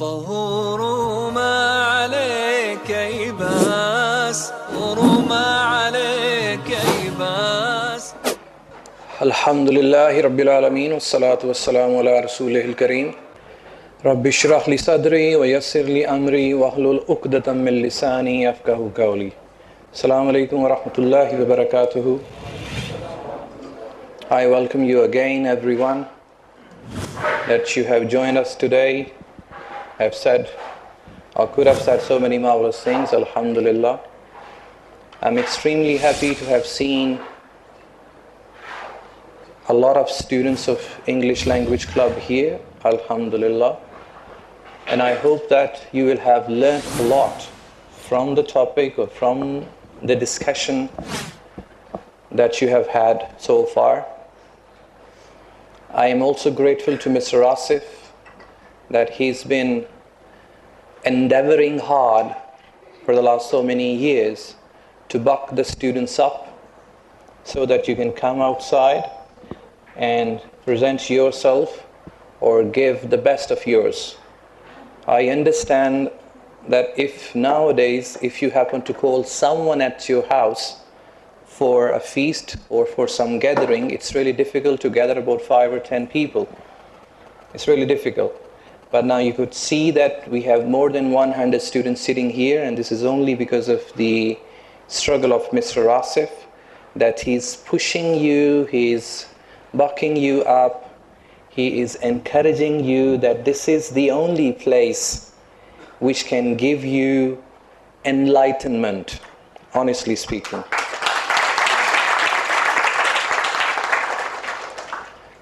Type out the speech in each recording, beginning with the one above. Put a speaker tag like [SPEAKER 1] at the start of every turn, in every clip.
[SPEAKER 1] طهور ما عليك يباس وما عليك يباس.
[SPEAKER 2] الحمد لله رب العالمين والصلاة والسلام على رسوله الكريم. رب اشرح لي صدري ويسر لي أمري واحلل عقدة من لساني يفقهوا قولي. Assalamu alaikum wa rahmatullahi wa barakatuhu. I welcome you again, everyone, that you have joined us today. I've said, or could have said so many marvelous things, alhamdulillah. I'm extremely happy to have seen a lot of students of English Language Club here, alhamdulillah. And I hope that you will have learned a lot from the topic or from the discussion that you have had so far. I am also grateful to Mr. Asif that he's been endeavoring hard for the last so many years to buck the students up so that you can come outside and present yourself or give the best of yours. I understand that if nowadays, if you happen to call someone at your house for a feast or for some gathering, it's really difficult to gather about 5 or 10 people. It's really difficult. But now you could see that we have more than 100 students sitting here, and this is only because of the struggle of Mr. Asif, that he's pushing you, he's bucking you up, he is encouraging you that this is the only place which can give you enlightenment, honestly speaking.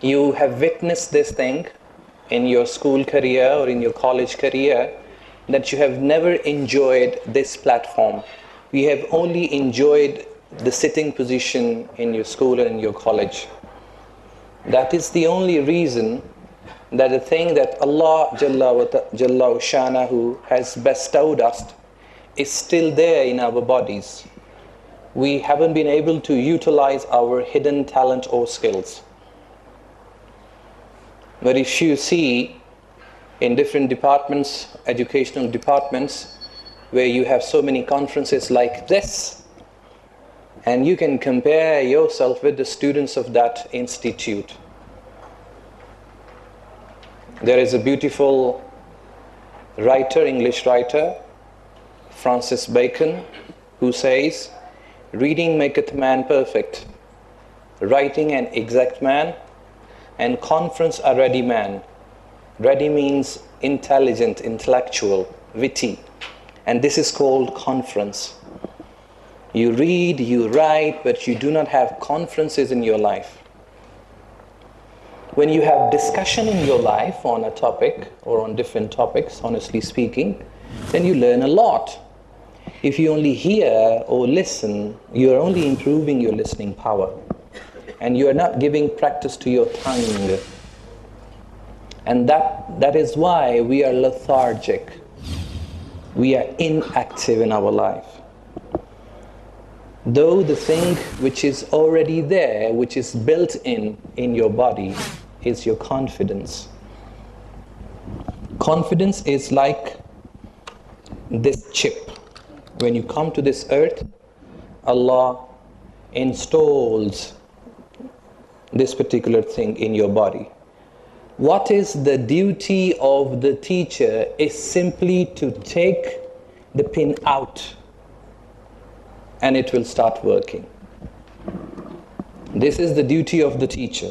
[SPEAKER 2] You have witnessed this thing in your school career or in your college career, that you have never enjoyed this platform. We have only enjoyed the sitting position in your school and in your college. That is the only reason that the thing that Allah Jalla Shanahu has bestowed us is still there in our bodies. We haven't been able to utilize our hidden talent or skills. But if you see in different departments, educational departments, where you have so many conferences like this, and you can compare yourself with the students of that institute. There is a beautiful writer, English writer, Francis Bacon, who says, "Reading maketh man perfect, writing an exact man, and conference a ready man." Ready means intelligent, intellectual, witty. And this is called conference. You read, you write, but you do not have conferences in your life. When you have discussion in your life on a topic or on different topics, honestly speaking, then you learn a lot. If you only hear or listen, you are only improving your listening power. And you are not giving practice to your tongue. And that is why we are lethargic. We are inactive in our life. Though the thing which is already there, which is built in your body, is your confidence. Confidence is like this chip. When you come to this earth, Allah installs this particular thing in your body. What is the duty of the teacher is simply to take the pin out and it will start working. This is the duty of the teacher.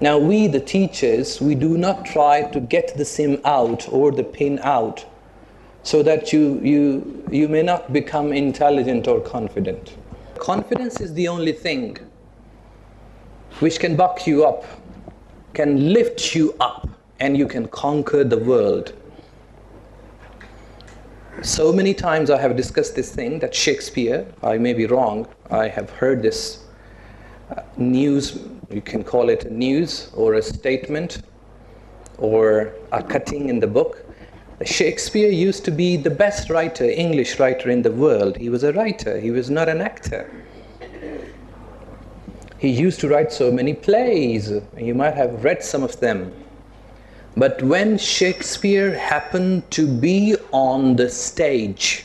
[SPEAKER 2] Now we the teachers, we do not try to get the sim out or the pin out so that you may not become intelligent or confident. Confidence is the only thing which can buck you up, can lift you up, and you can conquer the world. So many times I have discussed this thing that Shakespeare, I may be wrong, I have heard this news, you can call it a news or a statement or a cutting in the book. Shakespeare used to be the best writer, English writer in the world. He was a writer, he was not an actor. He used to write so many plays. You might have read some of them. But when Shakespeare happened to be on the stage,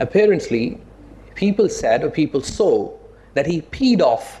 [SPEAKER 2] apparently people said or people saw that he peed off.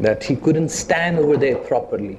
[SPEAKER 2] That he couldn't stand over there properly.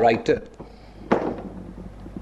[SPEAKER 2] writer,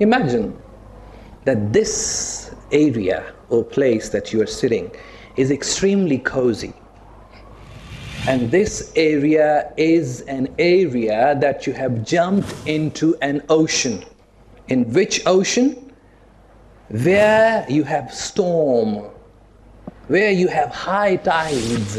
[SPEAKER 2] imagine that this area or place that you are sitting is extremely cozy. And this area is an area that you have jumped into an ocean. In which ocean? Where you have storm, where you have high tides.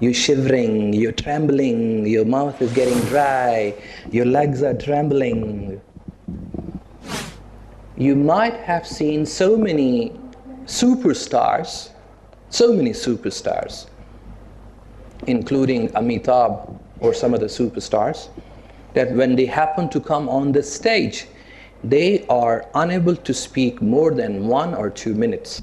[SPEAKER 2] You're shivering, you're trembling, your mouth is getting dry, your legs are trembling. You might have seen so many superstars, including Amitabh or some other superstars, that when they happen to come on the stage, they are unable to speak more than 1 or 2 minutes.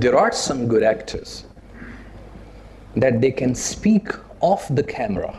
[SPEAKER 2] There are some good actors that they can speak off the camera.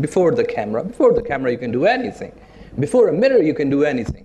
[SPEAKER 2] before the camera. Before the camera you can do anything. Before a mirror you can do anything.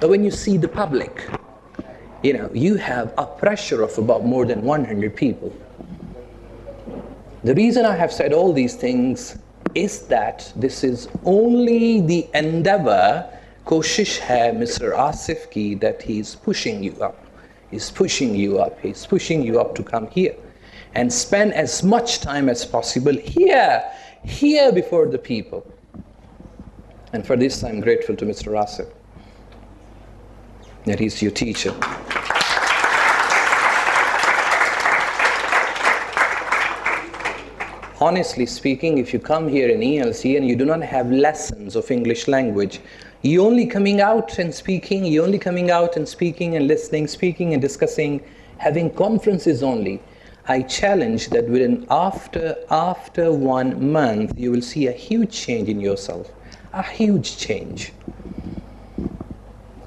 [SPEAKER 2] But when you see the public, you have a pressure of about more than 100 people. The reason I have said all these things is that this is only the endeavor, koshish hai Mr. Asif ki, that he's pushing you up. He's pushing you up. He's pushing you up to come here and spend as much time as possible here before the people. And for this I'm grateful to Mr. Asif, that he's your teacher. Honestly speaking, if you come here in ELC and you do not have lessons of English language, you're only coming out and speaking and listening, speaking and discussing, having conferences only. I challenge that after 1 month, you will see a huge change in yourself. A huge change.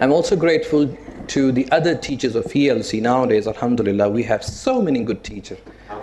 [SPEAKER 2] I'm also grateful to the other teachers of ELC nowadays. Alhamdulillah, we have so many good teachers.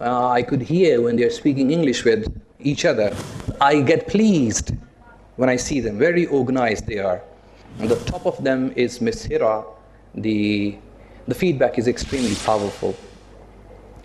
[SPEAKER 2] I could hear when they are speaking English with each other. I get pleased when I see them. Very organized they are. And the top of them is Miss Hira. The feedback is extremely powerful.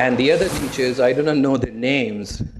[SPEAKER 2] And the other teachers, I do not know their names,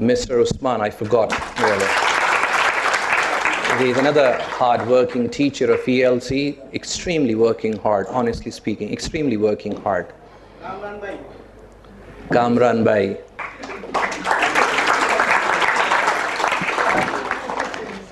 [SPEAKER 2] Mr. Usman, I forgot really. He is another hard-working teacher of ELC, extremely working hard, honestly speaking, extremely working hard. Kamran Bhai.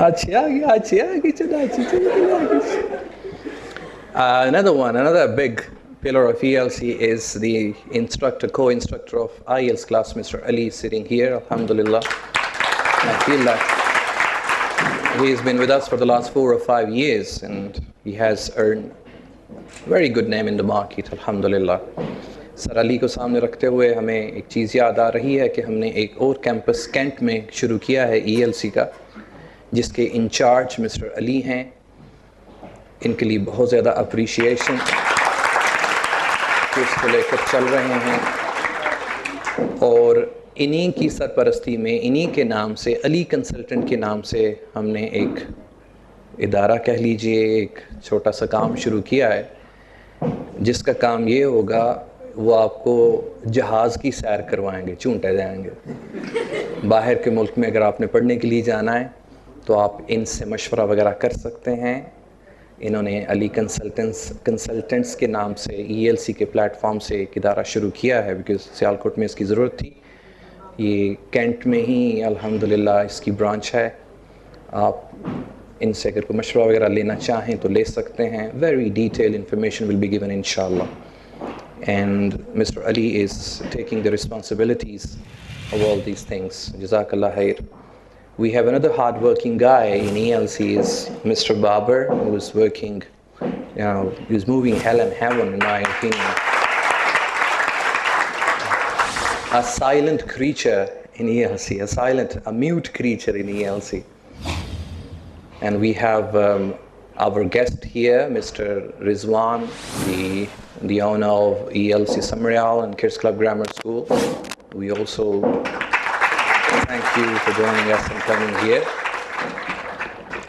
[SPEAKER 2] Another big pillar of ELC is the co-instructor of IELTS class, Mr. Ali, sitting here, alhamdulillah. I feel that he's been with us for the last 4 or 5 years and he has earned a very good name in the market, alhamdulillah. سر علی کو سامنے رکھتے ہوئے ہمیں ایک چیز یاد آ رہی ہے کہ ہم نے ایک اور کیمپس کینٹ میں شروع کیا ہے ELC کا، جس کے انچارج مسٹر علی ہیں. ان کے لیے بہت زیادہ اپریشیشن کہ اس کو لے کر چل رہے ہیں، اور انہی کی سرپرستی میں انہی کے نام سے، علی کنسلٹنٹ کے نام سے ہم نے ایک ادارہ کہہ لیجئے، ایک چھوٹا سا کام شروع کیا ہے، جس کا کام یہ ہوگا وہ آپ کو جہاز کی سیر کروائیں گے، چونٹے جائیں گے. باہر کے ملک میں اگر آپ نے پڑھنے کے لیے جانا ہے تو آپ ان سے مشورہ وغیرہ کر سکتے ہیں. انہوں نے علی کنسلٹنٹس کے نام سے ELC کے پلیٹ فارم سے ایک ادارہ شروع کیا ہے، بیکاز سیالکوٹ میں اس کی ضرورت تھی. یہ کینٹ میں ہی الحمدللہ اس کی برانچ ہے. آپ ان سے اگر کوئی مشورہ وغیرہ لینا چاہیں تو لے سکتے ہیں. Very detailed information will be given انشاءاللہ. And Mr. Ali is taking the responsibilities of all these things. Jazakallah khair. We have another hard-working guy in ELC, is Mr. Babar, who is working, he's moving hell and heaven in my opinion. A silent creature in ELC, a mute creature in ELC. And we have our guest here, Mr. Rizwan, the owner of ELC Samrial and Kids Club Grammar School. We also thank you for joining us and coming here.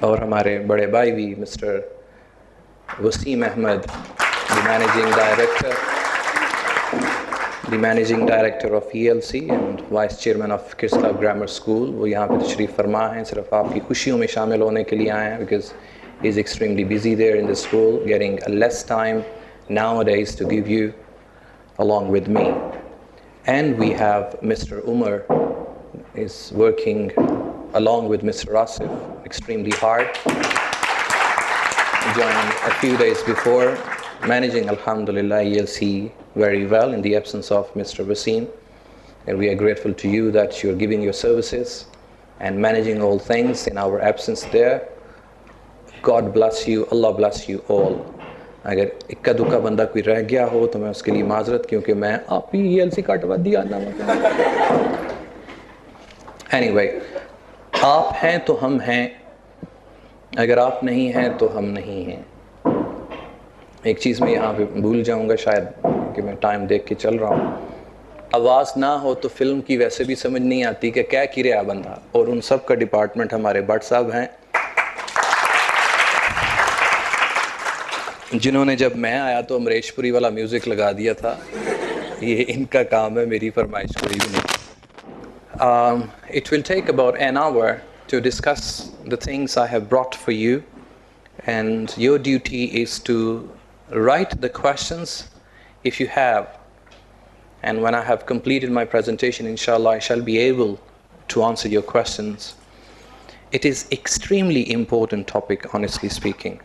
[SPEAKER 2] اور ہمارے بڑے بھائی بھی Mr. Wasim Ahmed, the managing director of ELC and vice chairman of Kids Club Grammar School. وہ یہاں پہ تشریف فرما ہیں، صرف آپ کی خوشیوں میں شامل ہونے کے لیے آئے ہیں، because he's extremely busy there in the school, getting less time nowadays to give you along with me. And we have Mr. Umar is working along with Mr. Asif extremely hard. Joined a few days before, managing alhamdulillah ELC very well in the absence of Mr. Wasim. And we are grateful to you that you are giving your services and managing all things in our absence there. God bless you, Allah bless you all. اگر اکا دکا بندہ کوئی رہ گیا ہو تو میں اس کے لیے معذرت، کیونکہ میں آپ ہی ELC کٹوا دیا نا. Anyway, آپ ہیں تو ہم ہیں، اگر آپ نہیں ہیں تو ہم نہیں ہیں. ایک چیز میں یہاں پہ بھول جاؤں گا شاید، کہ میں ٹائم دیکھ کے چل رہا ہوں. آواز نہ ہو تو فلم کی ویسے بھی سمجھ نہیں آتی کہ کیا کی رہا بندہ، اور ان سب کا ڈپارٹمنٹ ہمارے بٹ صاحب ہیں، جنہوں نے جب میں آیا تو امریش پوری والا میوزک لگا دیا تھا. یہ ان کا کام ہے، میری فرمائش کوئی بھی نہیں. It will take about an hour to discuss the things I have brought for you, and your duty is to write the questions if you have. And when I have completed my presentation, inshallah, I shall be able to answer your questions. It is extremely important topic, honestly speaking.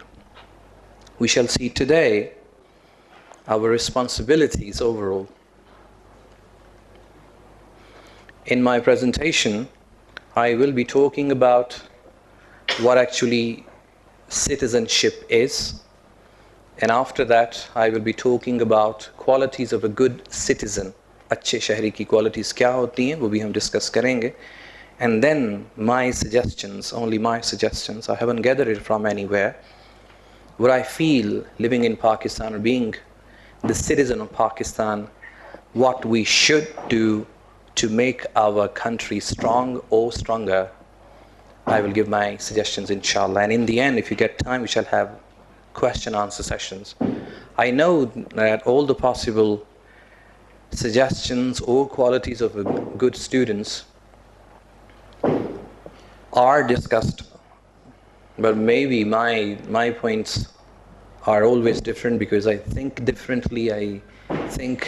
[SPEAKER 2] We shall see today our responsibilities overall. In my presentation, I will be talking about what actually citizenship is, and after that I will be talking about qualities of a good citizen. اچھے شہری کی qualities کیا ہوتی ہیں وہ بھی ہم discuss کریں گے. And then my suggestions, only my suggestions, I haven't gathered it from anywhere, what I feel living in Pakistan or being the citizen of Pakistan, what we should do to make our country strong or stronger. I will give my suggestions inshallah, and in the end, if you get time, we shall have question answer sessions. I know that all the possible suggestions or qualities of good students are discussed, but maybe my points are always different because I think differently. I think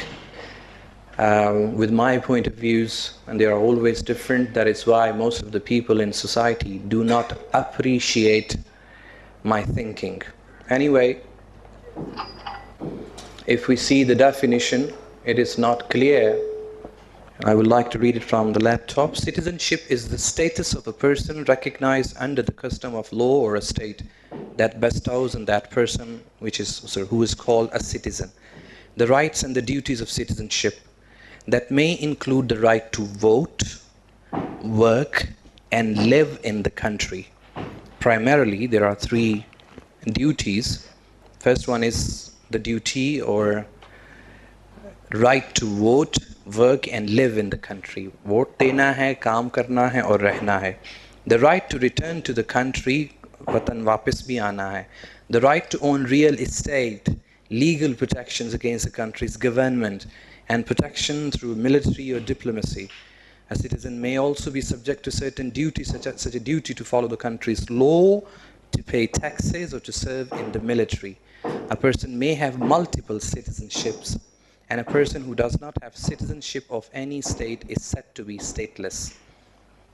[SPEAKER 2] with my point of views, and they are always different. That is why most of the people in society do not appreciate my thinking. Anyway, if we see the definition, it is not clear. I would like to read it from the laptop. Citizenship is the status of a person recognized under the custom of law or a state that bestows on that person, who is called a citizen, the rights and the duties of citizenship that may include the right to vote, work, and live in the country. Primarily, there are three duties. First one is the duty or right to vote, work and live in the country. Vote dena hai, kaam karna hai aur rehna hai. The right to return to the country, watan wapas bhi aana hai. The right to own real estate, legal protections against the country's government, and protection through military or diplomacy. A citizen may also be subject to certain duties, such as a duty to follow the country's law, to pay taxes, or to serve in the military. A person may have multiple citizenships, and a person who does not have citizenship of any state is said to be stateless.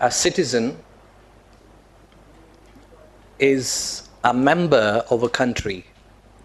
[SPEAKER 2] A citizen is a member of a country.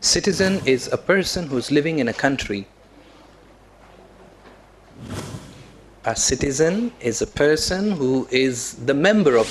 [SPEAKER 2] Citizen is a person who is living in a country. A citizen is a person who is the member of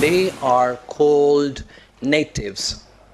[SPEAKER 2] they are called natives.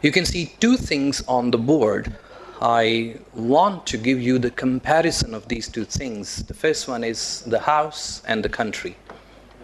[SPEAKER 2] You can see two things on the board. I want to give you the comparison of these two things. The first one is the house and the country.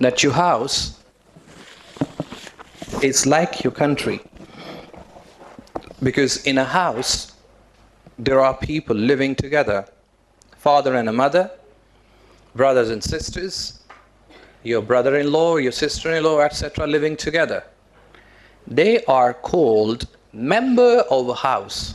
[SPEAKER 2] that your house is like your country, because in a house there are people living together, father and a mother, brothers and sisters, your brother-in-law, your sister-in-law, etc., living together. They are called member of a house.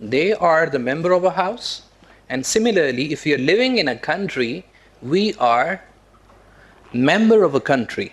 [SPEAKER 2] They are the member of a house. And similarly, if you're living in a country, we are member of a country.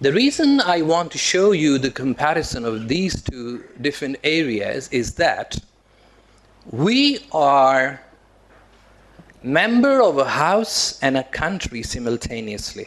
[SPEAKER 2] The reason I want to show you the comparison of these two different areas is that we are member of a house and a country simultaneously.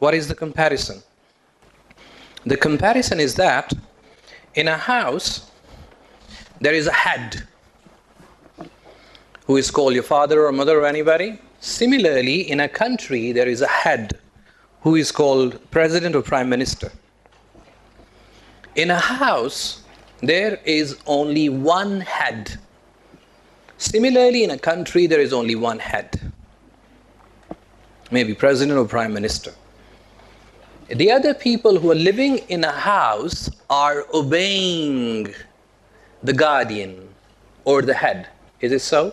[SPEAKER 2] What is the comparison? The comparison is that in a house, there is a head who is called your father or mother or anybody. Similarly, in a country, there is a head who is called president or prime minister. In a house, there is only one head. Similarly, in a country, there is only one head. Maybe president or prime minister. The other people who are living in a house are obeying the guardian or the head. Is it so?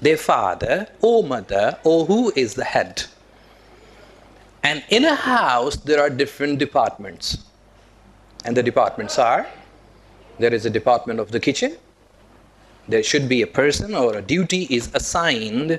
[SPEAKER 2] their father or mother or who is the head. And in a house, there are different departments. And the departments are, there is a department of the kitchen. There should be a person or a duty is assigned.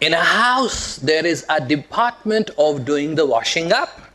[SPEAKER 2] In a house, there is a department of doing the washing up.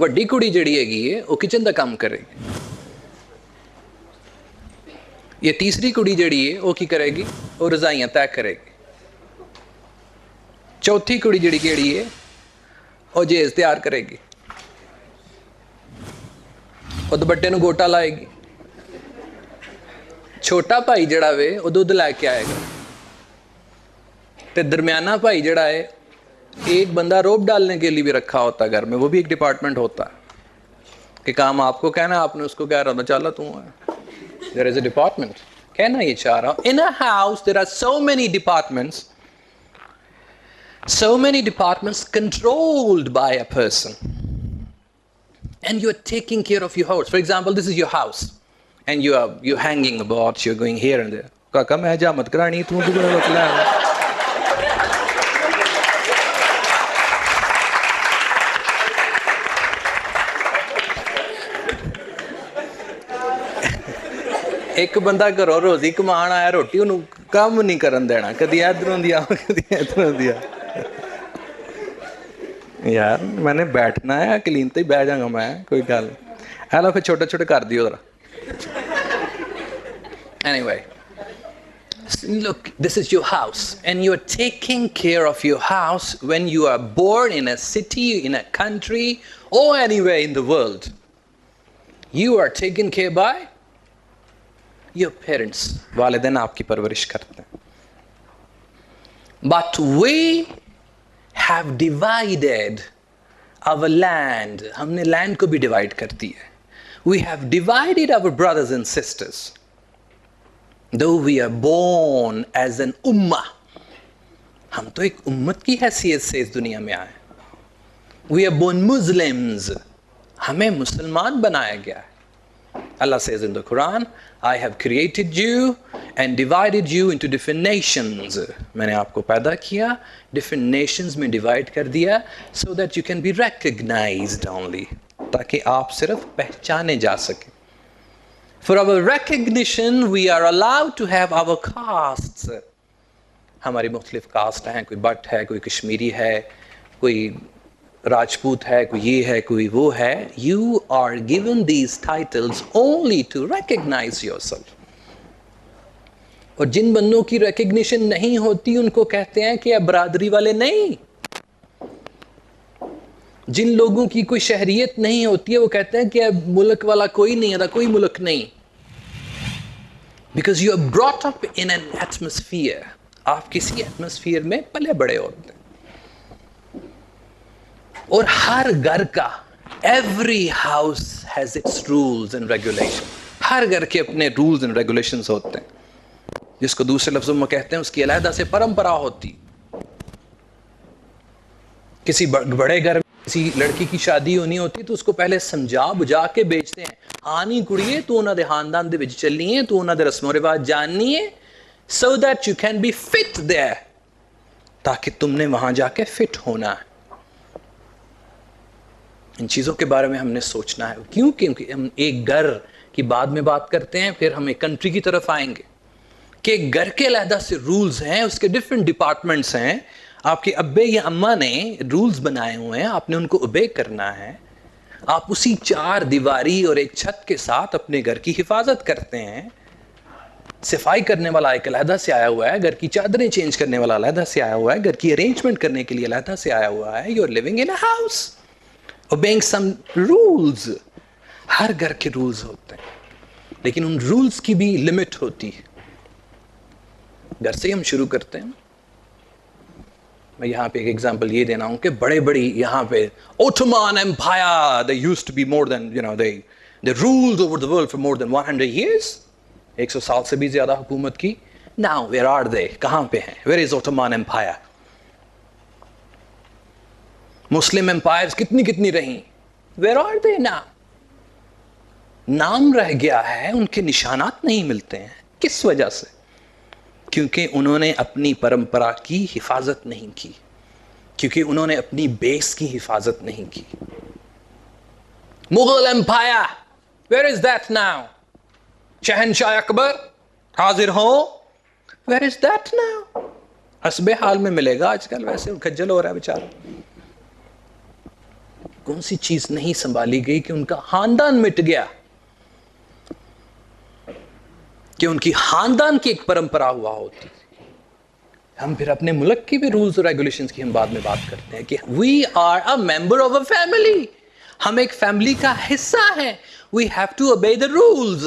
[SPEAKER 2] ਵੱਡੀ ਕੁੜੀ ਜਿਹੜੀ ਹੈਗੀ ਹੈ ਉਹ kitchen ਦਾ ਕੰਮ ਕਰੇਗੀ, ਇਹ ਤੀਸਰੀ ਕੁੜੀ ਜਿਹੜੀ ਹੈ ਉਹ ਕੀ ਕਰੇਗੀ, ਉਹ ਰਜ਼ਾਈਆਂ ਤੈਅ ਕਰੇਗੀ, ਚੌਥੀ ਕੁੜੀ ਜਿਹੜੀ ਕਿਹੜੀ ਹੈ ਉਹ ਜੇਜ਼ ਤਿਆਰ ਕਰੇਗੀ, ਉਹ ਦੁਪੱਟੇ ਨੂੰ ਗੋਟਾ ਲਾਏਗੀ, چھوٹا بھائی جڑا وے وہ دودھ لے کے آئے گا، تے درمیانہ بھائی جڑا ہے ایک بندہ روب ڈالنے کے لیے بھی رکھا ہوتا ہے گھر میں، وہ بھی ایک ڈپارٹمنٹ ہوتا ہے کہ کام آپ کو کہنا، آپ نے اس کو کہہ رہا تھا چالا تو ہے. There is a department. کہنا یہ چاہ رہا ہوں. In a house there are so many departments controlled by a person, and you are taking care of your house. For example, this is your house and you're hanging about, you're going here and there. کاکا میں جا مت کرانی تو بڑا وکلا ہے. ایک بندہ گھروں روزی کمان آیا روٹی انہوں کام نہیں کرن دینا، کدی ادھروں دیا کدی ادھروں دیا. یار میں نے بیٹھنا ہے کلین تے ہی بیٹھ جاؤں گا میں، کوئی گل ہے. لو پھر چھوٹے چھوٹے کر دیو ذرا. Anyway, look, this is your house and you are taking care of your house. When you are born in a city, in a country or anywhere in the world, you are taken care by your parents. والدین آپ کی پرورش کرتے ہیں. But we have divided our land. ہم نے land کو بھی ڈیوائڈ کر دی ہے. We have divided our brothers and sisters. Though we are born as an ummah, ہم تو ایک امت کی حیثیت سے اس دنیا میں آئے. We are born Muslims. ہمیں مسلمان بنایا گیا ہے. Allah says in the Quran, I have created you and divided you into different nations. میں نے آپ کو پیدا کیا, different nations میں divide کر دیا, so that you can be recognized only, تاکہ آپ صرف پہچانے جا سکیں. For our recognition, we are allowed to have our castes. ہماری مختلف کاسٹ ہیں, کوئی بٹ ہے, کوئی کشمیری ہے, کوئی راجپوت ہے, کوئی یہ ہے, کوئی وہ ہے. You are given these titles only to recognize yourself. اور جن بندوں کی ریکگنیشن نہیں ہوتی ان کو کہتے ہیں کہ برادری والے نہیں. جن لوگوں کی کوئی شہریت نہیں ہوتی ہے وہ کہتے ہیں کہ ملک والا کوئی نہیں ہے, کوئی ملک نہیں. Because you are brought up in an atmosphere. آپ کسی ایٹماسفیئر میں پلے بڑے ہوتے ہیں. اور ہر گھر کا, every house has its rules and regulations. ہر گھر کے اپنے rules and regulations ہوتے ہیں, جس کو دوسرے لفظوں میں کہتے ہیں اس کی علیحدہ سے پرمپرا ہوتی. کسی بڑے گھر میں کسی لڑکی کی شادی ہونی ہوتی تو اس کو پہلے سمجھا بجھا کے بیچتے ہیں. آنی کڑیے تو انہاں دے خاندان دے وچ چلنی ہے, تو انہاں دے رسم و رواج جاننی ہے, so that you can be fit there, تاکہ تم نے وہاں جا کے فٹ ہونا ہے. ان چیزوں کے بارے میں ہم نے سوچنا ہے. کیوں؟ کیونکہ ہم ایک گھر کی بعد میں بات کرتے ہیں, پھر ہم ایک کنٹری کی طرف آئیں گے کہ گھر کے علیحدہ سے رولز ہیں, اس کے ڈفرینٹ ڈپارٹمنٹس ہیں. آپ کے ابے یا اماں نے رولز بنائے ہوئے ہیں, آپ نے ان کو اوبے کرنا ہے. آپ اسی چار دیواری اور ایک چھت کے ساتھ اپنے گھر کی حفاظت کرتے ہیں. صفائی کرنے والا ایک علیحدہ سے آیا ہوا ہے, گھر کی چادریں چینج کرنے والا علیحدہ سے آیا ہوا ہے, گھر کی ارینجمنٹ کرنے کے لیے علیحدہ سے آیا ہوا ہے. You are living in a house, obeying some rules. ہر گھر کے رولز ہوتے ہیں, لیکن ان رولز کی بھی لمٹ ہوتی ہے. گھر سے ہی ہم شروع کرتے ہیں. میں یہاں پہ ایک ایگزامپل یہ دینا ہوں کہ بڑے بڑی یہاں پہ Ottoman Empire, they used to be more than, they ruled over the world for more than 100 years. 100 سال سے بھی زیادہ حکومت کی. Now where are they? کہاں پہ ہیں? Where is Ottoman Empire? مسلم امپائرز کتنی رہیں. Where are they now? نام رہ گیا ہے, ان کے نشانات نہیں ملتے ہیں. کس وجہ سے؟ کیونکہ انہوں نے اپنی پرمپرا کی حفاظت نہیں کی, کیونکہ انہوں نے اپنی بیس کی حفاظت نہیں کی. Mughal empire, where is that now? شہنشاہ اکبر حاضر ہوں, where is that now? حسب حال میں ملے گا آج کل, ویسے کھجل ہو رہا ہے بیچارہ. کون سی چیز نہیں سنبھالی گئی کہ ان کا خاندان مٹ گیا, کہ ان کی خاندان کی ایک پرمپرا ہوا ہوتی. ہم پھر اپنے ملک کی بھی رولز اور ریگولیشنز کی ہم بعد میں بات کرتے ہیں کہ we are a member of a family, ہم ایک فیملی کا حصہ ہیں, we have to obey the rules.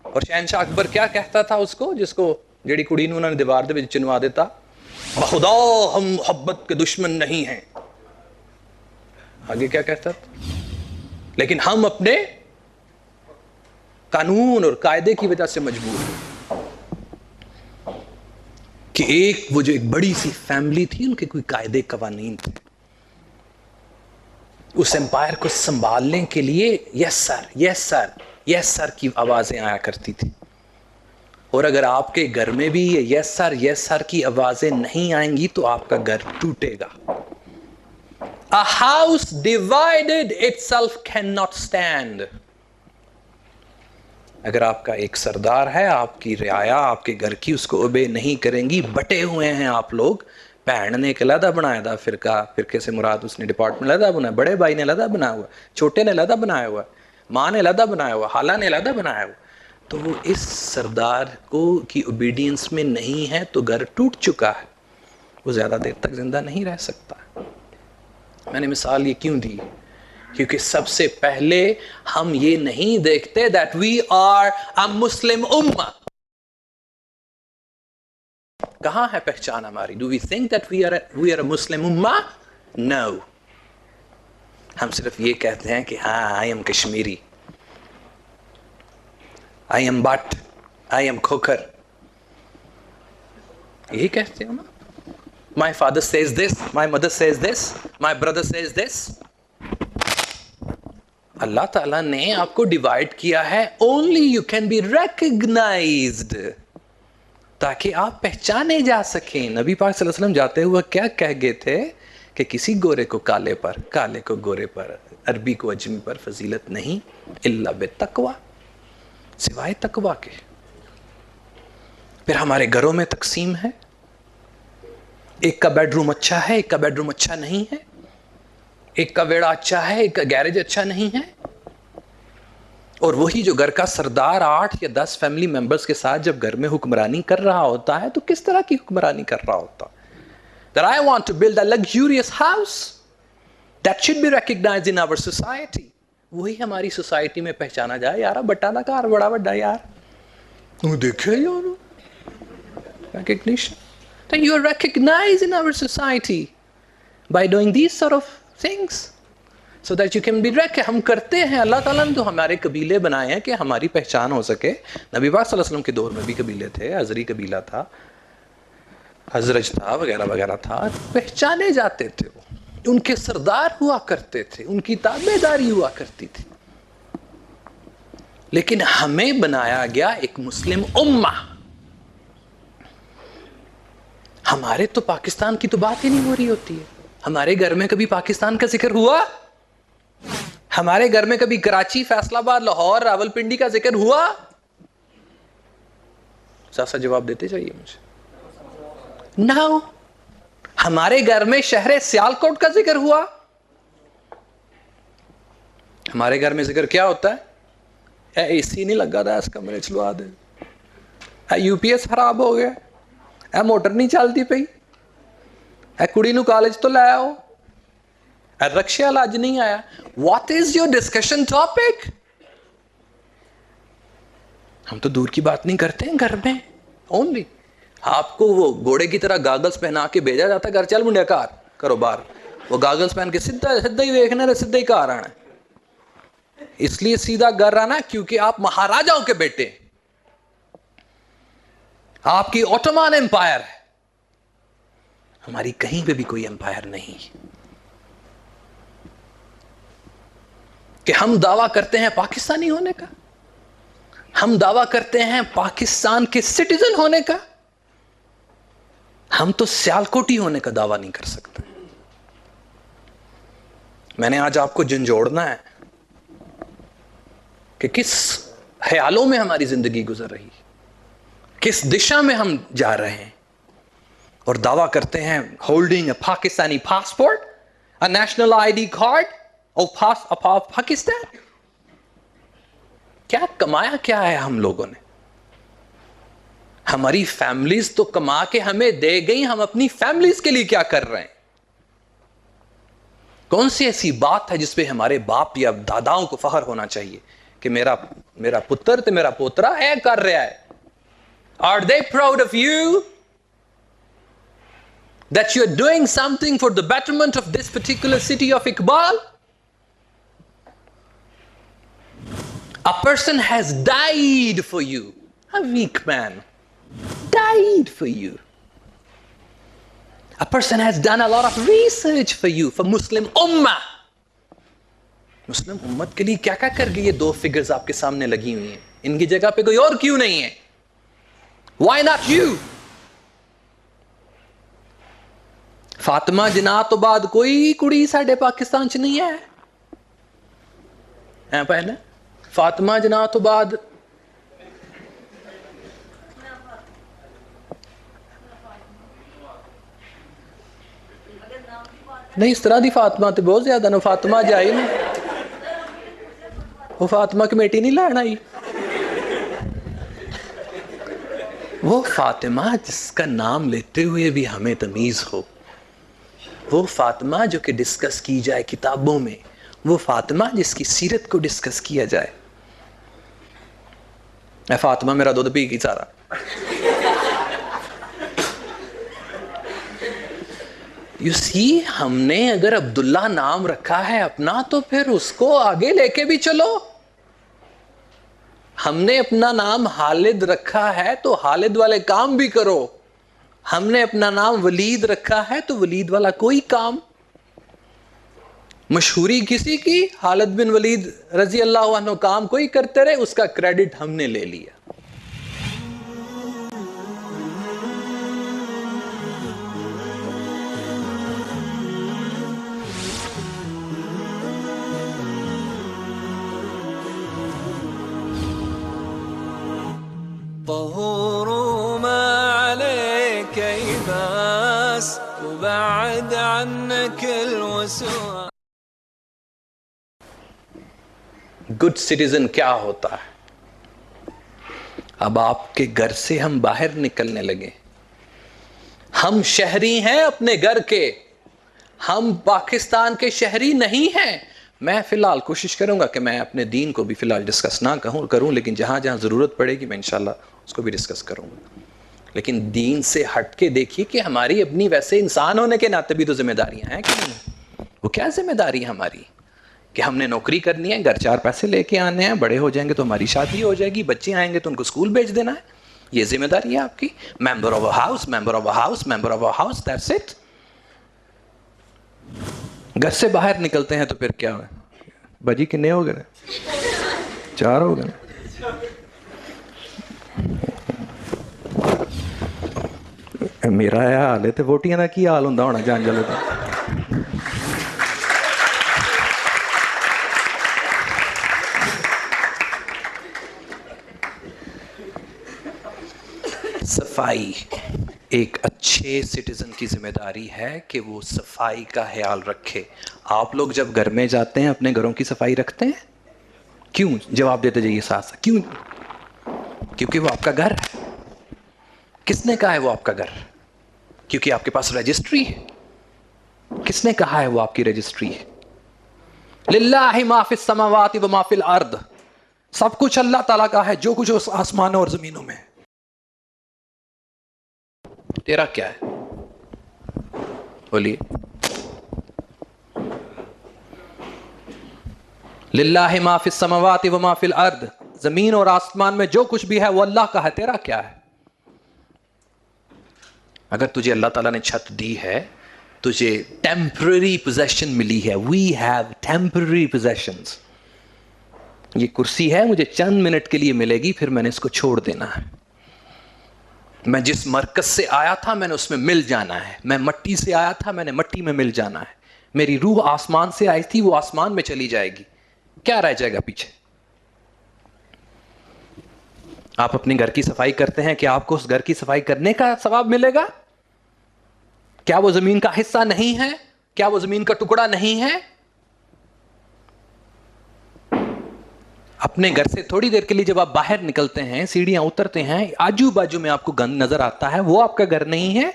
[SPEAKER 2] اور شہنشاہ اکبر کیا کہتا تھا اس کو, جس کو جڑی کڑی نوں انہوں نے دیوار دے وچ چنوا دیتا, بخدا ہم محبت کے دشمن نہیں ہیں. آگے کیا کہتا تھا, لیکن ہم اپنے قانون اور قاعدے کی وجہ سے مجبور ہیں کہ ایک وہ جو ایک بڑی سی فیملی تھی, ان کے کوئی قاعدے قوانین تھے. اس امپائر کو سنبھالنے کے لیے یس سر یس سر یس سر کی آوازیں آیا کرتی تھی. اور اگر آپ کے گھر میں بھی یہ یس سر کی آوازیں نہیں آئیں گی تو آپ کا گھر ٹوٹے گا. A house divided itself cannot stand. اگر آپ کا ایک سردار ہے, آپ کی رعایا آپ کے گھر کی اس کو اوبے نہیں کریں گی, بٹے ہوئے ہیں آپ لوگ, بہن نے ایک علیحدہ بنایا تھا فرقہ, فرقے سے مراد اس نے ڈپارٹمنٹ علیحدہ بنایا, بڑے بھائی نے علیحدہ بنایا ہوا, چھوٹے نے علیحدہ بنایا ہوا, ماں نے علیحدہ بنایا ہوا, خالہ نے علیحدہ بنایا ہوا, تو وہ اس سردار کو کی اوبیڈینس میں نہیں ہے تو گھر ٹوٹ چکا ہے, وہ زیادہ دیر تک زندہ نہیں رہ سکتا. میں نے مثال یہ کیوں دی, کیونکہ سب سے پہلے ہم یہ نہیں دیکھتے that we are a Muslim ummah. کہاں ہے پہچان ہماری؟ Do we think that we are a Muslim ummah? No. ہم صرف یہ کہتے ہیں کہ ہاں I am Kashmiri, I am Bhatt, I am Khokar. یہی کہتے ہیں نا. My father says this, my mother says this, my brother says this. اللہ تعالیٰ نے آپ کو ڈیوائڈ کیا ہے only you can be recognized, تاکہ آپ پہچانے جا سکیں. نبی پاک صلی اللہ علیہ وسلم جاتے ہوئے کیا کہہ گئے تھے کہ کسی گورے کو کالے پر, کالے کو گورے پر, عربی کو اجمی پر فضیلت نہیں الا بالتقوی, سوائے تقوی کے. پھر ہمارے گھروں میں تقسیم ہے, ایک کا بیڈ روم اچھا ہے, ایک کا بیڈ روم اچھا نہیں ہے, ایک کا ویڑا اچھا ہے, ایک کا گیرج اچھا نہیں ہے. اور وہی جو گھر کا سردار 8 یا 10 فیملی ممبرز کے ساتھ جب گھر میں حکمرانی کر رہا ہوتا ہے تو کس طرح کی حکمرانی کر رہا ہوتا؟ That I want to build a luxurious house that should be recognized in our society. وہی ہماری سوسائٹی میں پہچانا جائے, یار بٹا دا کار بڑا بڑا یار, تم دیکھے یار recognition. That you are recognized in our society by doing these sort of things so that you can be recognized. ہم کرتے ہیں, اللہ تعالیٰ نے تو ہمارے قبیلے بنائے ہیں کہ ہماری پہچان ہو سکے. نبی پاک صلی اللہ علیہ وسلم کے دور میں بھی قبیلے تھے, ازری قبیلہ تھا, حضرج تھا, وغیرہ وغیرہ تھا, پہچانے جاتے تھے. وہ ان کے سردار ہوا کرتے تھے, ان کی تابع داری ہوا کرتی تھی. لیکن ہمیں بنایا گیا ایک مسلم امہ. ہمارے تو پاکستان کی تو بات ہی نہیں ہو رہی ہوتی ہے. ہمارے گھر میں کبھی پاکستان کا ذکر ہوا؟ ہمارے گھر میں کبھی کراچی, فیصل آباد, لاہور, راولپنڈی کا ذکر ہوا؟ سا جواب دیتے جائیے مجھے. نو. ہمارے گھر میں شہر سیالکوٹ کا ذکر ہوا؟ ہمارے گھر میں ذکر کیا ہوتا ہے؟ اے سی نہیں لگا تھا اس کمرے چلوا دے, اے یو پی ایس خراب ہو گیا, اے موٹر نہیں چلتی پئی, اے کڑی نو کالج تو لے آؤ, اے رکشے والا اج نہیں آیا. What is your discussion topic? ہم تو دور کی بات نہیں کرتے ہیں گھر میں. اونلی آپ کو وہ گھوڑے کی طرح گاگلز پہنا کے بھیجا جاتا ہے, گھر چل منڈیا کار کرو باہر, وہ گاگلز پہن کے سیدھا ہی دیکھنا, سیدھا ہی کار آنا. اس لیے سیدھا گھر آنا کیونکہ آپ مہاراجاؤں کے بیٹے, آپ کی اوٹومان امپائر ہے, ہماری کہیں پہ بھی کوئی امپائر نہیں. کہ ہم دعویٰ کرتے ہیں پاکستانی ہونے کا, ہم دعویٰ کرتے ہیں پاکستان کے سٹیزن ہونے کا, ہم تو سیالکوٹی ہونے کا دعویٰ نہیں کر سکتے. میں نے آج آپ کو جھنجھوڑنا ہے کہ کس خیالوں میں ہماری زندگی گزر رہی, کس دشا میں ہم جا رہے ہیں, اور دعویٰ کرتے ہیں holding a Pakistani passport, a national I D card, Pakistan. کیا کمایا کیا ہے ہم لوگوں نے؟ ہماری فیملیز تو کما کے ہمیں دے گئی, ہم اپنی فیملیز کے لیے کیا کر رہے ہیں؟ کون سی ایسی بات ہے جس پہ ہمارے باپ یا داداؤں کو فخر ہونا چاہیے کہ میرا پتر تے میرا پوترا اے کر رہا ہے؟ Are they proud of you that you are doing something for the betterment of this particular city of Iqbal? A person has died for you, a weak man died for you. A person has done a lot of research for you, for Muslim Ummah. مسلم امت کے لیے کیا کیا کر گئی؟ یہ دو figures آپ کے سامنے لگی ہوئی ہیں, ان کی جگہ پہ کوئی اور کیوں نہیں ہے؟ Why not you? فاطمہ جناح تو بعد کوئی کڑی ساڈے پاکستان چ نہیں ہے پہلے. فاطمہ جناح تو بعد نہیں, اس طرح دی فاطمہ تو بہت زیادہ نا. فاطمہ جائی نا, وہ فاطمہ کمیٹی نہیں لان آئی. وہ فاطمہ جس کا نام لیتے ہوئے بھی ہمیں تمیز ہو, وہ فاطمہ جو کہ ڈسکس کی جائے کتابوں میں, وہ فاطمہ جس کی سیرت کو ڈسکس کیا جائے. اے فاطمہ میرا دودھ پی گئی سارا. You see, ہم نے اگر عبداللہ نام رکھا ہے اپنا تو پھر اس کو آگے لے کے بھی چلو. ہم نے اپنا نام خالد رکھا ہے تو خالد والے کام بھی کرو. ہم نے اپنا نام ولید رکھا ہے تو ولید والا کوئی کام. مشہوری کسی کی, خالد بن ولید رضی اللہ عنہ کام کوئی کرتے رہے, اس کا کریڈٹ ہم نے لے لیا.
[SPEAKER 1] طهور ما عليك يباس وبعد عنك الوسواس.
[SPEAKER 2] گڈ سٹیزن کیا ہوتا ہے؟ اب آپ کے گھر سے ہم باہر نکلنے لگے. ہم شہری ہیں اپنے گھر کے, ہم پاکستان کے شہری نہیں ہیں. میں فی الحال کوشش کروں گا کہ میں اپنے دین کو بھی فی الحال ڈسکس نہ کروں, لیکن جہاں جہاں ضرورت پڑے گی میں انشاءاللہ اس کو بھی ڈسکس کروں گا. لیکن دین سے ہٹ کے دیکھیے کہ ہماری اپنی ویسے انسان ہونے کے ناطے بھی تو ذمہ داریاں ہیں کہ نہیں. وہ کیا ذمہ داری ہے ہماری کہ ہم نے نوکری کرنی ہے, گھر چار پیسے لے کے آنے ہیں, بڑے ہو جائیں گے تو ہماری شادی ہو جائے گی, بچے آئیں گے تو ان کو اسکول بھیج دینا ہے. یہ ذمہ داری ہے آپ کی. ممبر of a house, member of a house, member of a house, that's it. گھر سے باہر نکلتے ہیں تو پھر کیا ہے بجی کنے ہو گئے؟ 4 ہو گئے. میرا یہ حال ہے تو ووٹیاں کا کی حال ہوں ہونا جان جلے کا. صفائی ایک اچھے سٹیزن کی ذمہ داری ہے کہ وہ صفائی کا خیال رکھے. آپ لوگ جب گھر میں جاتے ہیں اپنے گھروں کی صفائی رکھتے ہیں؟ کیوں؟ جواب دیتے جائیے ساتھ ساتھ. کیوں؟ کیونکہ وہ آپ کا گھر ہے. کس نے کہا ہے وہ آپ کا گھر؟ کیونکہ آپ کے پاس رجسٹری ہے. کس نے کہا ہے وہ آپ کی رجسٹری ہے؟ للہ ما فی السماوات و ما فی الارض. سب کچھ اللہ تعالیٰ کا ہے, جو کچھ اس آسمانوں اور زمینوں میں ہے. تیرا کیا ہے؟ بولیے. للہ ما فی السماوات و ما فی الارض. زمین اور آسمان میں جو کچھ بھی ہے وہ اللہ کا ہے. تیرا کیا ہے؟ اگر تجھے اللہ تعالیٰ نے چھت دی ہے, تجھے ٹیمپرری پوزیشن ملی ہے. We have temporary positions. یہ کرسی ہے, مجھے چند منٹ کے لیے ملے گی, پھر میں نے اس کو چھوڑ دینا ہے. میں جس مرکز سے آیا تھا میں نے اس میں مل جانا ہے. میں مٹی سے آیا تھا, میں نے مٹی میں مل جانا ہے. میری روح آسمان سے آئی تھی, وہ آسمان میں چلی جائے گی. کیا رہ جائے گا پیچھے؟ آپ اپنے گھر کی صفائی کرتے ہیں, کیا آپ کو اس گھر کی صفائی کرنے کا ثواب ملے گا؟ کیا وہ زمین کا حصہ نہیں ہے؟ کیا وہ زمین کا ٹکڑا نہیں ہے؟ اپنے گھر سے تھوڑی دیر کے لیے جب آپ باہر نکلتے ہیں, سیڑھیاں اترتے ہیں, آجو باجو میں آپ کو گند نظر آتا ہے, وہ آپ کا گھر نہیں ہے.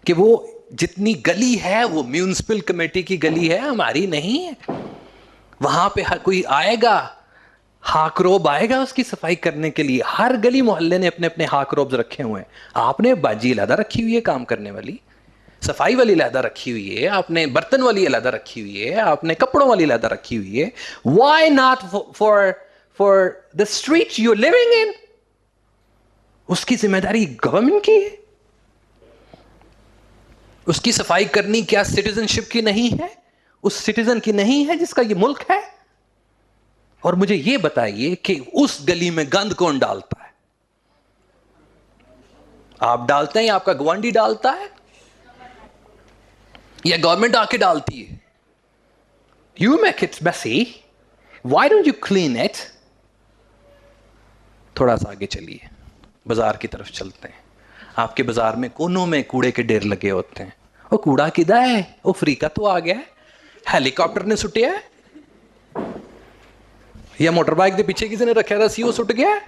[SPEAKER 2] کہ وہ جتنی گلی ہے وہ میونسپل کمیٹی کی گلی ہے, ہماری نہیں ہے. وہاں پہ کوئی آئے گا, ہاک روب آئے گا اس کی صفائی کرنے کے لیے. ہر گلی محلے نے اپنے اپنے ہاک روبز رکھے ہوئے ہیں. آپ نے باجی علیحدہ رکھی ہوئی ہے کام کرنے والی, صفائی والی علیحدہ رکھی ہوئی ہے, آپ نے برتن والی علیحدہ رکھی ہوئی ہے, آپ نے کپڑوں والی علیحدہ رکھی ہوئی ہے. Why not for the street you living in? اس کی ذمہ داری گورنمنٹ کی ہے. اس کی صفائی کرنی کیا سٹیزن شپ کی نہیں ہے؟ اس سٹیزن کی نہیں ہے جس کا یہ ملک ہے؟ اور مجھے یہ بتائیے کہ اس گلی میں گند کون ڈالتا ہے؟ آپ ڈالتے ہیں یا آپ کا گوانڈی ڈالتا ہے یا گورنمنٹ آ کے ڈالتی ہے؟ You make it messy. Why don't you clean it? تھوڑا سا آگے چلیے, بازار کی طرف چلتے ہیں. آپ کے بازار میں کونوں میں کوڑے کے ڈھیر لگے ہوتے ہیں. وہ کوڑا کدھر ہے؟ وہ افریقہ تو آ گیا ہے, ہیلی کاپٹر نے سٹیا ہے, یا موٹر بائک دے پیچھے کسی نے رکھا تھا سی وہ سٹ گیا ہے.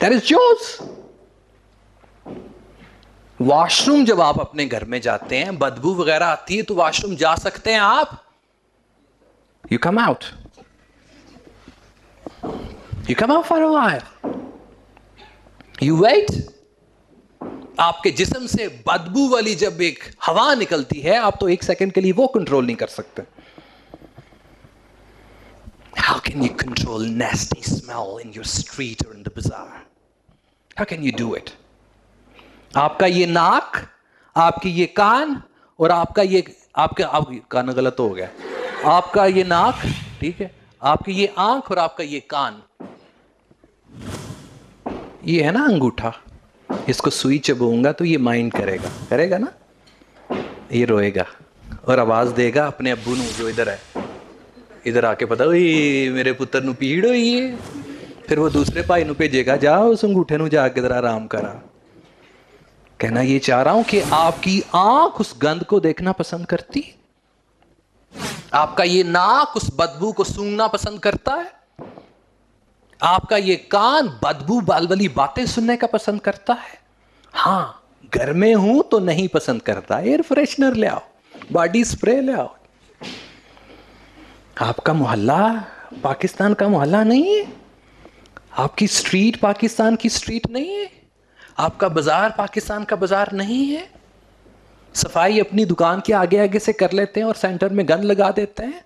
[SPEAKER 2] That is yours. Wash room جب آپ اپنے گھر میں جاتے ہیں, بدبو وغیرہ آتی ہے تو واش روم جا سکتے ہیں آپ؟ You come out. You come out for a while. You wait. آپ کے جسم سے بدبو والی جب ایک ہوا نکلتی ہے, آپ تو ایک سیکنڈ کے لیے وہ کنٹرول نہیں کر سکتے. How can you control nasty smell in your street or in the bazaar? How can you do it? آپ کا یہ ناک, آپ کی یہ کان, اور آپ کا یہ آپ کان غلط ہو گیا, آپ کا یہ ناک, ٹھیک ہے, آپ کی یہ آنکھ اور آپ کا یہ کان, یہ ہے نا انگوٹھا, اس کو سوئی چبوں گا تو یہ مائنڈ کرے گا نا, یہ روئے گا اور آواز دے گا اپنے ابو نو جو ادھر ہے, ادھر آ کے پتا میرے پتر نو پیڑ ہوئی ہے. پھر وہ دوسرے بھائی نو بھیجے گا, جا اس انگوٹھے نو جا کے ذرا آرام کرا. کہنا یہ چاہ رہا ہوں کہ آپ کی آنکھ اس گند کو دیکھنا پسند کرتی, آپ کا یہ ناک اس بدبو کو سونگنا پسند کرتا ہے, آپ کا یہ کان بدبو والی باتیں سننے کا پسند کرتا ہے. ہاں, گھر میں ہوں تو نہیں پسند کرتا. ایئر فریشنر لے آؤ, باڈی سپرے لے آؤ. آپ کا محلہ پاکستان کا محلہ نہیں ہے, آپ کی سٹریٹ پاکستان کی سٹریٹ نہیں ہے, آپ کا بازار پاکستان کا بازار نہیں ہے. صفائی اپنی دکان کے آگے آگے سے کر لیتے ہیں اور سینٹر میں گند لگا دیتے ہیں.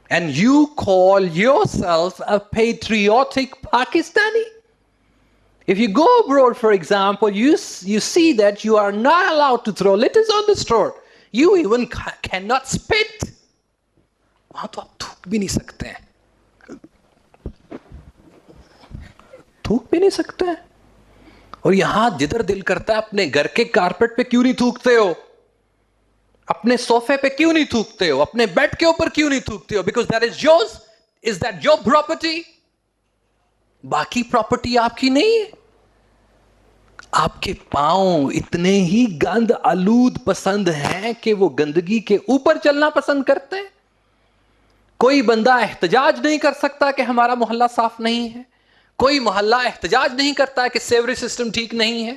[SPEAKER 2] And you call yourself a patriotic Pakistani? If you go abroad, for example, you see that you are not allowed to throw litters on the store. You even cannot spit. وہاں تو آپ تھوک بھی نہیں سکتے ہیں, تھوک بھی نہیں سکتے ہیں. اور یہاں جدھر دل کرتا ہے اپنے گھر کے کارپیٹ پہ کیوں نہیں تھوکتے ہو, اپنے صوفے پہ کیوں نہیں تھوکتے ہو, اپنے بیڈ کے اوپر کیوں نہیں تھوکتے ہو؟ Because that is yours. Is that your property? باقی پراپرٹی آپ کی نہیں ہے. آپ کے پاؤں اتنے ہی گند آلود پسند ہیں کہ وہ گندگی کے اوپر چلنا پسند کرتے ہیں. کوئی بندہ احتجاج نہیں کر سکتا کہ ہمارا محلہ صاف نہیں ہے, کوئی محلہ احتجاج نہیں کرتا کہ سیوریج سسٹم ٹھیک نہیں ہے.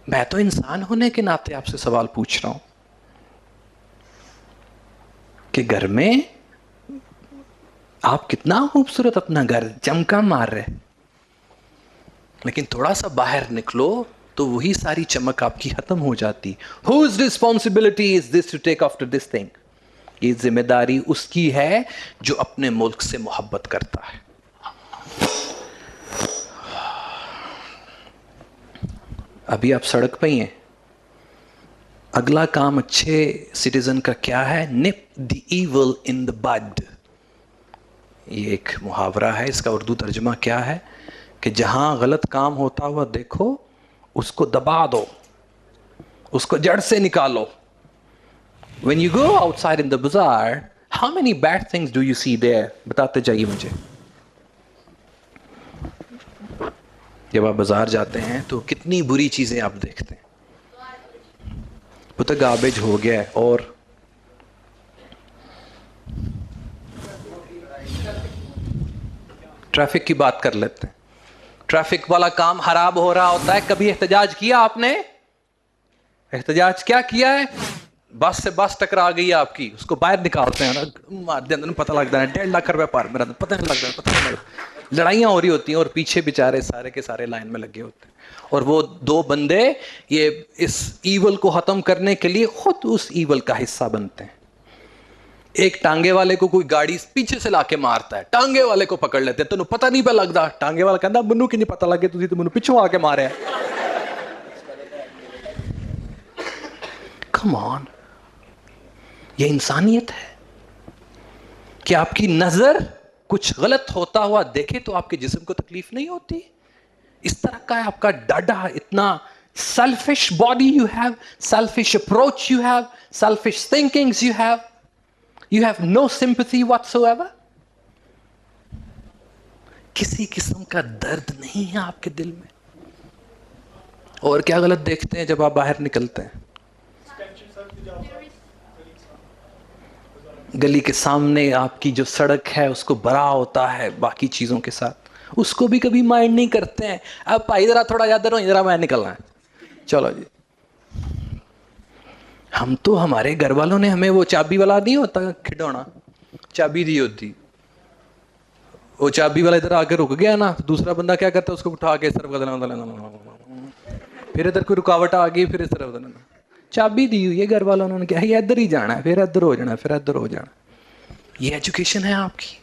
[SPEAKER 2] میں تو انسان ہونے کے ناطے آپ سے سوال پوچھ رہا ہوں کہ گھر میں آپ کتنا خوبصورت اپنا گھر چمکا مار رہے, لیکن تھوڑا سا باہر نکلو تو وہی ساری چمک آپ کی ختم ہو جاتی. Whose responsibility is this to take after this thing? یہ ذمہ داری اس کی ہے جو اپنے ملک سے محبت کرتا ہے. ابھی آپ سڑک پہ ہی ہیں, اگلا کام اچھے سٹیزن کا کیا ہے؟ nip the evil in the bud. یہ ایک محاورہ ہے, اس کا اردو ترجمہ کیا ہے کہ جہاں غلط کام ہوتا ہوا دیکھو اس کو دبا دو, اس کو جڑ سے نکالو. When you go outside in the bazaar, how many bad things do you see there? بتاتے جائیے مجھے. جب آپ بازار جاتے ہیں تو کتنی بری چیزیں آپ دیکھتے ہیں. وہ تو گاربیج ہو گیا ہے, اور ٹریفک کی بات کر لیتے ہیں. ٹریفک والا کام خراب ہو رہا ہوتا ہے, کبھی احتجاج کیا آپ نے؟ احتجاج کیا کیا ہے؟ بس سے بس ٹکرا گئی آپ کی, اس کو باہر نکالتے ہیں نا, مار دیں, پتہ لگتا ہے 1.5 لاکھ روپے پار میرا, پتہ نہیں لگتا. لڑائیاں ہو رہی ہوتی ہیں اور پیچھے بیچارے سارے کے سارے لائن میں لگے ہوتے ہیں, اور وہ 2 بندے یہ اس ایول کو ختم کرنے کے لیے خود اس ایول کا حصہ بنتے ہیں. ایک ٹانگے والے کو کوئی گاڑی پیچھے سے لا کے مارتا ہے, ٹانگے والے کو پکڑ لیتے ہیں, تینوں پتہ نہیں پہ لگتا. ٹانگے والا کہتا منو کی نہیں پتہ لگے, تسی تو منو پیچھوں آ کے مارے. کم آن, یہ انسانیت ہے کہ آپ کی نظر کچھ غلط ہوتا ہوا دیکھے تو آپ کے جسم کو تکلیف نہیں ہوتی. اس طرح کا ہے آپ کا ڈاڈا, اتنا selfish body you have, selfish approach you have, selfish thinkings you have, you have no sympathy whatsoever. کسی قسم کا درد نہیں ہے آپ کے دل میں. اور کیا غلط دیکھتے ہیں جب آپ باہر نکلتے ہیں؟ گلی کے سامنے آپ کی جو سڑک ہے اس کو بھرا ہوتا ہے باقی چیزوں کے ساتھ, اس کو بھی کبھی مائنڈ نہیں کرتے ہیں. اب بھائی ذرا تھوڑا یاد رہو, ذرا میں نکلنا ہے, چلو جی. ہم تو, ہمارے گھر والوں نے ہمیں وہ چابی والا نہیں ہوتا کھڈونا, چابی دی ہوتی, وہ چابی والا ادھر آ کے رک گیا نا, دوسرا بندہ کیا کرتا ہے اس کو اٹھا کے اس طرف, پھر ادھر کوئی رکاوٹ آ گئی, پھر اس طرف چابی دی ہوئی ہے گھر والوں نے, کیا یہ ادھر ہی جانا ہے, پھر ادھر ہو جانا, پھر ادھر ہو جانا. یہ ایجوکیشن ہے آپ کی,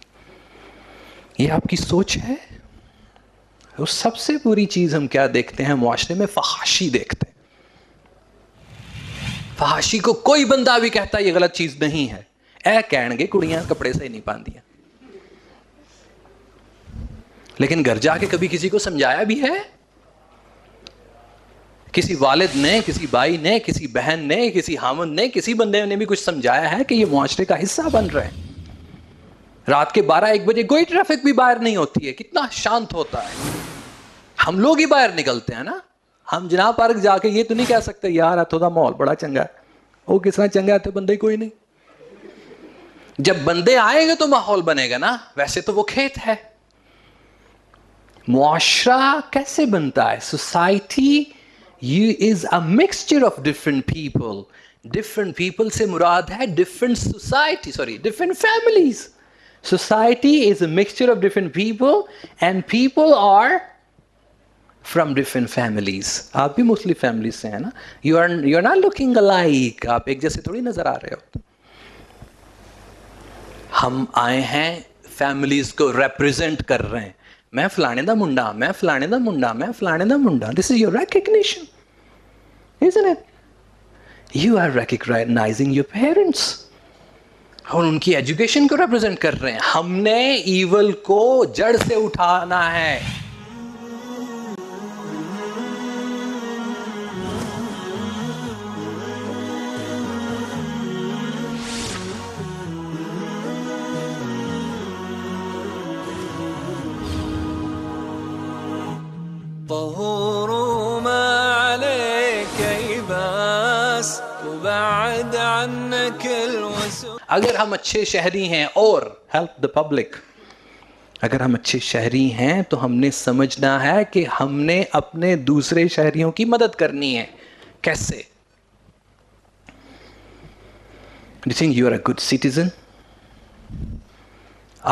[SPEAKER 2] یہ آپ کی سوچ ہے. اور سب سے بری چیز ہم کیا دیکھتے ہیں معاشرے میں؟ فحاشی دیکھتے ہیں. فحاشی کو کوئی بندہ بھی کہتا ہے یہ غلط چیز نہیں ہے, اے کہن گے کڑیاں کپڑے سے نہیں باندھیاں, لیکن گھر جا کے کبھی کسی کو سمجھایا بھی ہے؟ کسی والد نے, کسی بھائی نے, کسی بہن نے, کسی خامند نے, کسی بندے نے بھی کچھ سمجھایا ہے کہ یہ معاشرے کا حصہ بن رہے ہیں؟ رات کے 12-1 بجے کوئی ٹریفک بھی باہر نہیں ہوتی ہے, کتنا شانت ہوتا ہے. ہم لوگ ہی باہر نکلتے ہیں نا. ہم جناب پارک جا کے یہ تو نہیں کہہ سکتے یار اتھوں دا ماحول بڑا چنگا ہے, وہ کس طرح چنگا ہے, تو بندے کوئی نہیں. جب بندے آئیں گے تو ماحول بنے گا نا, ویسے تو وہ کھیت ہے. معاشرہ کیسے بنتا ہے؟ Society is a mixture of different people. Different people سے مراد ہے different society, different families. Society is a mixture of different people and people are from different families. آپ بھی مختلف فیملیز سے ہیں نا. You are not looking alike. آپ ایک جیسے تھوڑی نظر آ رہے ہو. ہم آئے ہیں فیملیز کو ریپرزینٹ کر رہے ہیں. میں فلانے دا منڈا, میں فلانے دا منڈا, میں فلانے دا منڈا. This is your recognition, isn't it? You are recognizing your parents. اور ان کی ایجوکیشن کو ریپرزینٹ کر رہے ہیں. ہم نے ایول کو جڑ سے اٹھانا ہے.
[SPEAKER 1] طهور ما عليك يباس وبعد عنك الوسواس.
[SPEAKER 2] اگر ہم اچھے شہری ہیں, اور help the public, اگر ہم اچھے شہری ہیں تو ہم نے سمجھنا ہے کہ ہم نے اپنے دوسرے شہریوں کی مدد کرنی ہے. کیسے؟ Do you think you are a good citizen?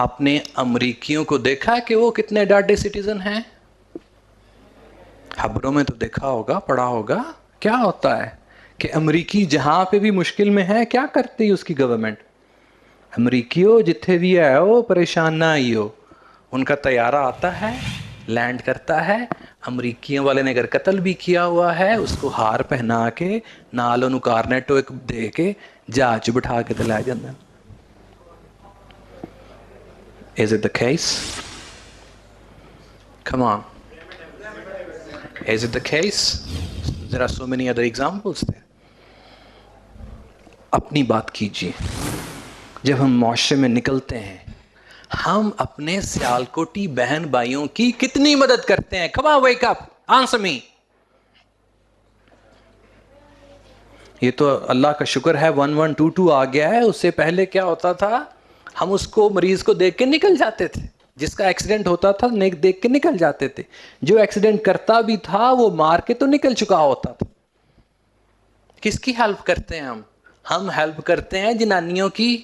[SPEAKER 2] آپ نے امریکیوں کو دیکھا کہ وہ کتنے ڈاڈے سٹیزن ہیں؟ خبروں میں تو دیکھا ہوگا, پڑھا ہوگا. کیا ہوتا ہے کہ امریکی جہاں پہ بھی مشکل میں ہے, کیا کرتی ہے اس کی گورنمنٹ؟ امریکیوں جتھے بھی ہے وہ پریشان نہ آئی ہو, ان کا طیارہ آتا ہے, لینڈ کرتا ہے. امریکیوں والے نے اگر قتل بھی کیا ہوا ہے اس کو ہار پہنا کے نال انہوں کارنیٹو ایک دے کے جہاز بٹھا کے لے جاندے. Is it the case? Come on. Is it the case? There are so many other examples there. اپنی بات کیجیے. جب ہم معاشرے میں نکلتے ہیں, ہم اپنے سیالکوٹی بہن بھائیوں کی کتنی مدد کرتے ہیں؟ Come on, wake up. Answer me. یہ تو اللہ کا شکر ہے 1122 آ گیا ہے. اس سے پہلے کیا ہوتا تھا؟ ہم اس کو, مریض کو دیکھ کے نکل جاتے تھے. جس کا ایکسیڈنٹ ہوتا تھا دیکھ کے نکل جاتے تھے, جو ایکسیڈنٹ کرتا بھی تھا وہ مار کے تو نکل چکا ہوتا تھا. کس کی ہیلپ کرتے ہیں ہم ہیلپ کرتے ہیں جنانیوں کی.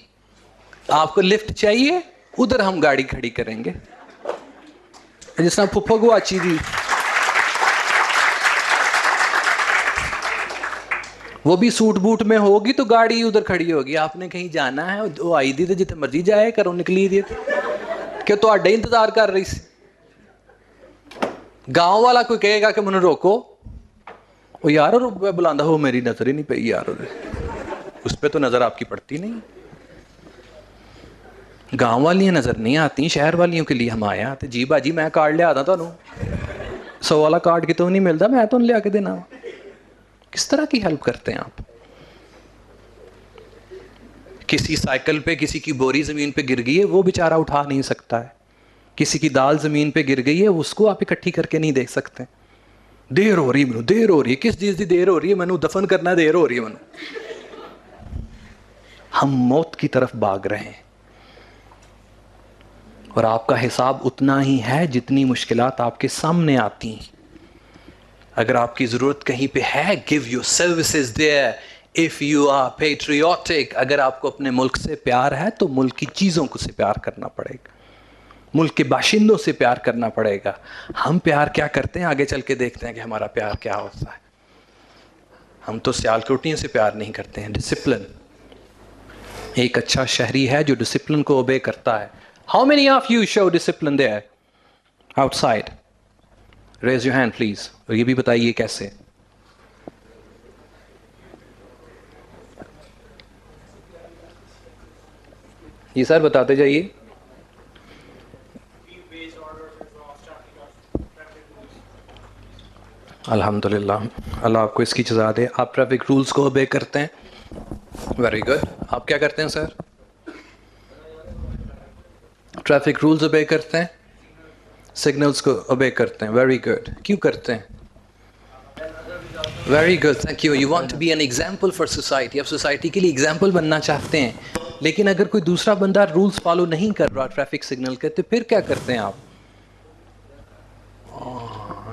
[SPEAKER 2] آپ کو لفٹ چاہیے, ادھر ہم گاڑی کھڑی کریں گے. جس طرح پھپھو کو اچھی دی, وہ بھی سوٹ بوٹ میں ہوگی تو گاڑی ادھر کھڑی ہوگی. آپ نے کہیں جانا ہے, وہ آئی دی تو جتنے مرضی جائے کرو, نکلی دی کہ تو اڈے انتظار کر رہی سی. گاؤں والا کوئی کہے گا کہ منو روکو, وہ یار بلاندا ہو, میری نظر ہی نہیں پئی یار, اس پہ تو نظر آپ کی پڑتی نہیں. گاؤں والیاں نظر نہیں آتی, شہر والیوں کے لیے ہم آئے آتے. جی باجی میں کارڈ لیا تھا تمہوں, 100 والا کارڈ کتوں نہیں ملتا, میں تو لیا کے دینا. کس طرح کی ہیلپ کرتے ہیں آپ؟ کسی سائیکل پہ کسی کی بوری زمین پہ گر گئی ہے, وہ بیچارہ اٹھا نہیں سکتا ہے. کسی کی دال زمین پہ گر گئی ہے, اس کو آپ اکٹھی کر کے نہیں دیکھ سکتے. دیر ہو رہی منو, دیر ہو رہی ہے. کس چیز کی دیر ہو رہی ہے منو؟ دفن کرنا دیر ہو رہی ہے منو. ہم موت کی طرف بھاگ رہے ہیں, اور آپ کا حساب اتنا ہی ہے جتنی مشکلات آپ کے سامنے آتی ہیں. اگر آپ کی ضرورت کہیں پہ ہے, give your services there. If you are patriotic, اگر آپ کو اپنے ملک سے پیار ہے تو ملک کی چیزوں کو سے پیار کرنا پڑے گا, ملک کے باشندوں سے پیار کرنا پڑے گا. ہم پیار کیا کرتے ہیں, آگے چل کے دیکھتے ہیں کہ ہمارا پیار کیا ہوتا ہے. ہم تو سیالکوٹیوں سے پیار نہیں کرتے ہیں. ڈسپلن, ایک اچھا شہری ہے جو ڈسپلن کو اوبے کرتا ہے. How many of you show discipline there outside? Raise your hand please. اور یہ بھی بتائیے کیسے. یہ سر بتاتے جائیے. الحمدللہ, اللہ آپ کو اس کی جزا دے. آپ ٹریفک رولز کو اوبے کرتے ہیں, ویری گڈ. آپ کیا کرتے ہیں سر؟ ٹریفک رولز اوبے کرتے ہیں, سگنلز کو اوبے کرتے ہیں, ویری گڈ. کیوں کرتے ہیں؟ Very good, thank you. You want to be an example for society. آپ سوسائٹی کے لیے ایگزامپل بننا چاہتے ہیں, لیکن اگر کوئی دوسرا بندہ رولز فالو نہیں کر رہا ٹریفک سگنل کے, تو پھر کیا کرتے ہیں آپ؟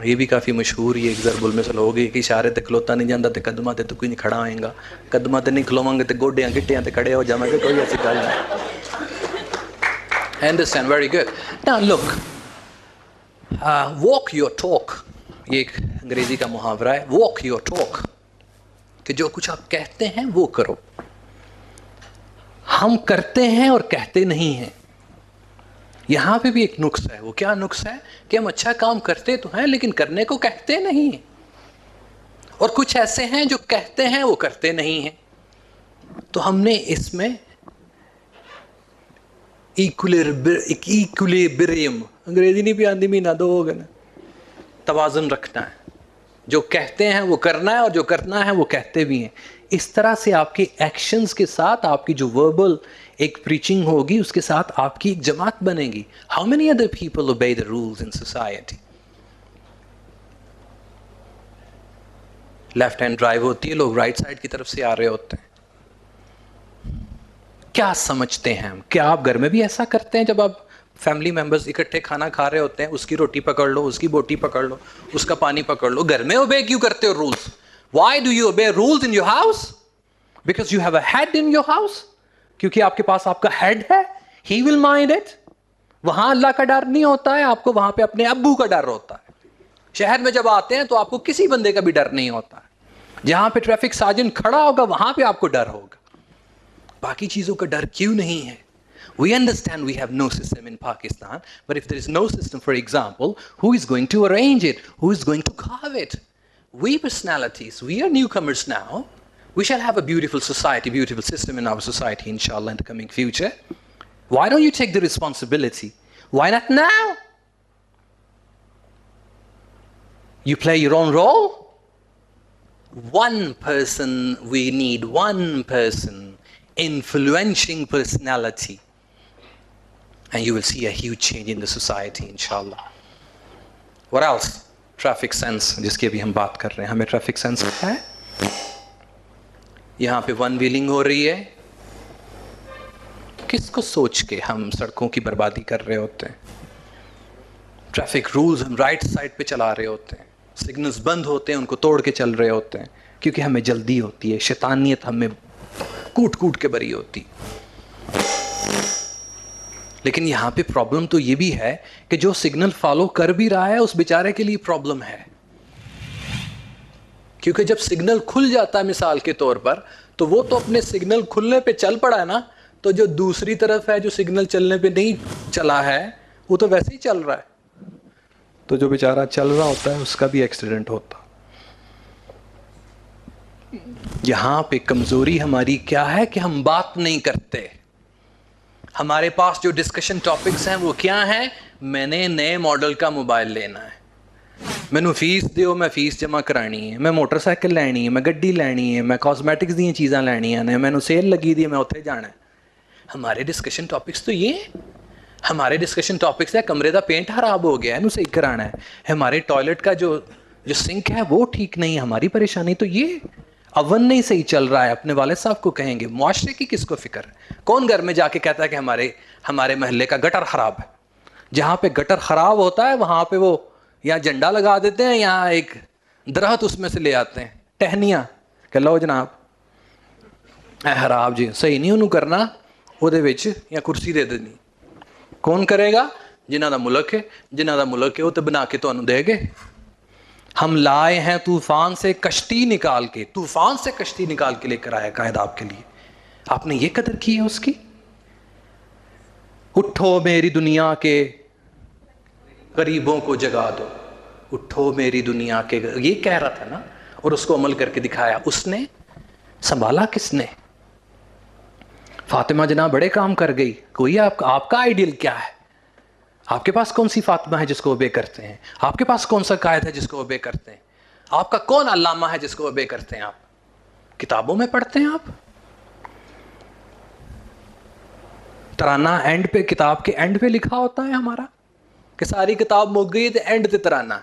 [SPEAKER 2] یہ بھی کافی مشہور ہی ایک ضرب المثل ہو گئی کہ اشارے تے کھلوتا نہیں جاتا تے قدماں تے تو کوئی نہیں کھڑا ہوئے گا. قدماں تے نہیں کھلوواں گے تے گوڈیاں گٹیاں تے کھڑے ہو جاواں گے, کوئی ایسی گل نہیں. Understand, very good. Now look, walk your talk. یہ ایک انگریزی کا محاورہ ہے, walk your talk, کہ جو کچھ آپ کہتے ہیں وہ کرو. ہم کرتے ہیں اور کہتے نہیں ہیں. یہاں پہ بھی ایک نقص ہے. وہ کیا نقص ہے؟ کہ ہم اچھا کام کرتے تو ہیں لیکن کرنے کو کہتے نہیں ہیں, اور کچھ ایسے ہیں جو کہتے ہیں وہ کرتے نہیں ہیں. تو ہم نے اس میں ایکولیبریم, انگریزی نہیں بھی آندی, مہینہ دو ہو گئے نا, توازن رکھنا ہے. جو کہتے ہیں وہ کرنا ہے, اور جو کرنا ہے وہ کہتے بھی ہیں. اس طرح سے آپ کے ایکشنز کے ساتھ آپ کی جو وربل ایک پریچنگ ہوگی, اس کے ساتھ آپ کی ایک جماعت بنے گی. How many other people obey the rules in society? Left hand drive ہوتی ہے, لوگ رائٹ سائڈ کی طرف سے آ رہے ہوتے ہیں. کیا سمجھتے ہیں ہم؟ کیا آپ گھر میں بھی ایسا کرتے ہیں؟ جب آپ فیملی ممبرز اکٹھے کھانا کھا رہے ہوتے ہیں, اس کی روٹی پکڑ لو, اس کی بوٹی پکڑ لو, اس کا پانی پکڑ لو. گھر میں اوبے کیوں کرتے ہو rules? Why do you obey rules in your house? Because you have a head in your house. کیونکہ آپ کے پاس آپ کا ہیڈ ہے. He will mind it. وہاں اللہ کا ڈر نہیں ہوتا ہے آپ کو, وہاں پہ اپنے ابو کا ڈر ہوتا ہے. شہر میں جب آتے ہیں تو آپ کو کسی بندے کا بھی ڈر نہیں ہوتا ہے. جہاں پہ ٹریفک سارجنٹ کھڑا ہوگا وہاں پہ آپ کو ڈر ہوگا. باقی چیزوں کا ڈر کیوں نہیں ہے؟ We understand we have no system in Pakistan, but if there is no system, for example, who is going to arrange it? Who is going to carve it? We personalities, we are newcomers now. We shall have a beautiful society, beautiful system in our society, inshallah, in the coming future. Why don't you take the responsibility? Why not now? You play your own role. One person, we need one person, influencing personality. And you will see a huge change in the society, inshallah. What else? Traffic sense, جس کی ابھی ہم بات کر رہے ہیں. ہمیں traffic sense ہے. یہاں پہ ون ویلنگ ہو رہی ہے. کس کو سوچ کے ہم سڑکوں کی بربادی کر رہے ہوتے ہیں؟ ٹریفک رولز ہم رائٹ سائڈ پہ چلا رہے ہوتے ہیں, سگنلز بند ہوتے ہیں ان کو توڑ کے چل رہے ہوتے ہیں, کیونکہ ہمیں جلدی ہوتی ہے, شیطانیت ہمیں کوٹ کوٹ کے بری ہوتی. لیکن یہاں پہ پرابلم تو یہ بھی ہے کہ جو سگنل فالو کر بھی رہا ہے اس بیچارے کے لیے پرابلم ہے, کیونکہ جب سگنل کھل جاتا ہے مثال کے طور پر, تو وہ تو اپنے سگنل کھلنے پہ چل پڑا ہے نا, تو جو دوسری طرف ہے جو سگنل چلنے پہ نہیں چلا ہے وہ تو ویسے ہی چل رہا ہے, تو جو بیچارہ چل رہا ہوتا ہے اس کا بھی ایکسیڈنٹ ہوتا. یہاں پہ کمزوری ہماری کیا ہے کہ ہم بات نہیں کرتے. ہمارے پاس جو ڈسکشن ٹاپکس ہیں وہ کیا ہیں؟ میں نے نئے ماڈل کا موبائل لینا ہے, مینو فیس دیو, میں فیس جمع کرانی ہے, میں موٹر سائیکل لینی ہے, میں گڈی لینی ہے, میں کاسمیٹکس دی چیزاں لینی ہیں, مینو سیل لگی دی ہے, میں اتنے جانا ہے. ہمارے ڈسکشن ٹاپکس تو یہ ہیں. ہمارے ڈسکشن ٹاپکس ہے کمرے کا پینٹ خراب ہو گیا ہے, انہوں صحیح کرانا ہے. ہمارے ٹوائلٹ کا جو سنک ہے وہ ٹھیک نہیں ہے. ہماری پریشانی تو یہ, اوون نہیں صحیح چل رہا ہے, اپنے والد صاحب کو کہیں گے. معاشرے کی کس کو فکر ہے؟ کون گھر میں جا کے کہتا ہے کہ ہمارے محلے کا گٹر خراب ہے؟ جہاں پہ گٹر خراب ہوتا ہے وہاں پہ وہ یا جھنڈا لگا دیتے ہیں یا ایک درخت اس میں سے لے آتے ہیں, ٹہنیاں, کہ لو جناب اے خراب جی صحیح نہیں انہوں کرنا, وہ دے وچ یا کرسی دے دینی. کون کرے گا؟ جنہاں دا ملک ہے. جنہاں دا ملک ہے وہ تو بنا کے تانوں دے گے. ہم لائے ہیں طوفان سے کشتی نکال کے, طوفان سے کشتی نکال کے لے کر آیا قائد آپ کے لیے. آپ نے یہ قدر کی ہے اس کی؟ اٹھو میری دنیا کے غریبوں کو جگا دو, اٹھو میری دنیا کے, یہ کہہ رہا تھا نا, اور اس کو عمل کر کے دکھایا. اس نے سنبھالا کس نے؟ فاطمہ جناب بڑے کام کر گئی. کوئی آپ کا آئیڈیل کیا ہے؟ آپ کے پاس کون سی فاطمہ ہے جس کو اوبے کرتے ہیں؟ آپ کے پاس کون سا قائد ہے جس کو اوبے کرتے ہیں؟ آپ کا کون علامہ ہے جس کو اوبے کرتے ہیں؟ آپ کتابوں میں پڑھتے ہیں. آپ ترانہ اینڈ پہ, کتاب کے اینڈ پہ لکھا ہوتا ہے ہمارا کہ ساری کتاب مک گئی تو اینڈ تے ترانہ.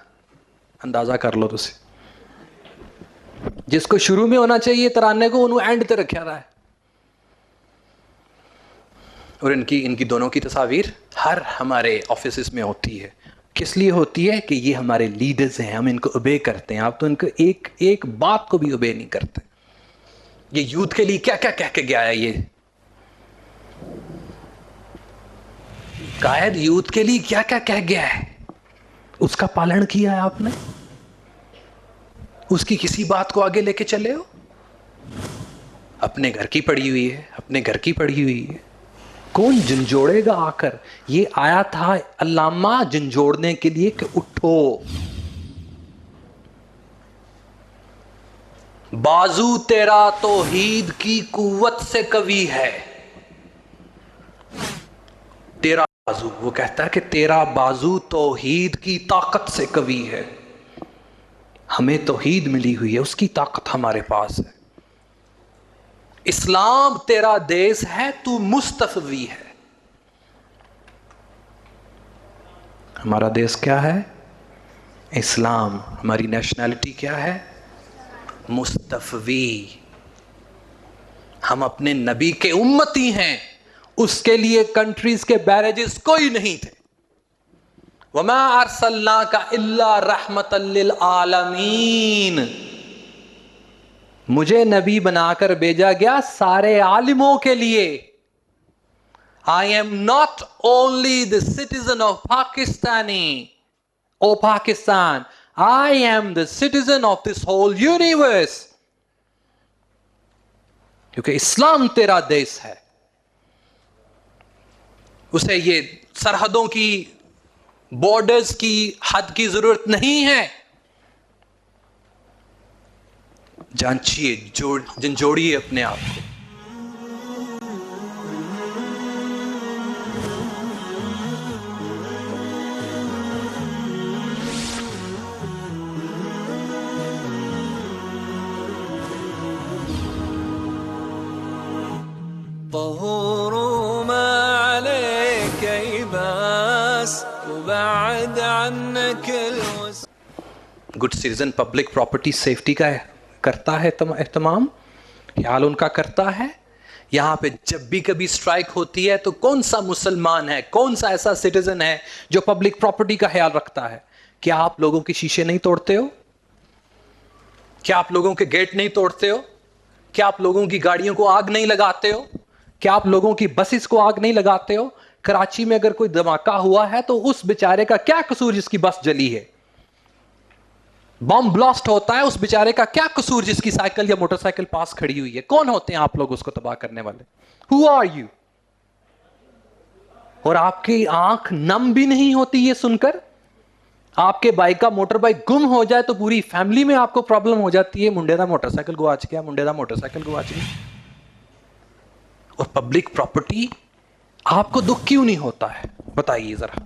[SPEAKER 2] اندازہ کر لو تسی, جس کو شروع میں ہونا چاہیے ترانے کو انہوں اینڈ تے رکھا رہا ہے. اور ان کی دونوں کی تصاویر ہر ہمارے آفیسز میں ہوتی ہے. کس لیے ہوتی ہے؟ کہ یہ ہمارے لیڈرز ہیں, ہم ان کو اوبے کرتے ہیں. آپ تو ان کو ایک بات کو بھی اوبے نہیں کرتے. یہ یوتھ کے لیے کیا کیا کہہ کے گیا ہے؟ یہ قائد یوتھ کے لیے کیا کیا کہہ گیا ہے؟ اس کا پالن کیا ہے آپ نے؟ اس کی کسی بات کو آگے لے کے چلے ہو؟ اپنے گھر کی پڑی ہوئی ہے, اپنے گھر کی پڑی ہوئی ہے. کون جھنجھوڑے گا آ کر؟ یہ آیا تھا علامہ جھنجھوڑنے کے لیے کہ اٹھو. بازو تیرا توحید کی قوت سے قوی ہے. تیرا بازو, وہ کہتا ہے کہ تیرا بازو توحید کی طاقت سے قوی ہے. ہمیں توحید ملی ہوئی ہے, اس کی طاقت ہمارے پاس ہے. اسلام تیرا دیس ہے, تو مستفوی ہے. ہمارا دیس کیا ہے؟ اسلام. ہماری نیشنلٹی کیا ہے؟ مستفوی. ہم اپنے نبی کے امتی ہیں. اس کے لیے کنٹریز کے بیریجز کوئی نہیں تھے. وَمَا أَرْسَلْنَاكَ إِلَّا رَحْمَةً لِلْعَالَمِينَ. مجھے نبی بنا کر بھیجا گیا سارے عالموں کے لیے. I am not only the citizen of Pakistani or Pakistan. I am the citizen of this whole universe. کیونکہ اسلام تیرا دیس ہے. اسے یہ سرحدوں کی, بارڈرز کی, حد کی ضرورت نہیں ہے. جانچیے, جھنجھوڑیے اپنے آپ کو.
[SPEAKER 1] طهور ما عليك يباس وبعد عنك الوس.
[SPEAKER 2] Good citizen public property safety کا کرتا ہے اہتمام, خیال ان کا کرتا ہے. یہاں پہ جب بھی کبھی سٹرائک ہوتی ہے تو کون سا مسلمان ہے, کون سا ایسا سٹیزن ہے جو پبلک پراپرٹی کا خیال رکھتا ہے؟ کیا آپ لوگوں کے شیشے نہیں توڑتے ہو؟ کیا آپ لوگوں کے گیٹ نہیں توڑتے ہو؟ کیا آپ لوگوں کی گاڑیوں کو آگ نہیں لگاتے ہو؟ کیا آپ لوگوں کی بسز کو آگ نہیں لگاتے ہو؟ کراچی میں اگر کوئی دھماکہ ہوا ہے تو اس بیچارے کا کیا قصور جس کی بس جلی ہے؟ بم بلاسٹ ہوتا ہے, اس بیچارے کا کیا قصور جس کی سائیکل یا موٹر سائیکل پاس کھڑی ہوئی ہے؟ کون ہوتے ہیں آپ لوگ اس کو تباہ کرنے والے؟ Who are you؟ اور آپ کی آنکھ نم بھی نہیں ہوتی یہ سن کر. آپ کے بائک کا موٹر بائک گم ہو جائے تو پوری فیملی میں آپ کو پرابلم ہو جاتی ہے, منڈے دا موٹر سائیکل گواچ گیا, منڈے دا موٹر سائیکل گواچ گیا. اور پبلک پراپرٹی آپ کو دکھ کیوں نہیں ہوتا ہے بتائیے ذرا؟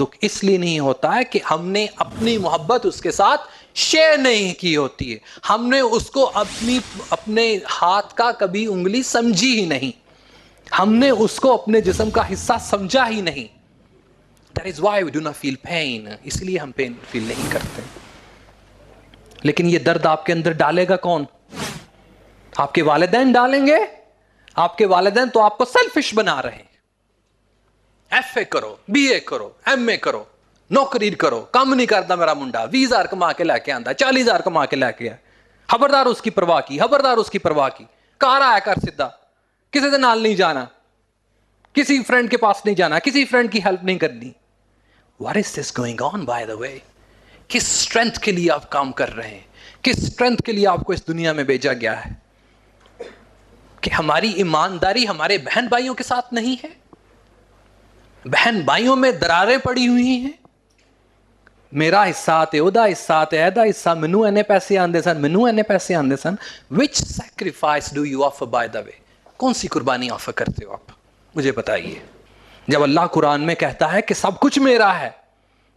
[SPEAKER 2] دکھ اس لیے نہیں ہوتا ہے کہ ہم نے اپنی محبت اس کے ساتھ شیئر نہیں کی ہوتی ہے, ہم نے اس کو اپنے ہاتھ کا کبھی انگلی سمجھی ہی نہیں, ہم نے اس کو اپنے جسم کا حصہ سمجھا ہی نہیں. That is why we do not feel pain. اس لیے ہم پین فیل نہیں کرتے. لیکن یہ درد آپ کے اندر ڈالے گا کون؟ آپ کے والدین ڈالیں گے. آپ کے والدین تو آپ کو سیلفش بنا رہے ہیں. ایف اے کرو, بی اے کرو, ایم اے کرو, نوکری کرو, کم نہیں کرتا میرا منڈا, 20,000 کما کے لے کے آندا, 40,000 کما کے لے کے آئے, خبردار اس کی پرواہ کی, خبردار اس کی پرواہ کی, کار آیا کر سیدھا, کسی سے نال نہیں جانا, کسی فرینڈ کے پاس نہیں جانا, کسی فرینڈ کی ہیلپ نہیں کرنی. What is this going on by the way؟ کس اسٹرینتھ کے لیے آپ کام کر رہے ہیں؟ کس اسٹرینتھ کے لیے آپ کو اس دنیا میں بھیجا گیا ہے؟ کہ ہماری ایمانداری ہمارے بہن بھائیوں کے ساتھ نہیں ہے؟ بہن بھائیوں میں دراریں پڑی ہوئی ہیں. میرا حصہ تے اودا حصہ تے ایدا حصہ, مینوں اینے پیسے آندے سن, مینوں اینے پیسے آندے سن. Which sacrifice do you offer by the way؟ کون سی قربانی آفر کرتے ہو آپ؟ مجھے بتائیے. جب اللہ قرآن میں کہتا ہے کہ سب کچھ میرا ہے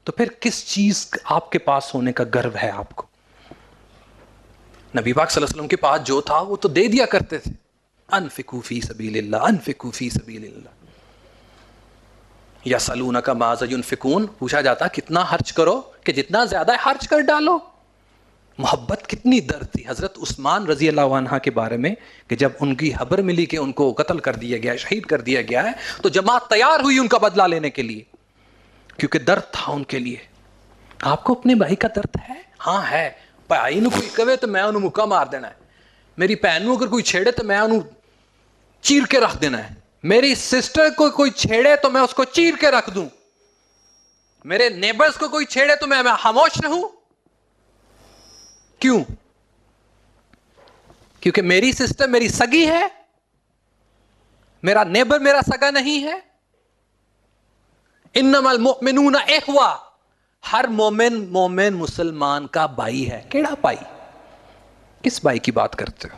[SPEAKER 2] تو پھر کس چیز آپ کے پاس ہونے کا گرو ہے آپ کو؟ نبی پاک صلی اللہ علیہ وسلم کے پاس جو تھا وہ تو دے دیا کرتے تھے. انفقوا فی سبیل اللہ, انفقوا فی سبیل اللہ. یسألونک ماذا ینفقون, پوچھا جاتا کتنا خرچ کرو, کہ جتنا زیادہ خرچ کر ڈالو. محبت کتنی درد تھی حضرت عثمان رضی اللہ عنہ کے بارے میں, کہ جب ان کی خبر ملی کہ ان کو قتل کر دیا گیا ہے, شہید کر دیا گیا ہے, تو جماعت تیار ہوئی ان کا بدلہ لینے کے لیے, کیونکہ درد تھا ان کے لیے. آپ کو اپنے بھائی کا درد ہے؟ ہاں ہے. بھائی نو کوئی کہے تو میں انہوں مکہ مار دینا ہے, میری بہن نو اگر کوئی چھیڑے تو میں انہوں چیر کے رکھ دینا ہے, میری سسٹر کو کوئی چھیڑے تو میں اس کو چیر کے رکھ دوں, میرے نیبرز کو کوئی چھیڑے تو میں خاموش رہوں. کیوں؟ کیونکہ میری سسٹر میری سگی ہے, میرا نیبر میرا سگا نہیں ہے. انما المؤمنون اخوہ, ہر مومن مسلمان کا بھائی ہے. کیڑا بھائی؟ کس بھائی کی بات کرتے ہو؟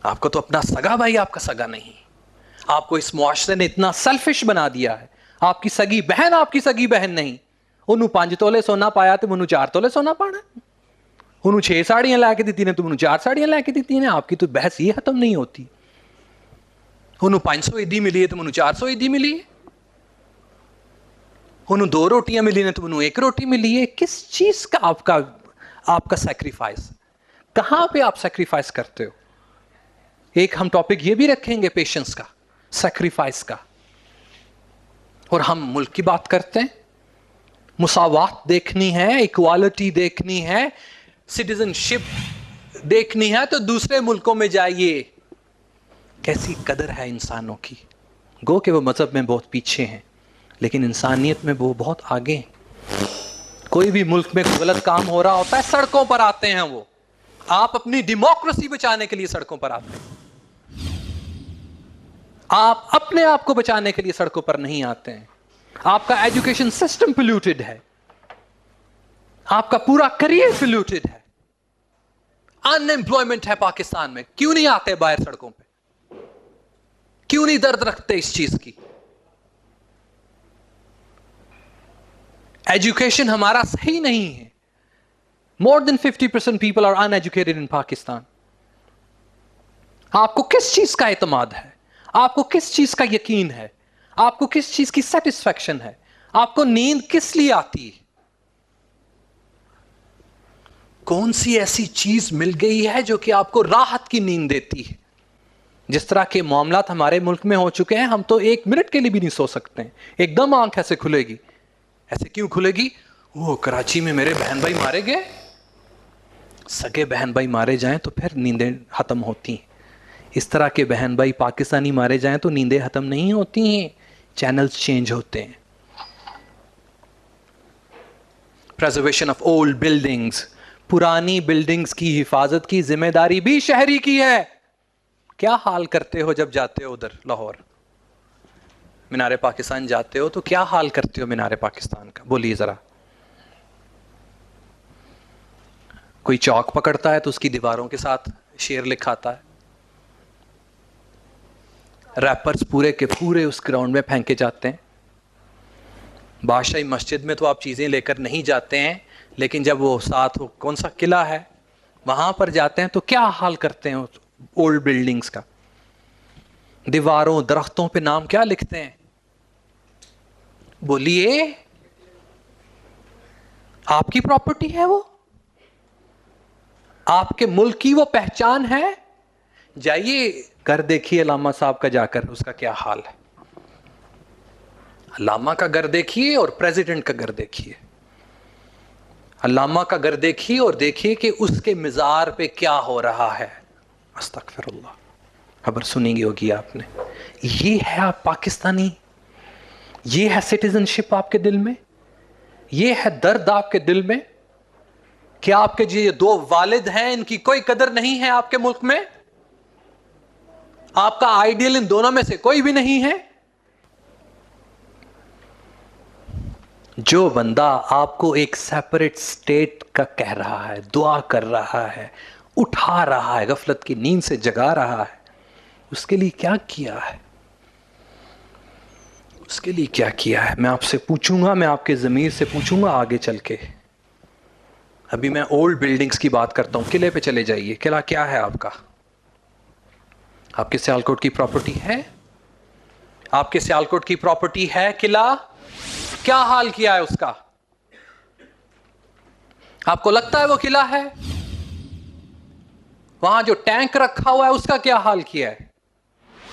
[SPEAKER 2] آپ کو تو اپنا سگا بھائی آپ کا سگا نہیں. آپ کو اس معاشرے نے اتنا سیلفش بنا دیا ہے. آپ کی سگی بہن آپ کی سگی بہن نہیں. انہوں 5 تولے سونا پایا تو منوں 4 تولے سونا پانا. انہوں 6 ساڑیاں لے کے دیتی نے تو منوں 4 ساڑیاں لے کے دیتی نے. آپ کی تو بحث یہ ختم نہیں ہوتی. انہوں 500 عیدی ملی ہے تو منوں 400 عیدی ملی ہے. انہوں 2 روٹیاں ملی نے تو منوں 1 روٹی ملی ہے. کس چیز کا آپ کا سیکریفائس؟ کہاں پہ آپ سیکریفائس کرتے ہو؟ ایک ہم ٹاپک یہ بھی رکھیں گے پیشنس کا, سیکریفائس کا. اور ہم ملک کی بات کرتے ہیں, مساوات دیکھنی ہے, ایکوالٹی دیکھنی ہے, سٹیزن شپ دیکھنی ہے تو دوسرے ملکوں میں جائیے. کیسی قدر ہے انسانوں کی. گو کہ وہ مذہب میں بہت پیچھے ہیں لیکن انسانیت میں وہ بہت آگے ہیں. کوئی بھی ملک میں غلط کام ہو رہا ہوتا ہے سڑکوں پر آتے ہیں وہ. آپ اپنی ڈیموکریسی بچانے کے لیے سڑکوں پر آتے ہیں, آپ اپنے آپ کو بچانے کے لیے سڑکوں پر نہیں آتے ہیں. آپ کا ایجوکیشن سسٹم پلیوٹڈ ہے, آپ کا پورا کریئر پلیوٹڈ ہے, ان ایمپلائمنٹ ہے پاکستان میں. کیوں نہیں آتے باہر سڑکوں پہ؟ کیوں نہیں درد رکھتے اس چیز کی؟ ایجوکیشن ہمارا صحیح نہیں ہے. More than 50% people are uneducated in Pakistan. آپ کو کس چیز کا اعتماد ہے؟ آپ کو کس چیز کا یقین ہے؟ آپ کو کس چیز کی سیٹسفیکشن ہے؟ آپ کو نیند کس لیے آتی ہے؟ کون سی ایسی چیز مل گئی ہے جو کہ آپ کو راحت کی نیند دیتی ہے؟ جس طرح کے معاملات ہمارے ملک میں ہو چکے ہیں, ہم تو 1 منٹ کے لیے بھی نہیں سو سکتے ہیں. ایک دم آنکھ ایسے کھلے گی. ایسے کیوں کھلے گی؟ وہ کراچی میں میرے بہن بھائی مارے گئے. سگے بہن بھائی مارے جائیں تو پھر نیندیں ختم ہوتی ہیں. اس طرح کے بہن بھائی پاکستانی مارے جائیں تو نیندیں ختم نہیں ہوتی ہیں, چینلز چینج ہوتے ہیں. پریزرویشن آف اولڈ بلڈنگز, پرانی بلڈنگز کی حفاظت کی ذمہ داری بھی شہری کی ہے. کیا حال کرتے ہو جب جاتے ہو ادھر لاہور مینار پاکستان جاتے ہو تو کیا حال کرتے ہو مینار پاکستان کا؟ بولیے ذرا. کوئی چاک پکڑتا ہے تو اس کی دیواروں کے ساتھ شعر لکھاتا ہے. ریپرز پورے کے پورے اس گراؤنڈ میں پھینکے جاتے ہیں. بادشاہی مسجد میں تو آپ چیزیں لے کر نہیں جاتے ہیں, لیکن جب وہ ساتھ کون سا قلعہ ہے وہاں پر جاتے ہیں تو کیا حال کرتے ہیں اولڈ بلڈنگز کا. دیواروں درختوں پہ نام کیا لکھتے ہیں؟ بولیے. آپ کی پراپرٹی ہے وہ, آپ کے ملک کی وہ پہچان ہے. جائیے گھر دیکھیے علامہ صاحب کا جا کر, اس کا کیا حال ہے. علامہ کا گھر دیکھیے اور پریزیڈنٹ کا گھر دیکھیے. علامہ کا گھر دیکھیے اور دیکھیے کہ اس کے مزار پہ کیا ہو رہا ہے. استغفر اللہ, خبر سنی گئی ہوگی آپ نے. یہ ہے آپ پاکستانی, یہ ہے سٹیزن شپ آپ کے دل میں, یہ ہے درد آپ کے دل میں کہ آپ کے جو یہ 2 والد ہیں ان کی کوئی قدر نہیں ہے آپ کے ملک میں. آپ کا آئیڈیل ان دونوں میں سے کوئی بھی نہیں ہے. جو بندہ آپ کو ایک سیپریٹ سٹیٹ کا کہہ رہا ہے, دعا کر رہا ہے, اٹھا رہا ہے, غفلت کی نیند سے جگا رہا ہے, اس کے لیے کیا کیا ہے؟ اس کے لیے کیا کیا ہے؟ میں آپ سے پوچھوں گا, میں آپ کے ضمیر سے پوچھوں گا آگے چل کے. ابھی میں اولڈ بلڈنگز کی بات کرتا ہوں. قلعے پہ چلے جائیے. قلعہ کیا ہے آپ کا؟ آپ کے سیالکوٹ کی پراپرٹی ہے؟ آپ کے سیالکوٹ کی پراپرٹی ہے قلعہ؟ کیا حال کیا ہے اس کا؟ آپ کو لگتا ہے وہ قلعہ ہے؟ وہاں جو ٹینک رکھا ہوا ہے اس کا کیا حال کیا ہے؟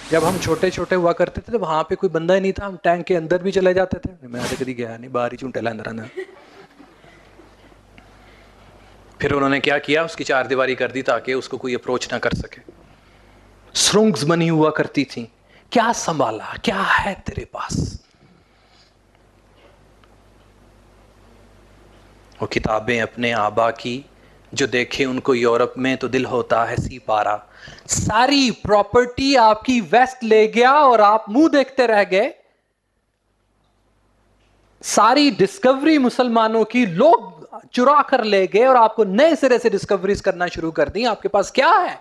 [SPEAKER 2] جب ہم چھوٹے چھوٹے ہوا کرتے تھے تو وہاں پہ کوئی بندہ ہی نہیں تھا, ہم ٹینک کے اندر بھی چلے جاتے تھے. میں آدھے کدی گیا نہیں, باہر ہی چونٹے لاندر آنا. پھر انہوں نے کیا کیا, اس کی 4 دیواری کر دی تاکہ اس کو کوئی اپروچ نہ کر سکے. سرنگز بنی ہوا کرتی تھیں. کیا سنبھالا؟ کیا ہے تیرے پاس؟ وہ کتابیں اپنے آبا کی جو دیکھے ان کو یورپ میں تو دل ہوتا ہے سی پارا. ساری پراپرٹی آپ کی ویسٹ لے گیا اور آپ منہ دیکھتے رہ گئے. ساری ڈسکوری مسلمانوں کی لوگ چرا کر لے گئے اور آپ کو نئے سرے سے ڈسکوریز کرنا شروع کر دی. آپ کے پاس کیا ہے؟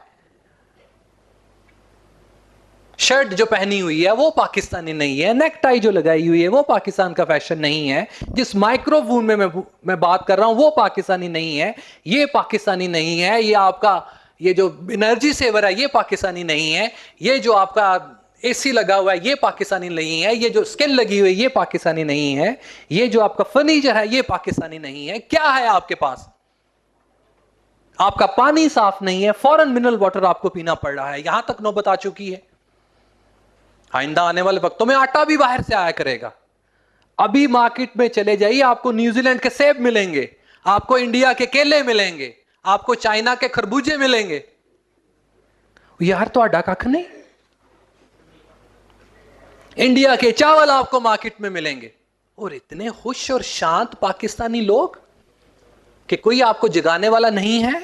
[SPEAKER 2] شرٹ جو پہنی ہوئی ہے وہ پاکستانی نہیں ہے, نیک ٹائی جو لگائی ہوئی ہے وہ پاکستان کا فیشن نہیں ہے, جس مائکرو فون میں بات کر رہا ہوں وہ پاکستانی نہیں ہے, یہ پاکستانی نہیں ہے, یہ آپ کا یہ جو انرجی سیور ہے یہ پاکستانی نہیں ہے, یہ جو آپ کا اے سی لگا ہوا ہے یہ پاکستانی نہیں ہے, یہ جو اسکن لگی ہوئی ہے یہ پاکستانی نہیں ہے, یہ جو آپ کا فرنیچر ہے یہ پاکستانی نہیں ہے. کیا ہے آپ کے پاس؟ آپ کا پانی صاف نہیں ہے, فورن منرل واٹر آپ کو پینا پڑ رہا ہے. یہاں تک نوبت آ چکی ہے. آئندہ آنے والے وقتوں میں آٹا بھی باہر سے آیا کرے گا. ابھی مارکیٹ میں چلے جائیے, آپ کو نیوزی لینڈ کے سیب ملیں گے, آپ کو انڈیا کے کیلے ملیں گے, آپ کو چائنا کے خربوزے ملیں گے. یار تو آڈا کھ نہیں. انڈیا کے چاول آپ کو مارکیٹ میں ملیں گے. اور اتنے خوش اور شانت پاکستانی لوگ کہ کوئی آپ کو جگانے والا نہیں ہے.